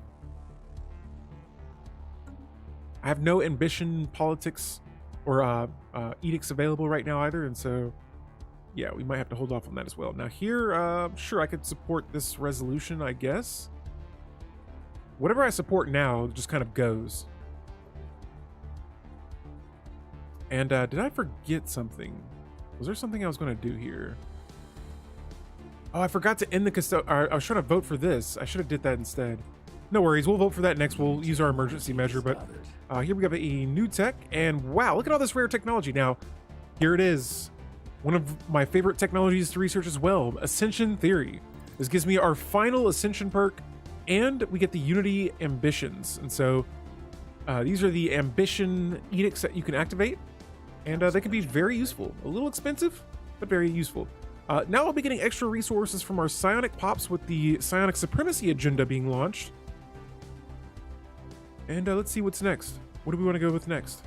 I have no ambition, politics, or edicts available right now either, and so yeah, we might have to hold off on that as well. Now here, sure, I could support this resolution, I guess. Whatever I support now just kind of goes. And did I forget something? Was there something I was going to do here? Oh, I forgot to end the custodian. I was trying to vote for this. I should have did that instead. No worries, we'll vote for that next. We'll use our emergency measure, but here we have a new tech, and wow, look at all this rare technology. Now, here it is. One of my favorite technologies to research as well, Ascension Theory. This gives me our final Ascension perk, and we get the Unity Ambitions. And so these are the Ambition Edicts that you can activate, and they can be very useful. A little expensive, but very useful. Now I'll be getting extra resources from our Psionic Pops with the Psionic Supremacy agenda being launched. And let's see what's next. What do we want to go with next?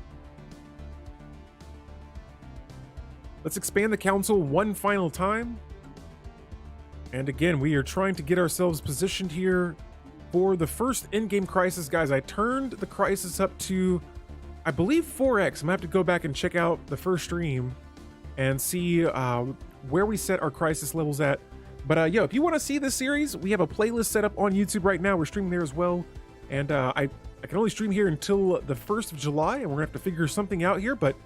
Let's expand the council one final time. And again, we are trying to get ourselves positioned here for the first in-game crisis. Guys, I turned the crisis up to, I believe, 4x. I'm gonna have to go back and check out the first stream and see where we set our crisis levels at. But yo, if you want to see this series, we have a playlist set up on YouTube right now. We're streaming there as well. And I can only stream here until the 1st of July, and we're gonna have to figure something out here, but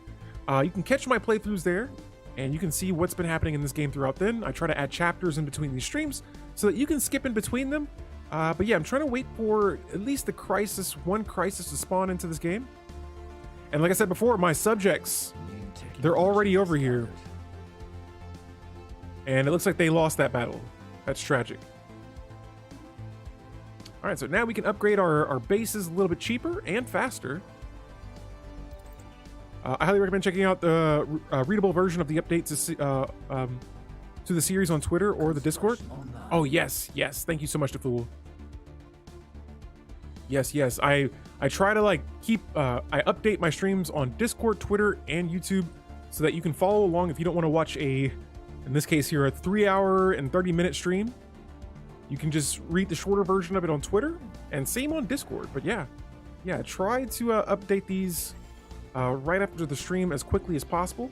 you can catch my playthroughs there, and you can see what's been happening in this game throughout then. I try to add chapters in between these streams so that you can skip in between them. But yeah, I'm trying to wait for at least one crisis to spawn into this game. And like I said before, my subjects, they're already over here. And it looks like they lost that battle. That's tragic. All right, so now we can upgrade our bases a little bit cheaper and faster. I highly recommend checking out the readable version of the update to the series on Twitter or the Discord. Oh, yes. Thank you so much, DeFool. Yes. I try to I update my streams on Discord, Twitter, and YouTube so that you can follow along if you don't want to watch in this case here, a 3-hour and 30-minute stream. You can just read the shorter version of it on Twitter, and same on Discord. But yeah, try to update these right after the stream as quickly as possible.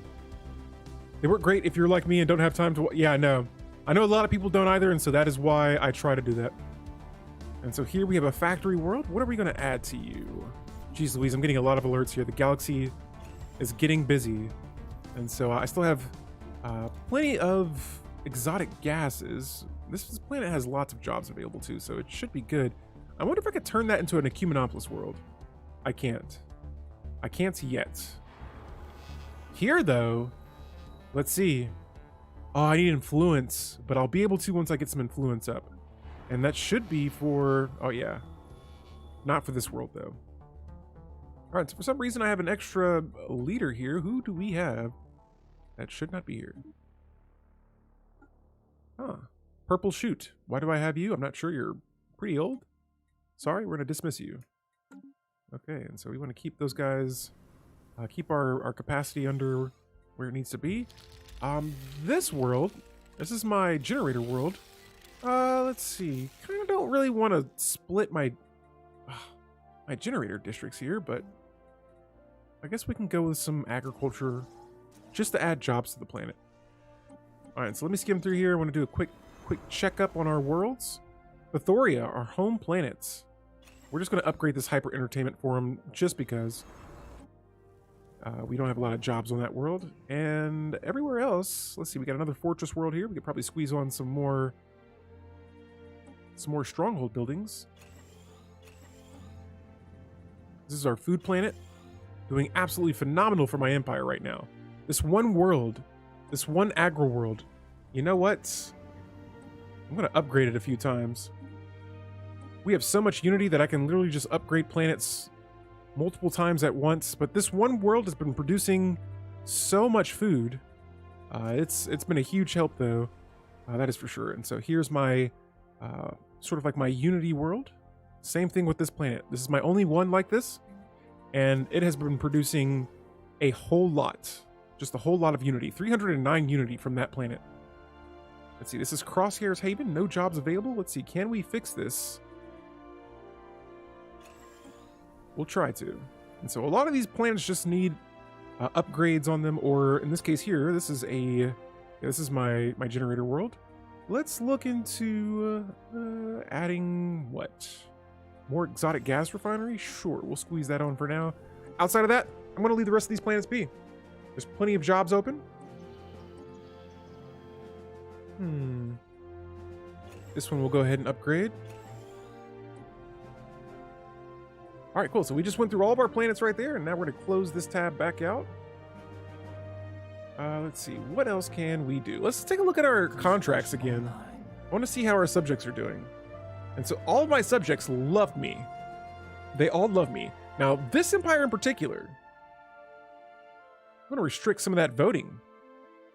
They work great if you're like me and don't have time to. Yeah, I know a lot of people don't either, and so that is why I try to do that. And so here we have a factory world. What are we going to add to you? Jeez Louise, I'm getting a lot of alerts here. The galaxy is getting busy, and so I still have plenty of exotic gases. This planet has lots of jobs available too, so it should be good. I wonder if I could turn that into an Ecumenopolis world. I can't yet. Here though, let's see. Oh, I need influence, but I'll be able to once I get some influence up. And that should be for, oh yeah, not for this world though. All right, so for some reason I have an extra leader here. Who do we have? That should not be here. Huh. Purple Shoot. Why do I have you? I'm not sure. You're pretty old. Sorry, we're going to dismiss you. Okay, and so we want to keep those guys, keep our capacity under where it needs to be. This world, this is my generator world. Let's see. Kind of don't really want to split my generator districts here, but I guess we can go with some agriculture just to add jobs to the planet. All right, so let me skim through here. I want to do a quick checkup on our worlds. Bathoria, our home planets. we're just going to upgrade this hyper entertainment forum just because we don't have a lot of jobs on that world. And everywhere else, let's see, we got another fortress world here. We could probably squeeze on some more stronghold buildings. This is our food planet, doing absolutely phenomenal for my empire right now. This one world, this one agro world, you know what? I'm going to upgrade it a few times. We have so much unity that I can literally just upgrade planets multiple times at once, but this one world has been producing so much food. It's been a huge help though, that is for sure. And so here's my sort of like my unity world. Same thing with this planet. This is my only one like this, and it has been producing a whole lot, just a whole lot of unity. 309 unity from that planet. Let's see, this is Crosshairs Haven, no jobs available. Let's see, can we fix this? We'll try to. And so a lot of these planets just need upgrades on them, or in this case here, this is my generator world. Let's look into adding what? More exotic gas refinery? Sure, we'll squeeze that on for now. Outside of that, I'm going to leave the rest of these planets be. There's plenty of jobs open. This one we'll go ahead and upgrade. All right, cool. So we just went through all of our planets right there, and now we're going to close this tab back out. Let's see, what else can we do? Let's take a look at our contracts again. I want to see how our subjects are doing. And so all of my subjects love me. They all love me. Now, this empire in particular, I'm going to restrict some of that voting.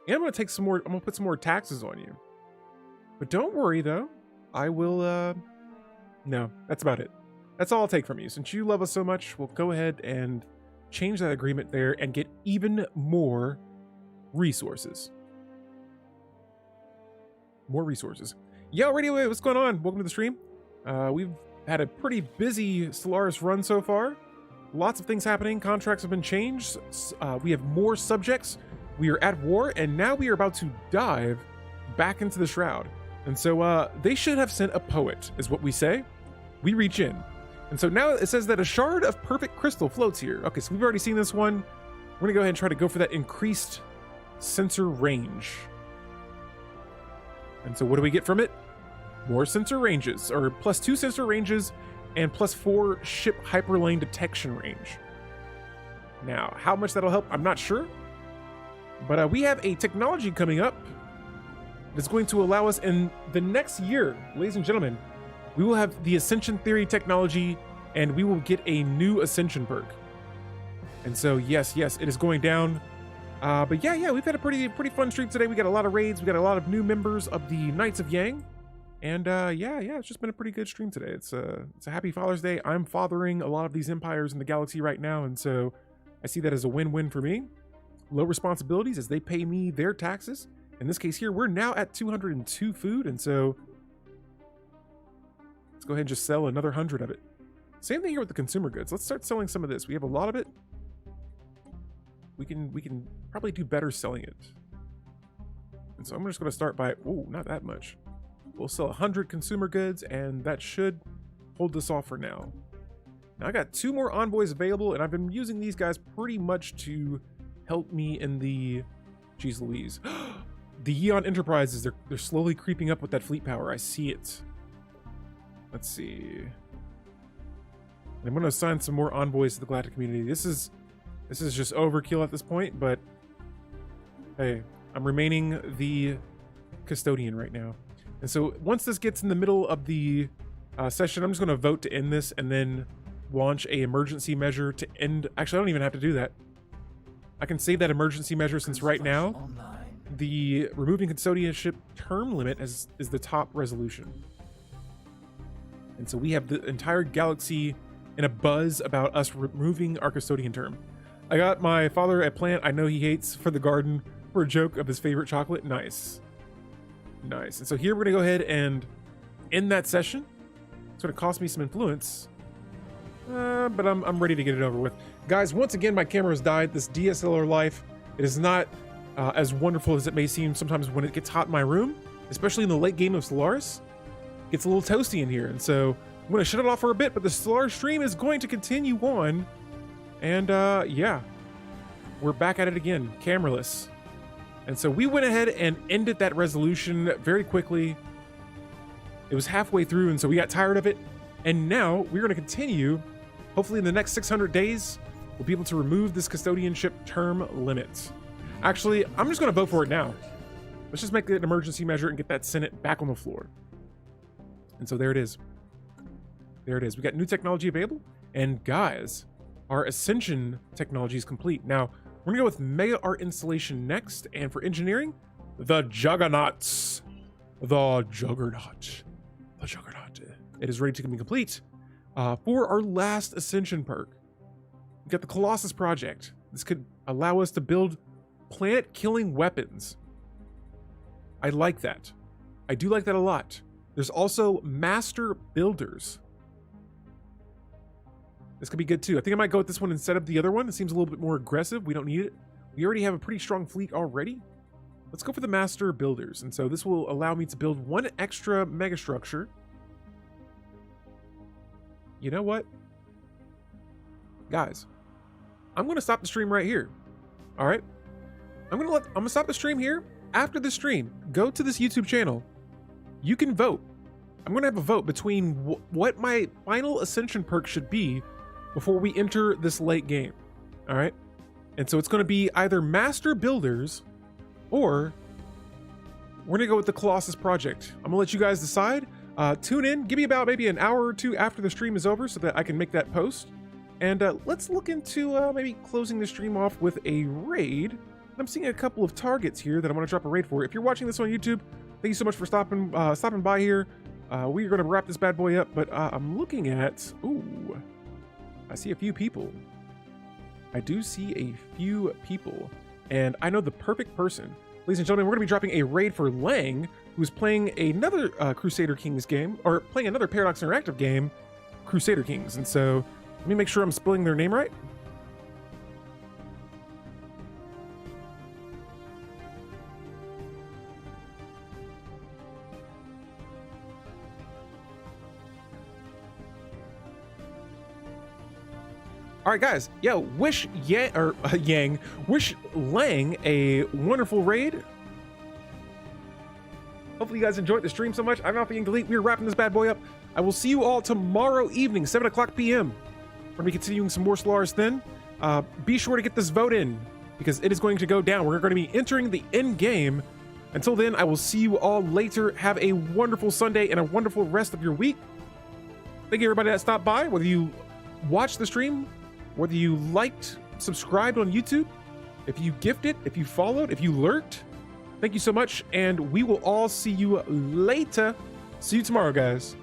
And I'm going to take some more, I'm going to put some more taxes on you. But don't worry, though. I will, no, that's about it. That's all I'll take from you. Since you love us so much, we'll go ahead and change that agreement there and get even more resources. More resources. Yo, Radio Wave, what's going on? Welcome to the stream. We've had a pretty busy Stellaris run so far. Lots of things happening. Contracts have been changed. We have more subjects. We are at war, and now we are about to dive back into the Shroud. And so they should have sent a poet, is what we say. We reach in. And so now it says that a shard of perfect crystal floats here. Okay, so we've already seen this one. We're going to go ahead and try to go for that increased sensor range. And so what do we get from it? More sensor ranges, or +2 sensor ranges and +4 ship hyperlane detection range. Now, how much that'll help, I'm not sure. But we have a technology coming up that's going to allow us in the next year, ladies and gentlemen, we will have the Ascension Theory technology, and we will get a new Ascension perk. And so, yes, it is going down. But yeah, we've had a pretty fun stream today. We got a lot of raids. We got a lot of new members of the Knights of Yang. And yeah, it's just been a pretty good stream today. It's a happy Father's Day. I'm fathering a lot of these empires in the galaxy right now, and so I see that as a win-win for me. Low responsibilities as they pay me their taxes. In this case here, we're now at 202 food, and so let's go ahead and just sell another 100 of it. Same thing here with the consumer goods. Let's start selling some of this. We have a lot of it. We can probably do better selling it. And so I'm just going to start by, oh, not that much. We'll sell 100 consumer goods, and that should hold this off for now. Now I got 2 more envoys available, and I've been using these guys pretty much to help me in the, geez Louise, the Yeon Enterprises. They're slowly creeping up with that fleet power. I see it. Let's see. I'm going to assign some more envoys to the Galactic community. This is just overkill at this point, but hey, I'm remaining the Custodian right now. And so once this gets in the middle of the session, I'm just going to vote to end this and then launch a emergency measure to end. Actually, I don't even have to do that. I can save that emergency measure since right now the removing custodianship term limit is the top resolution. And so we have the entire galaxy in a buzz about us removing our custodian term. I got my father a plant I know he hates for the garden for a joke of his favorite chocolate. Nice. And so here we're gonna go ahead and end that session. It's gonna cost me some influence, but I'm ready to get it over with. Guys, once again, my camera has died. This DSLR life, it is not as wonderful as it may seem sometimes when it gets hot in my room, especially in the late game of Stellaris. It gets a little toasty in here, and so I'm I'm going to shut it off for a bit, but the Stellaris stream is going to continue on. And yeah, we're back at it again, cameraless. And so we went ahead and ended that resolution very quickly. It was halfway through, and so we got tired of it. And now we're going to continue. Hopefully in the next 600 days, we'll be able to remove this custodian ship term limit. Actually, I'm just going to vote for it now. Let's just make it an emergency measure and get that Senate back on the floor. And so there it is. There it is. We got new technology available. And guys, our Ascension technology is complete. Now, we're gonna go with Mega Art Installation next. And for engineering, the Juggernauts. The Juggernaut. The Juggernaut. It is ready to be complete. For our last Ascension perk, we got the Colossus Project. This could allow us to build planet-killing weapons. I like that. I do like that a lot. There's also Master Builders. This could be good too. I think I might go with this one instead of the other one. It seems a little bit more aggressive. We don't need it. We already have a pretty strong fleet already. Let's go for the Master Builders. And so this will allow me to build one extra megastructure. You know what? Guys, I'm going to stop the stream right here. All right? I'm going to stop the stream here. After the stream, go to this YouTube channel. You can vote. I'm going to have a vote between what my final Ascension perk should be before we enter this late game. All right? And so it's going to be either Master Builders or we're going to go with the Colossus Project. I'm going to let you guys decide. Tune in. Give me about maybe an hour or two after the stream is over so that I can make that post. And let's look into maybe closing the stream off with a raid. I'm seeing a couple of targets here that I want to drop a raid for. If you're watching this on YouTube, thank you so much for stopping by here. We are going to wrap this bad boy up, but I'm looking at... Ooh, I see a few people. I do see a few people, and I know the perfect person. Ladies and gentlemen, we're going to be dropping a raid for Lang, who's playing another Crusader Kings game, or playing another Paradox Interactive game, Crusader Kings. And so let me make sure I'm spelling their name right. All right, guys. Yo, wish wish Lang a wonderful raid. Hopefully you guys enjoyed the stream so much. I'm Alpha and Delete. We're wrapping this bad boy up. I will see you all tomorrow evening, 7 o'clock p.m. We're gonna be continuing some more Stellaris then. Be sure to get this vote in because it is going to go down. We're going to be entering the end game. Until then, I will see you all later. Have a wonderful Sunday and a wonderful rest of your week. Thank you everybody that stopped by, whether you watched the stream, whether you liked, subscribed on YouTube, if you gifted, if you followed, if you lurked, thank you so much, and we will all see you later. See you tomorrow, guys.